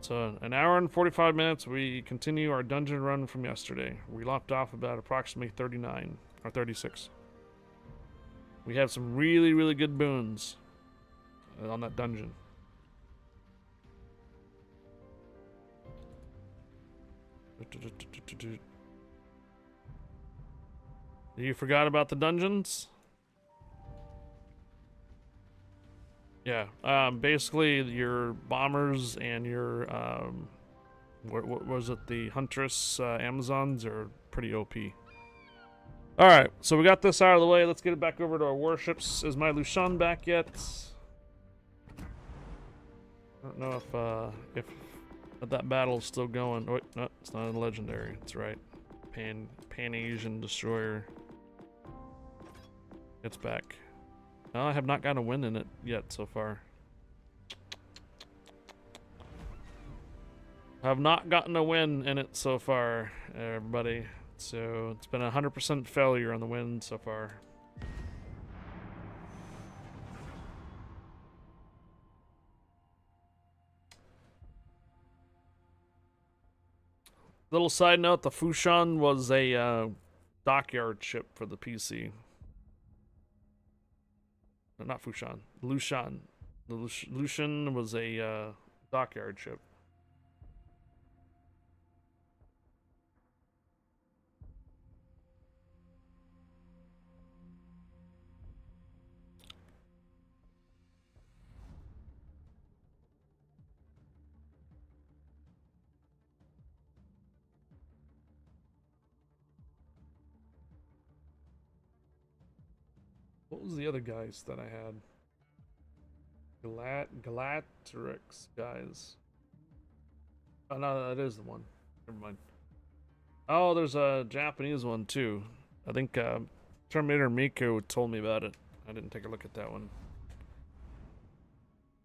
So, an hour and 45 minutes, we continue our dungeon run from yesterday. We lopped off about approximately 39, or 36. We have some really, really good boons on that dungeon. You forgot about the dungeons? Yeah, basically your bombers and your, what was it, the Huntress Amazons are pretty OP. Alright, so we got this out of the way. Let's get it back over to our warships. Is my Lushan back yet? I don't know if that battle's still going. Oh, wait, no, it's not a legendary. That's right. Pan-Asian Destroyer. It's back. No, I have not gotten a win in it yet so far. I have not gotten a win in it so far, everybody. So it's been a 100% failure on the win so far. Little side note, the Fushan was a dockyard ship for the PC. No, not Fushan. Lushan. The Lushan was a dockyard ship. What was the other guys that I had? Galatrix guys. Oh no, that is the one. Never mind. Oh, there's a Japanese one too. I think Terminator Miko told me about it. I didn't take a look at that one.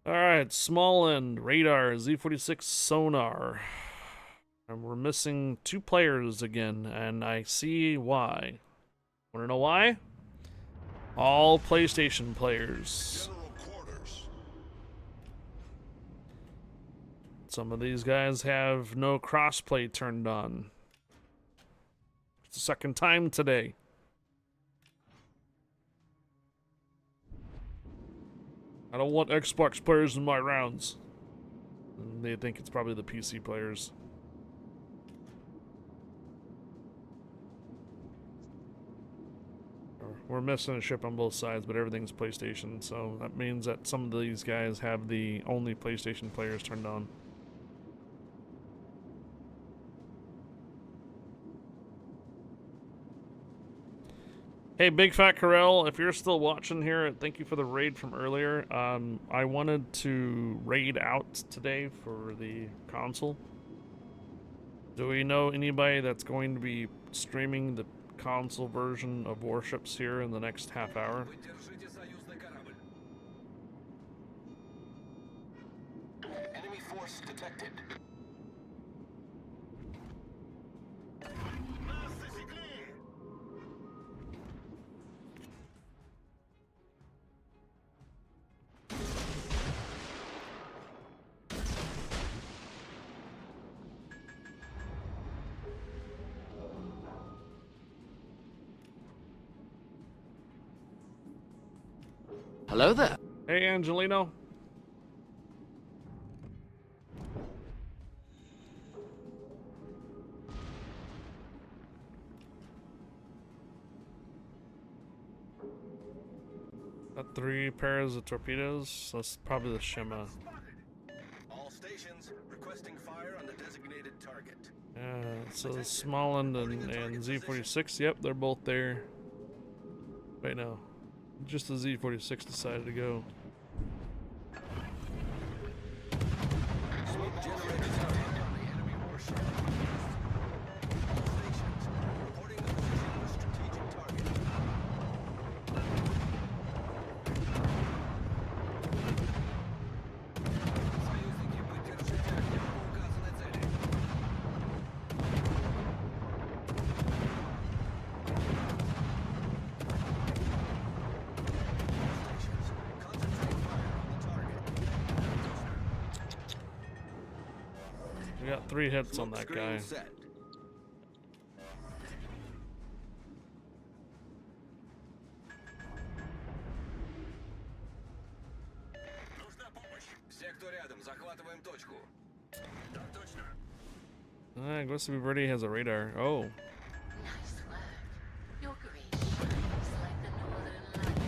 Alright, small end, radar, Z46 sonar. And we're missing 2 players again, and I see why. Wanna know why? All PlayStation players. Some of these guys have no crossplay turned on. It's the second time today. I don't want Xbox players in my rounds. And they think it's probably the PC players. We're missing a ship on both sides, but everything's PlayStation, so that means that some of these guys have the only PlayStation players turned on. Hey, Big Fat Corel, if you're still watching here, thank you for the raid from earlier. I wanted to raid out today for the console. Do we know anybody that's going to be streaming the console version of Warships here in the next half hour? Enemy force detected. Hello there. Hey, Angelino. Got 3 pairs of torpedoes. That's probably the Shima. All stations request requesting fire on the designated target. So Smalland and Z46, yep, they're both there. Wait, no. Just the Z46 decided to go. Smoke generators out on the enemy warship. Stations, reporting the position of a strategic target. Союзники, поддержите огнем по указанной цели. Stations, concentrate fire on the target. We got 3 hits on that guy. Set. Нужна помощь. Сектор рядом, захватываем точку. Так точно. I guess we already has a radar. Oh. Nice work. Your green shines like the northern lights.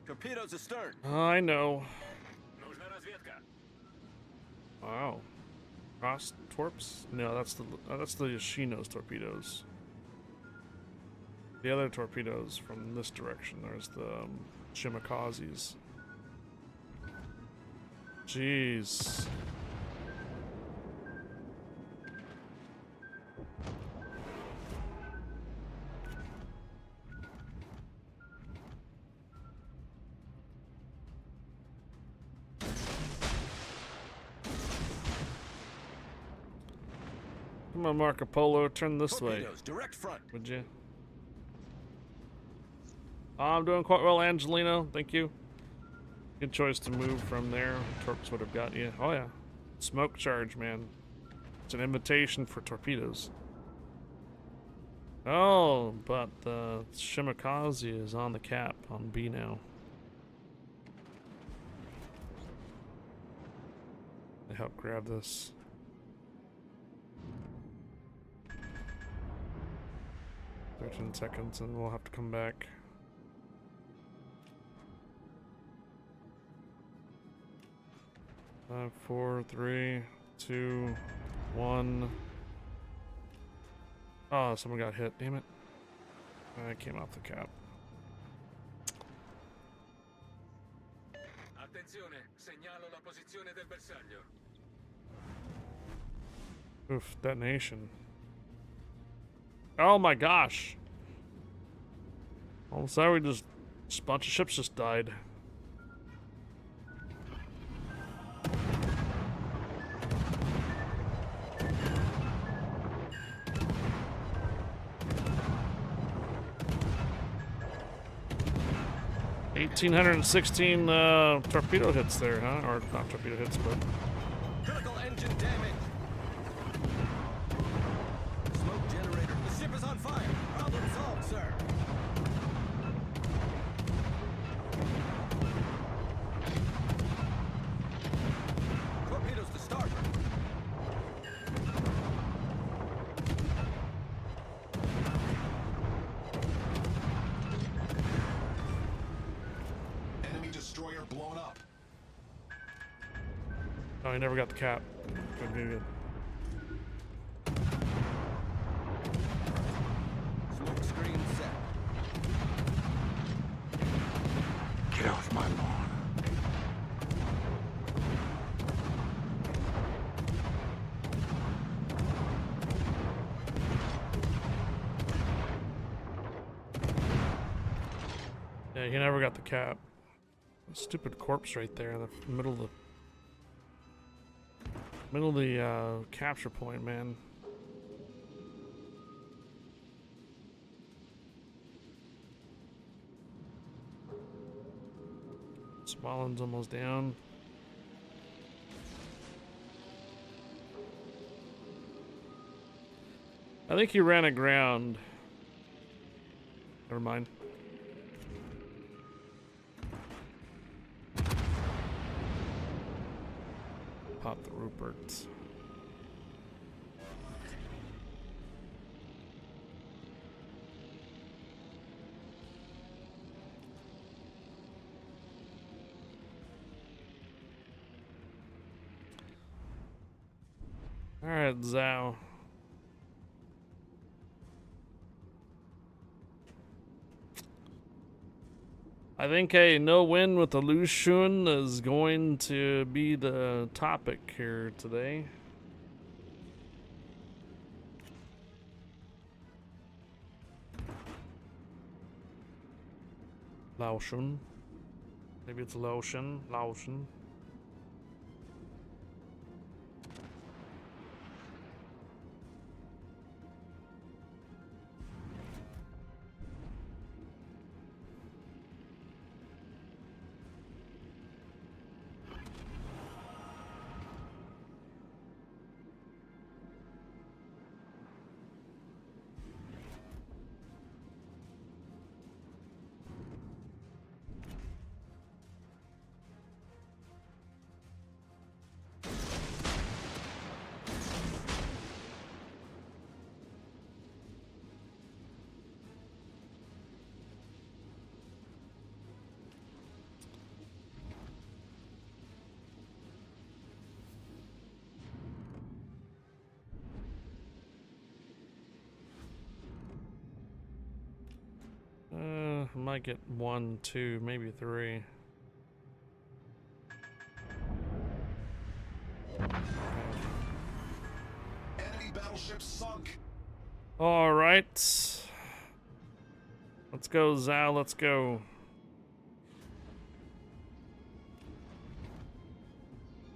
Torpedoes astern. I know. Нужна разведка. Wow. Cross torps? No, that's the Yoshino's torpedoes. The other torpedoes from this direction. There's the Shimikazes. Jeez. Come on, Marco Polo, turn this way, Torpedoes, direct front. would you? I'm doing quite well, Angelino. Thank you. Good choice to move from there. Torps would have got you. Oh yeah, smoke charge, man. It's an invitation for torpedoes. Oh, but the Shimikaze is on the cap on B now. I help grab this. "13 seconds and we'll have to come back." Five, 4, 3, 2, 1. Oh, someone got hit. Damn it! I came off the cap. Attenzione, segnalo la posizione del bersaglio. Oof! Detonation. Oh my gosh! All of a sudden, we just a bunch of ships just died. $1,816 torpedo hits there, huh? Or not torpedo hits, but Critical engine damage. Smoke generator. The ship is on fire. Problem solved, sir. Torpedoes to starboard. Enemy destroyer blown up. oh, I never got the cap. Good, good, good. Smoke screen set. Get off my lawn. Yeah, he never got the cap. Stupid corpse right there in the middle of the capture point, man. Smallin's almost down. I think he ran aground. Never mind. Pop the Rupert. All right, Zhao. I think a no win with the Lushun is going to be the topic here today. Laoshun. Maybe it's Laoshun. Laoshun. I might get 1, 2, maybe 3. Enemy battleship sunk. All right. Let's go, Zhao. Let's go.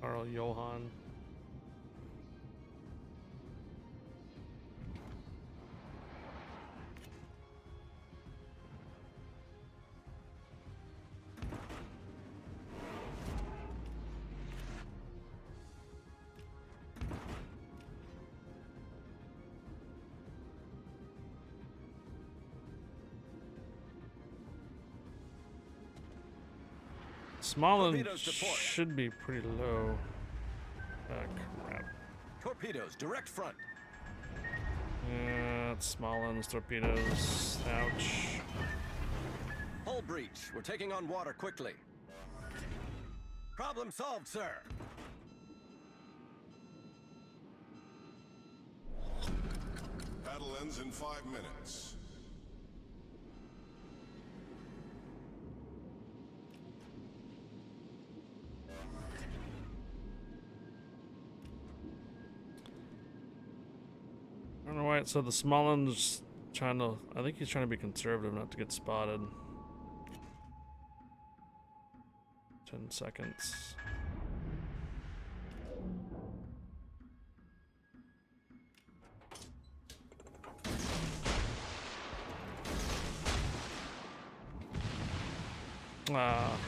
Carl Johan. Smallin should be pretty low. Crap. Torpedoes, direct front. Yeah, it's Smallin's torpedoes. Ouch. Hull breach. We're taking on water quickly. Problem solved, sir. Battle ends in 5 minutes. I don't know why it said the Smallin's trying to. I think he's trying to be conservative, not to get spotted. 10 seconds. Ah.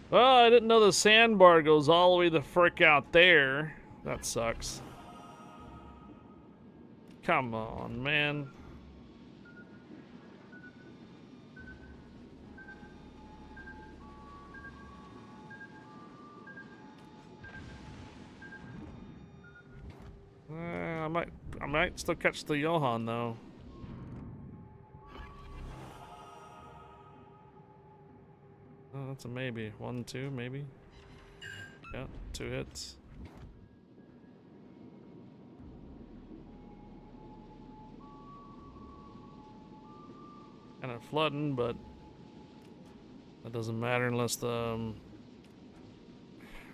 Well, I didn't know the sandbar goes all the way the frick out there. That sucks. Come on, man. I might still catch the Johan though. Oh, that's a maybe. 1, 2, maybe. Yeah, 2 hits. Kind of flooding, but that doesn't matter unless the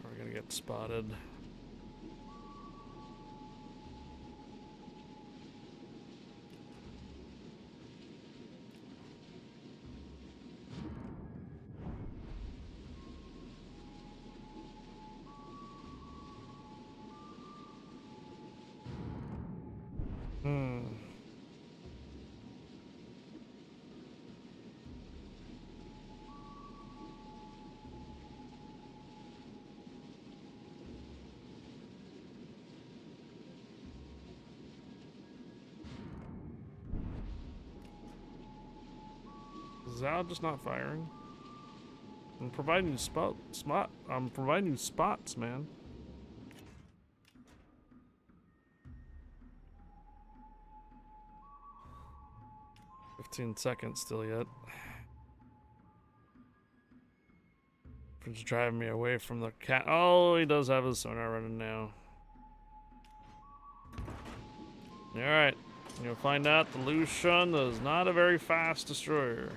we're gonna get spotted. Is Al just not firing? I'm providing you I'm providing you spots, man. $15 still yet. It's driving me away from the cat. Oh, he does have his sonar running now. Alright. You'll find out the Lucian is not a very fast destroyer.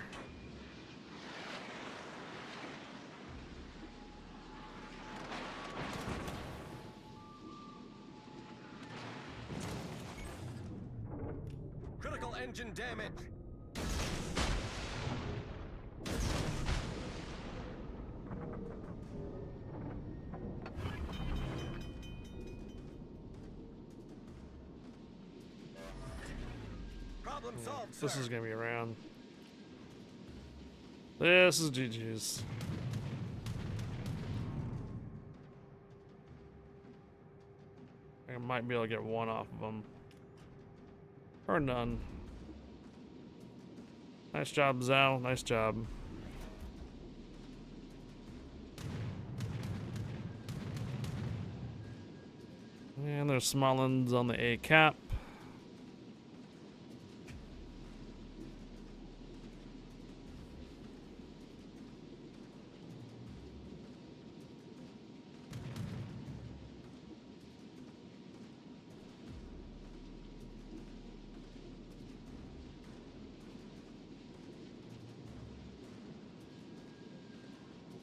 Critical engine damage. Problem solved, This sir. is gonna be around. This is GG's. I might be able to get one off of them. Or none. Nice job, Zal. Nice job. And there's Smolens on the A cap.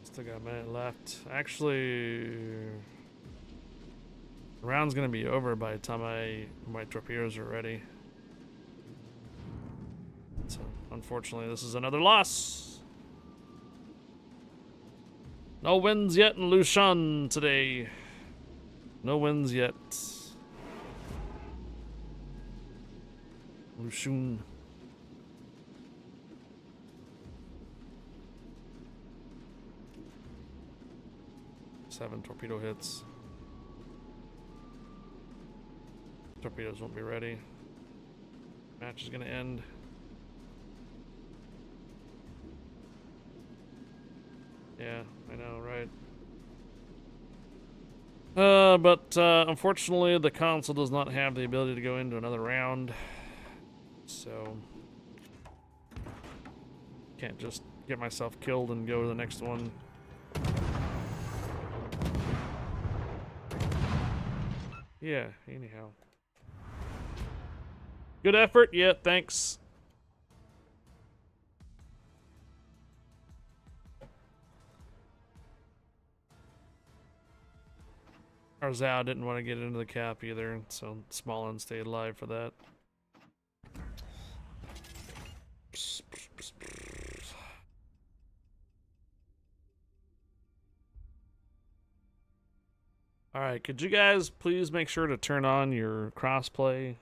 Still got a minute left. Actually, the round's gonna be over by the time my torpedoes are ready. So, unfortunately, this is another loss. No wins yet in Lucian today. No wins yet. Lucian. 7 torpedo hits. Torpedoes won't be ready. Match is gonna end. Yeah, I know, right? But unfortunately, the console does not have the ability to go into another round. So, can't just get myself killed and go to the next one. Yeah, anyhow. Good effort. Yeah, thanks. Our Zao didn't want to get into the cap either, so Smolin stayed alive for that. Alright, could you guys please make sure to turn on your crossplay?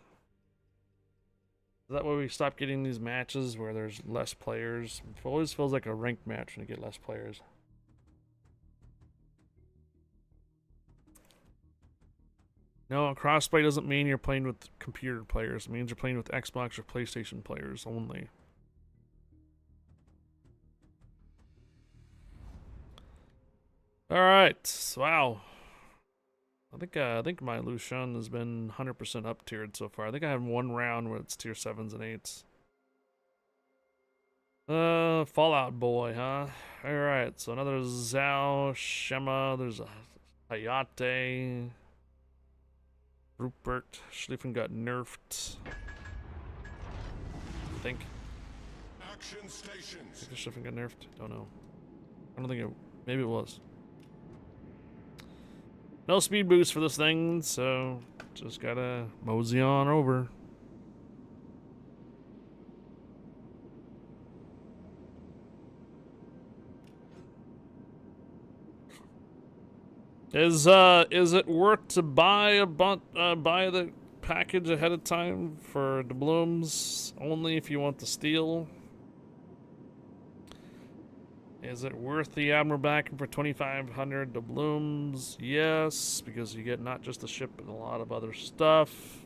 That way we stop getting these matches where there's less players. It always feels like a ranked match when you get less players. No, crossplay doesn't mean you're playing with computer players. It means you're playing with Xbox or PlayStation players only. Alright, wow. I think my Lucian has been 100% up tiered so far. I think I have one round where it's tier 7s and 8s. Fallout Boy, huh? Alright, so another Zhao, Shema, there's a Hayate, Rupert, Schlieffen got nerfed. I think. Action stations. I think Schlieffen got nerfed. Don't know. I don't think it. Maybe it was. No speed boost for this thing, so just gotta mosey on over. Is it worth to buy buy the package ahead of time for doubloons only if you want the steel? Is it worth the Admiral backing for 2,500 doubloons? Yes, because you get not just the ship but a lot of other stuff.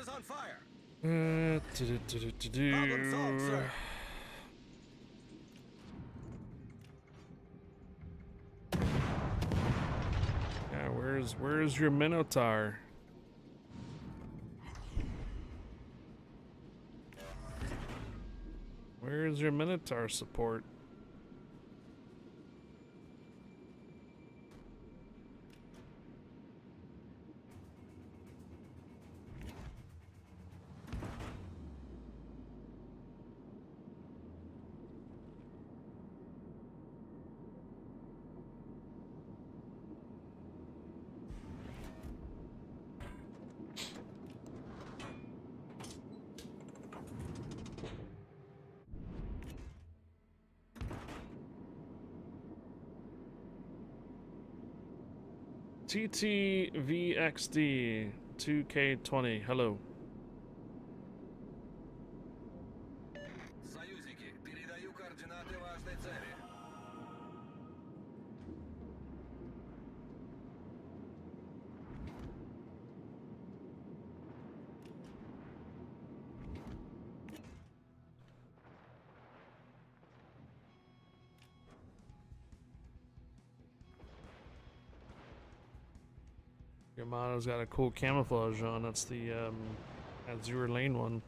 is on fire. Problem solved, sir. Yeah, where's your Minotaur? Where's your Minotaur support? TTVXD 2K20. Hello. Союзники, передаю координаты важной цели. Yamato's got a cool camouflage on. That's the Azure Lane one.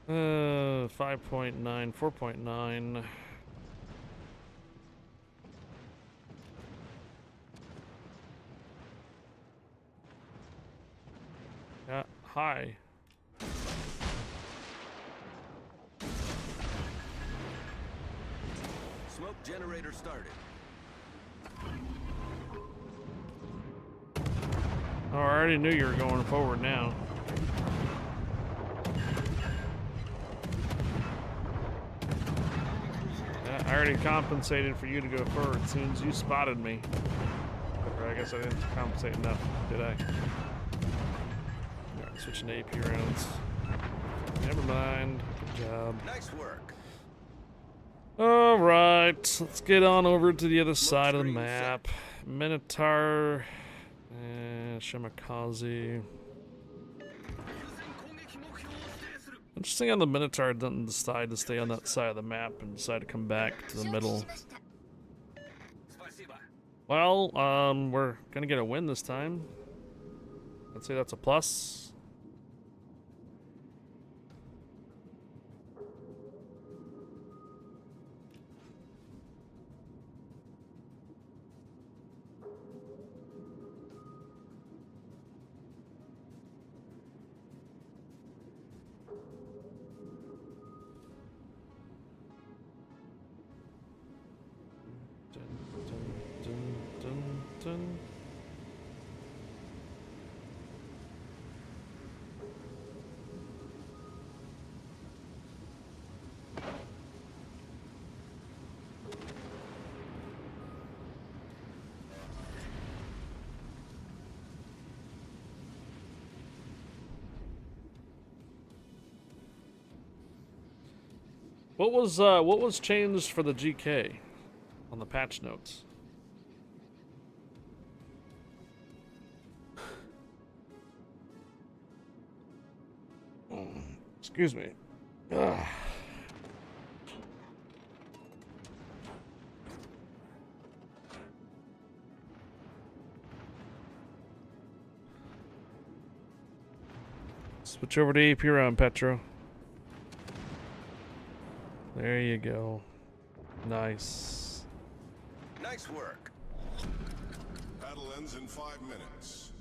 5.9, 4.9. Yeah, hi. Smoke generator started. Oh, I already knew you were going forward now. Yeah, I already compensated for you to go forward as soon as you spotted me. Or I guess I didn't compensate enough, did I? Alright, switching to AP rounds. Never mind. Good job. Nice work. Alright, let's get on over to the other side of the map. Minotaur. Shimakaze. Interesting how the Minotaur didn't decide to stay on that side of the map and decide to come back to the middle. Well, we're gonna get a win this time. I'd say that's a plus. Dun. What was changed for the GK on the patch notes? Excuse me. Ugh. Switch over to AP round, Petro. There you go. Nice. Nice work. Battle ends in 5 minutes.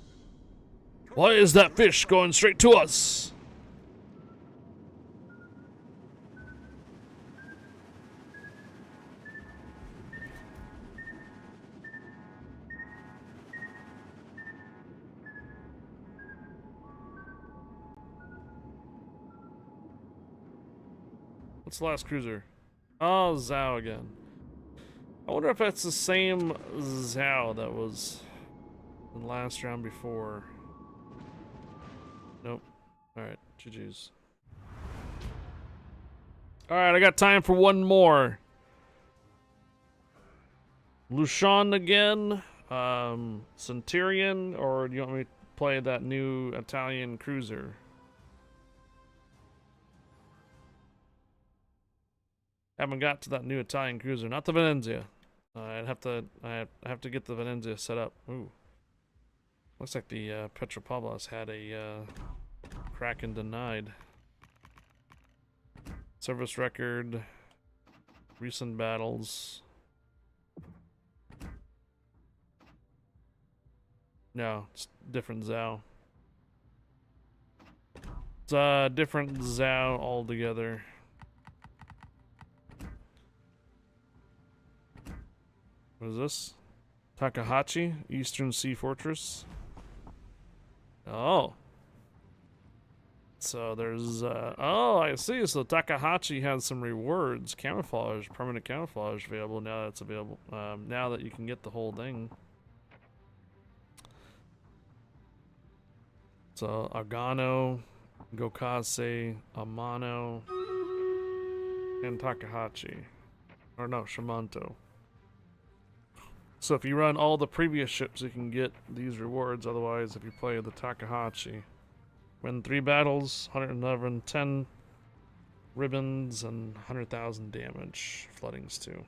Why is that fish going straight to us? What's the last cruiser? Oh, Zhao again. I wonder if that's the same Zhao that was in the last round before. Nope. Alright, GG's. Alright, I got time for one more. Lushan again, Centurion, or do you want me to play that new Italian cruiser. Haven't got to that new Italian cruiser, not the Venezia. I have to get the Venezia set up. Ooh, looks like the Petropavlos had a Kraken denied. Service record, recent battles. No, it's different Zao. It's a different Zao altogether. What is this? Takahashi, Eastern Sea Fortress. Oh. So there's, oh, I see. So Takahashi has some rewards, camouflage, permanent camouflage available now that it's available. Now that you can get the whole thing. So Agano, Gokase, Amano, and Takahashi. Or no, Shimanto. So if you run all the previous ships, you can get these rewards. Otherwise, if you play the Takahashi, win 3 battles, 111, 10 ribbons, and 100,000 damage. Floodings too.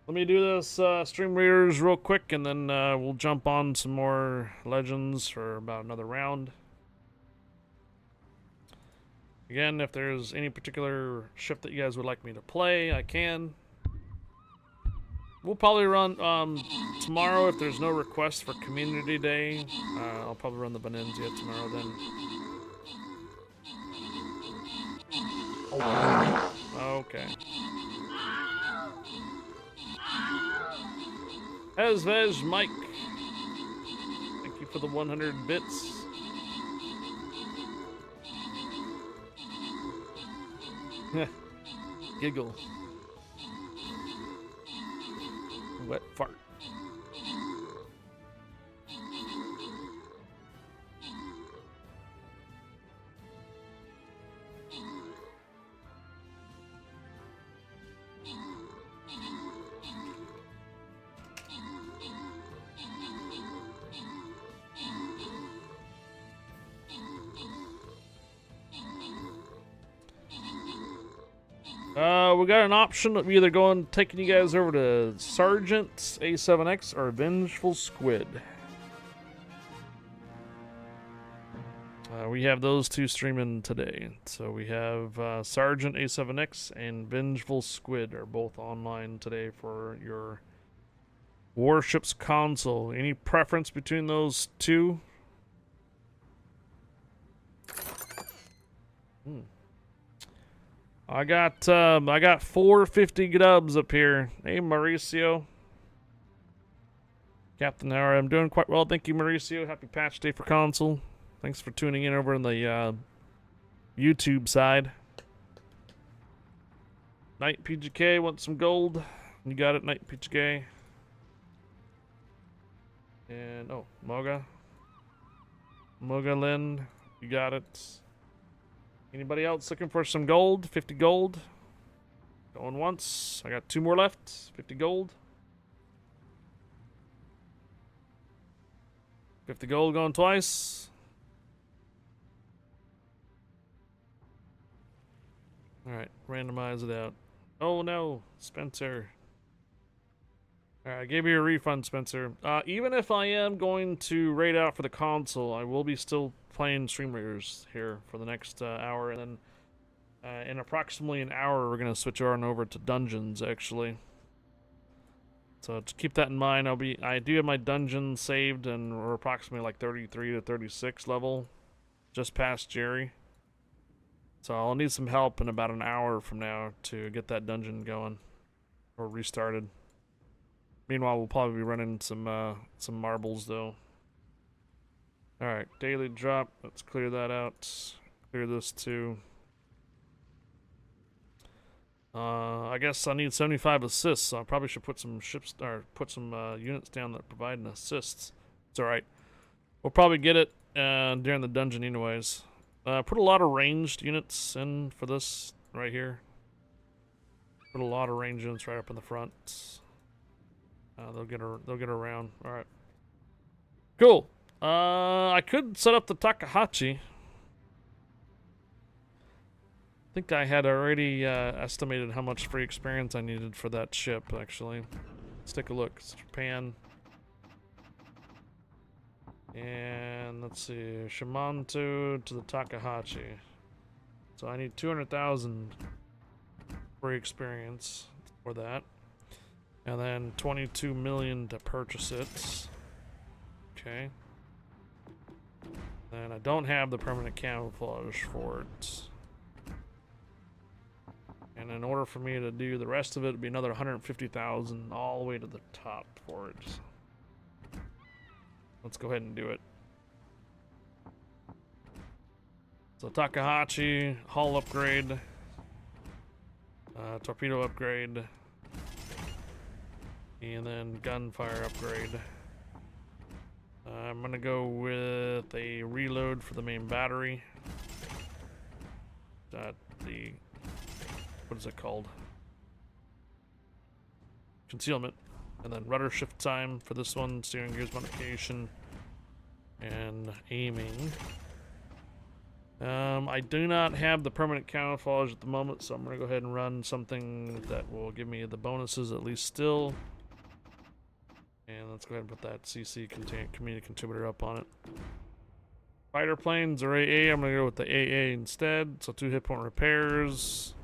Let me do this stream readers real quick, and then we'll jump on some more legends for about another round. Again, if there's any particular ship that you guys would like me to play, I can. We'll probably run tomorrow if there's no request for Community Day. I'll probably run the Venezia tomorrow then. Okay. Ezvej Mike, thank you for the 100 bits. Giggle. Wet fart. We got an option of either taking you guys over to Sergeant A7X or Vengeful Squid. We have those two streaming today. So we have Sergeant A7X and Vengeful Squid are both online today for your Warships console. Any preference between those two? I got 450 dubs up here. Hey Mauricio. Captain Hour, I'm doing quite well. Thank you, Mauricio. Happy patch day for console. Thanks for tuning in over on the YouTube side. Knight PGK, want some gold? You got it, Knight PGK. And oh, Moga Lin, you got it. Anybody else looking for some gold? 50 gold. Going once. I got 2 more left. 50 gold. 50 gold going twice. Alright, randomize it out. Oh no, Spencer. Alright, I gave you a refund, Spencer. Even if I am going to raid out for the console, I will be still playing Stream Raiders here for the next hour, and then in approximately an hour we're gonna switch on over to dungeons actually. So to keep that in mind, I do have my dungeon saved, and we're approximately like 33 to 36 level, just past Jerry. So I'll need some help in about an hour from now to get that dungeon going or restarted. Meanwhile, we'll probably be running some marbles though. Alright, daily drop. Let's clear that out. Clear this too. I guess I need 75 assists, so I probably should put some ships or put some units down that provide an assist. It's alright. We'll probably get it during the dungeon anyways. Put a lot of ranged units in for this right here. Put a lot of ranged units right up in the front. They'll get around. All right. Cool. I could set up the Takahashi. I think I had already estimated how much free experience I needed for that ship, actually. Let's take a look. It's Japan. And let's see. Shimanto to the Takahashi. So I need 200,000 free experience for that. And then 22 million to purchase it. Okay. And I don't have the permanent camouflage for it. And in order for me to do the rest of it, it'd be another 150,000 all the way to the top for it. Let's go ahead and do it. So Takahashi, hull upgrade, torpedo upgrade, and then gunfire upgrade. I'm gonna go with a reload for the main battery. What is it called? Concealment. And then rudder shift time for this one, steering gears modification, and aiming. I do not have the permanent camouflage at the moment, so I'm going to go ahead and run something that will give me the bonuses at least still. And let's go ahead and put that CC community contributor up on it. Fighter planes or AA, I'm going to go with the AA instead. So 2 hit point repairs.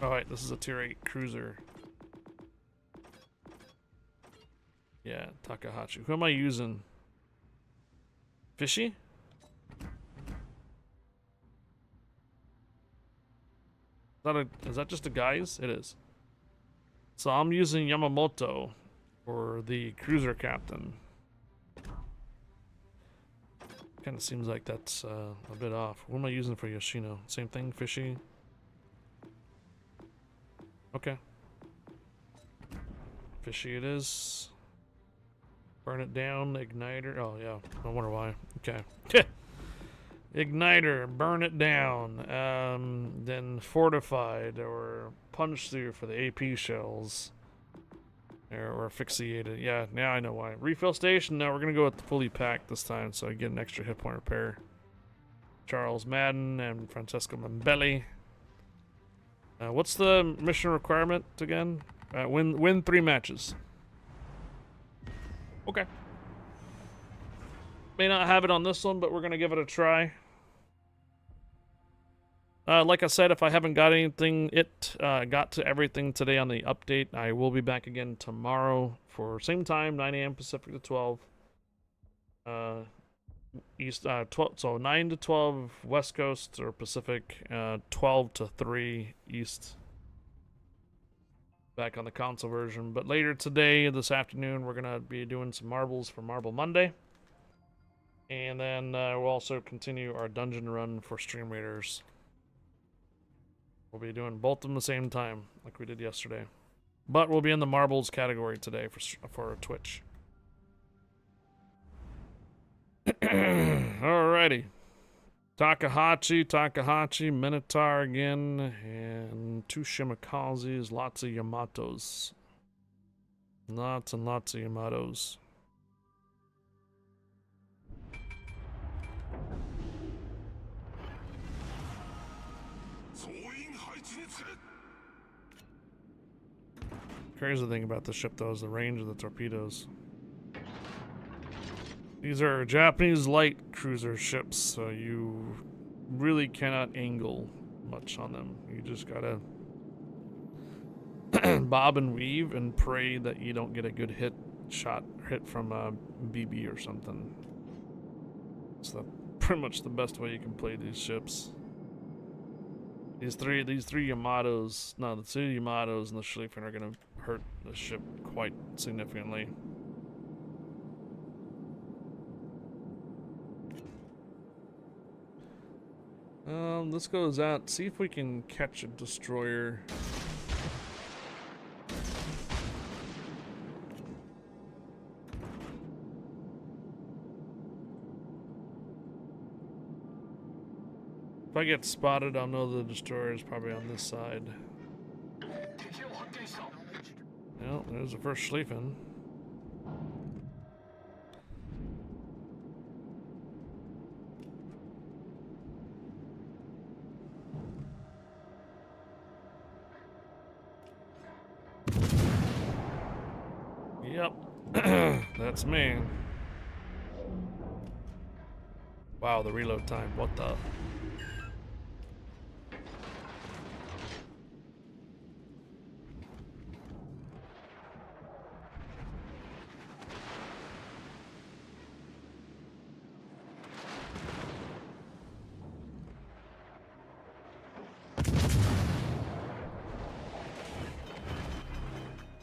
Alright, this is a tier 8 cruiser. Yeah, Takahashi. Who am I using? Fishy? Is that just a guise? It is. So I'm using Yamamoto for the cruiser captain. Kind of seems like that's a bit off. What am I using for Yoshino? Same thing, Fishy? Okay. Fishy it is. Burn it down, igniter. Oh, yeah. I wonder why. Okay. Igniter, burn it down. Then fortified or punch through for the AP shells. Or asphyxiated. Yeah, now I know why. Refill station. No, we're going to go with the fully packed this time so I get an extra hit point repair. Charles Madden and Francesco Mambelli. What's the mission requirement again? Win 3 matches. Okay. May not have it on this one, but we're going to give it a try. Like I said, if I haven't got anything, got to everything today on the update, I will be back again tomorrow for same time, 9 a.m. Pacific to 12. East, 12, so 9 to 12 West Coast or Pacific, 12 to 3 East. Back on the console version. But later today, this afternoon, we're going to be doing some marbles for Marble Monday. And then we'll also continue our dungeon run for Stream Raiders. We'll be doing both of them at the same time, like we did yesterday. But we'll be in the marbles category today for Twitch. Alrighty. Takahashi, Minotaur again, and 2 Shimikazes, lots of Yamatos. Lots and lots of Yamatos. Crazy thing about the ship though is the range of the torpedoes. These are Japanese light cruiser ships, so you really cannot angle much on them. You just gotta bob and weave and pray that you don't get a good hit from a BB or something. So that's pretty much the best way you can play these ships. These three Yamatos, no, the 2 Yamatos and the Schlieffen are gonna hurt the ship quite significantly. Let's go out, see if we can catch a destroyer. If I get spotted, I'll know the destroyer is probably on this side. Well, there's the first Schlieffen. Yep, that's me. Wow, the reload time, what the?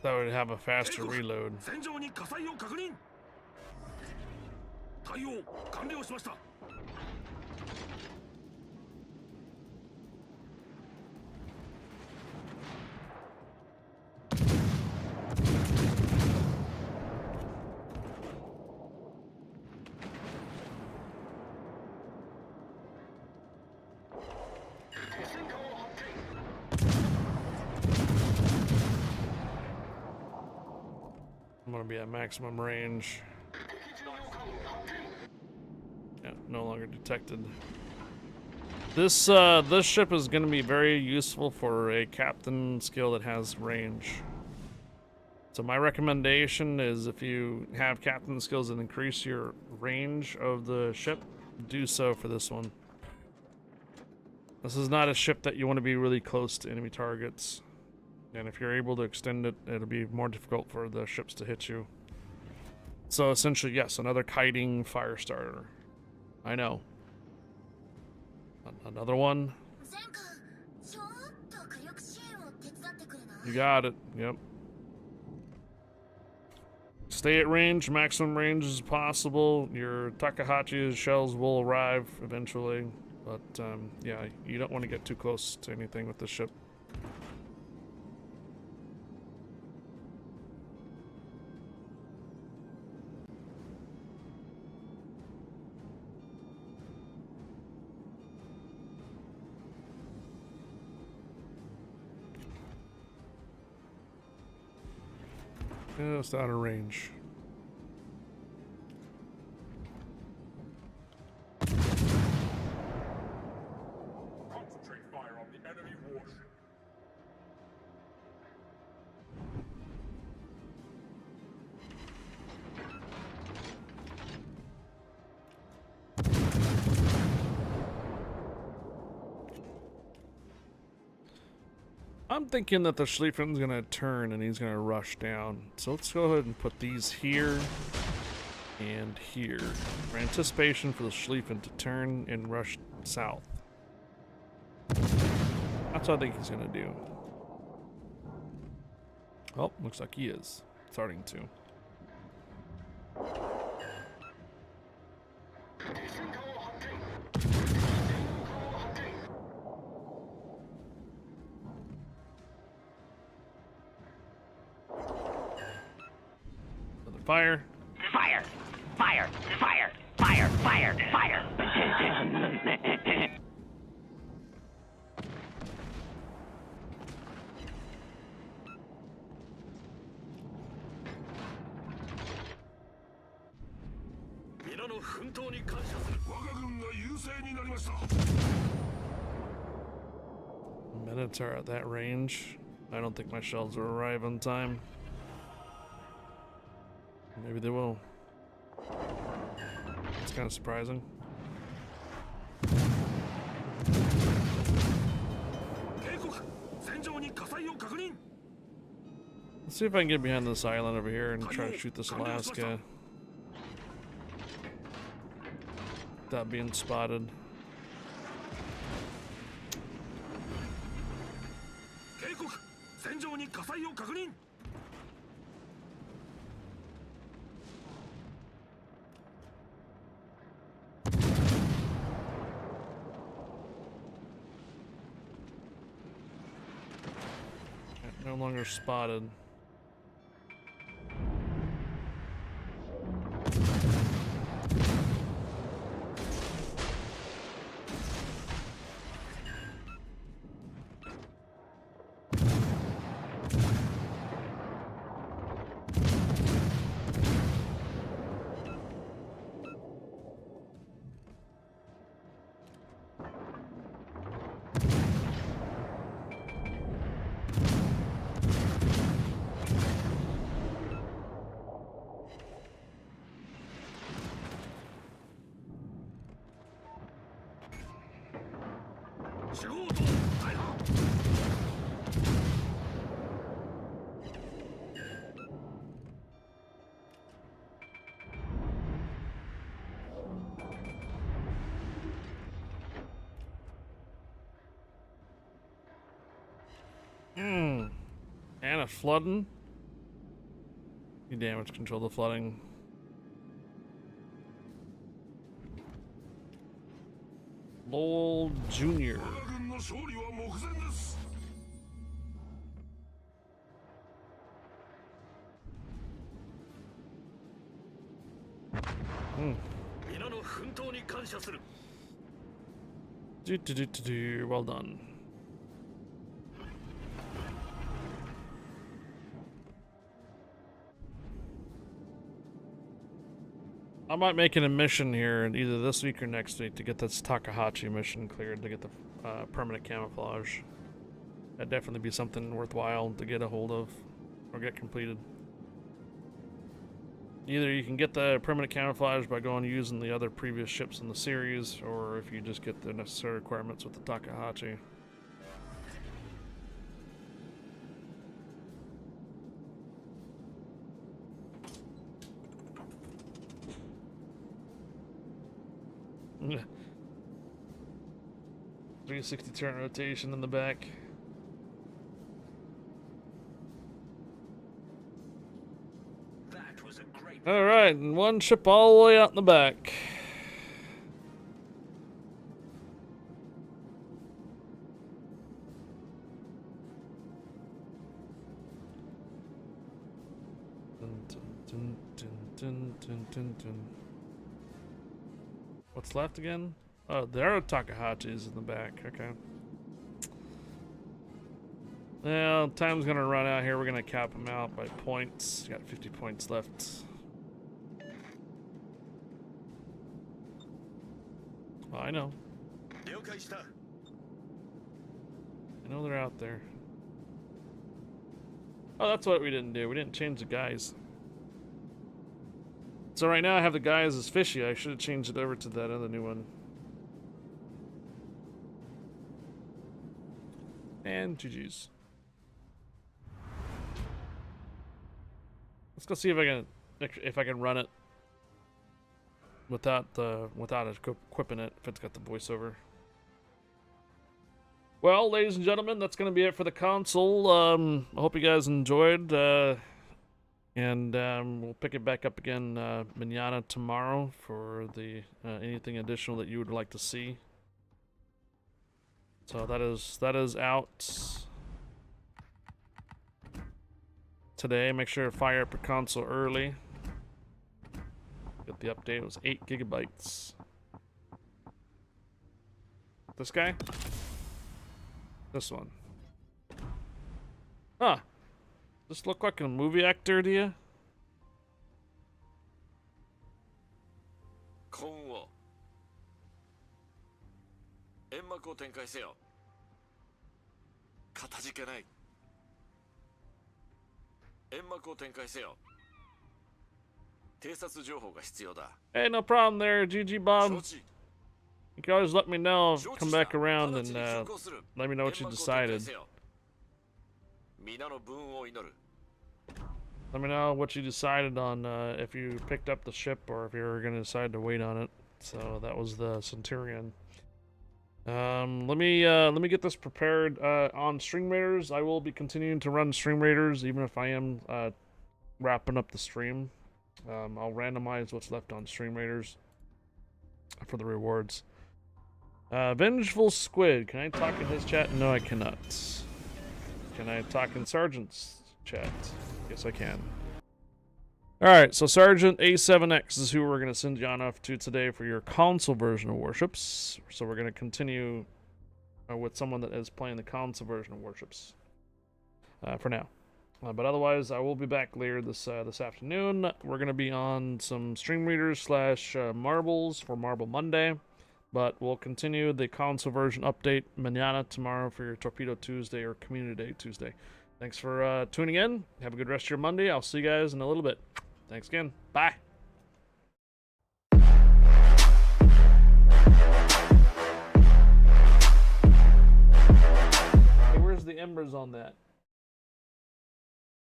That would have a faster reload. 戦場に火災を確認。対応完了しました。 I'm gonna be at maximum range. Yeah, no longer detected. This this ship is gonna be very useful for a captain skill that has range. So my recommendation is if you have captain skills that increase your range of the ship, do so for this one. This is not a ship that you want to be really close to enemy targets. And if you're able to extend it, it'll be more difficult for the ships to hit you. So essentially, yes, another kiting fire starter. I know. Another one. You got it. Yep. Stay at range, maximum range as possible. Your Takahachi's shells will arrive eventually. But yeah, you don't want to get too close to anything with the ship. Yeah, it's out of range. Concentrate fire on the enemy warship. I'm thinking that the Schlieffen's gonna turn and he's gonna rush down. So let's go ahead and put these here and here for anticipation for the Schlieffen to turn and rush south. That's what I think he's gonna do. Oh, looks like he is starting to. Fire. Fire! Fire! Fire! Fire! Fire! Fire! Minutes are at that range. I don't think my shells will arrive on time. Maybe they will. It's kind of surprising. Let's see if I can get behind this island over here and try to shoot this Alaska without being spotted. No longer spotted. And a flooding. You damage control the flooding. Lowell Jr. Well done. I might make an a mission here either this week or next week to get this Takahashi mission cleared to get the permanent camouflage. That'd definitely be something worthwhile to get a hold of or get completed. Either you can get the permanent camouflage by going using the other previous ships in the series, or if you just get the necessary requirements with the Takahashi. Yeah. 360 turn rotation in the back. Alright, and one ship all the way out in the back. What's left again? Oh, there are Takahachis in the back. Okay. Well, time's gonna run out here. We're gonna cap them out by points. Got 50 points left. Well, I know. I know they're out there. Oh, that's what we didn't do. We didn't change the guys. So right now I have the guys as fishy. I should have changed it over to that other new one. And GG's. Let's go see if I can run it without equipping it, if it's got the voiceover. Well, ladies and gentlemen, that's going to be it for the console. I hope you guys enjoyed, and we'll pick it back up again manana tomorrow for the anything additional that you would like to see. So that is out today. Make sure to fire up your console early. Get the update. It was 8 gigabytes. This guy? This one. Huh. Does this look like a movie actor to you? Hey, no problem there, GG Bob. You can always let me know, come back around and let me know what you decided. Let me know what you decided on, if you picked up the ship or if you were going to decide to wait on it. So that was the Centurion. Let me get this prepared on Stream Raiders. I will be continuing to run Stream Raiders even if I am wrapping up the stream. I'll randomize what's left on Stream Raiders for the rewards. Vengeful Squid. Can I talk in his chat? No, I cannot. Can I talk in Sergeant's chat? Yes, I can. Alright, so Sergeant A7X is who we're going to send you on off to today for your console version of Warships. So we're going to continue with someone that is playing the console version of Warships for now. But otherwise, I will be back later this afternoon. We're going to be on some Stream Readers / Marbles for Marble Monday. But we'll continue the console version update manana tomorrow for your Torpedo Tuesday or Community Day Tuesday. Thanks for tuning in. Have a good rest of your Monday. I'll see you guys in a little bit. Thanks again. Bye. Hey, where's the embers on that?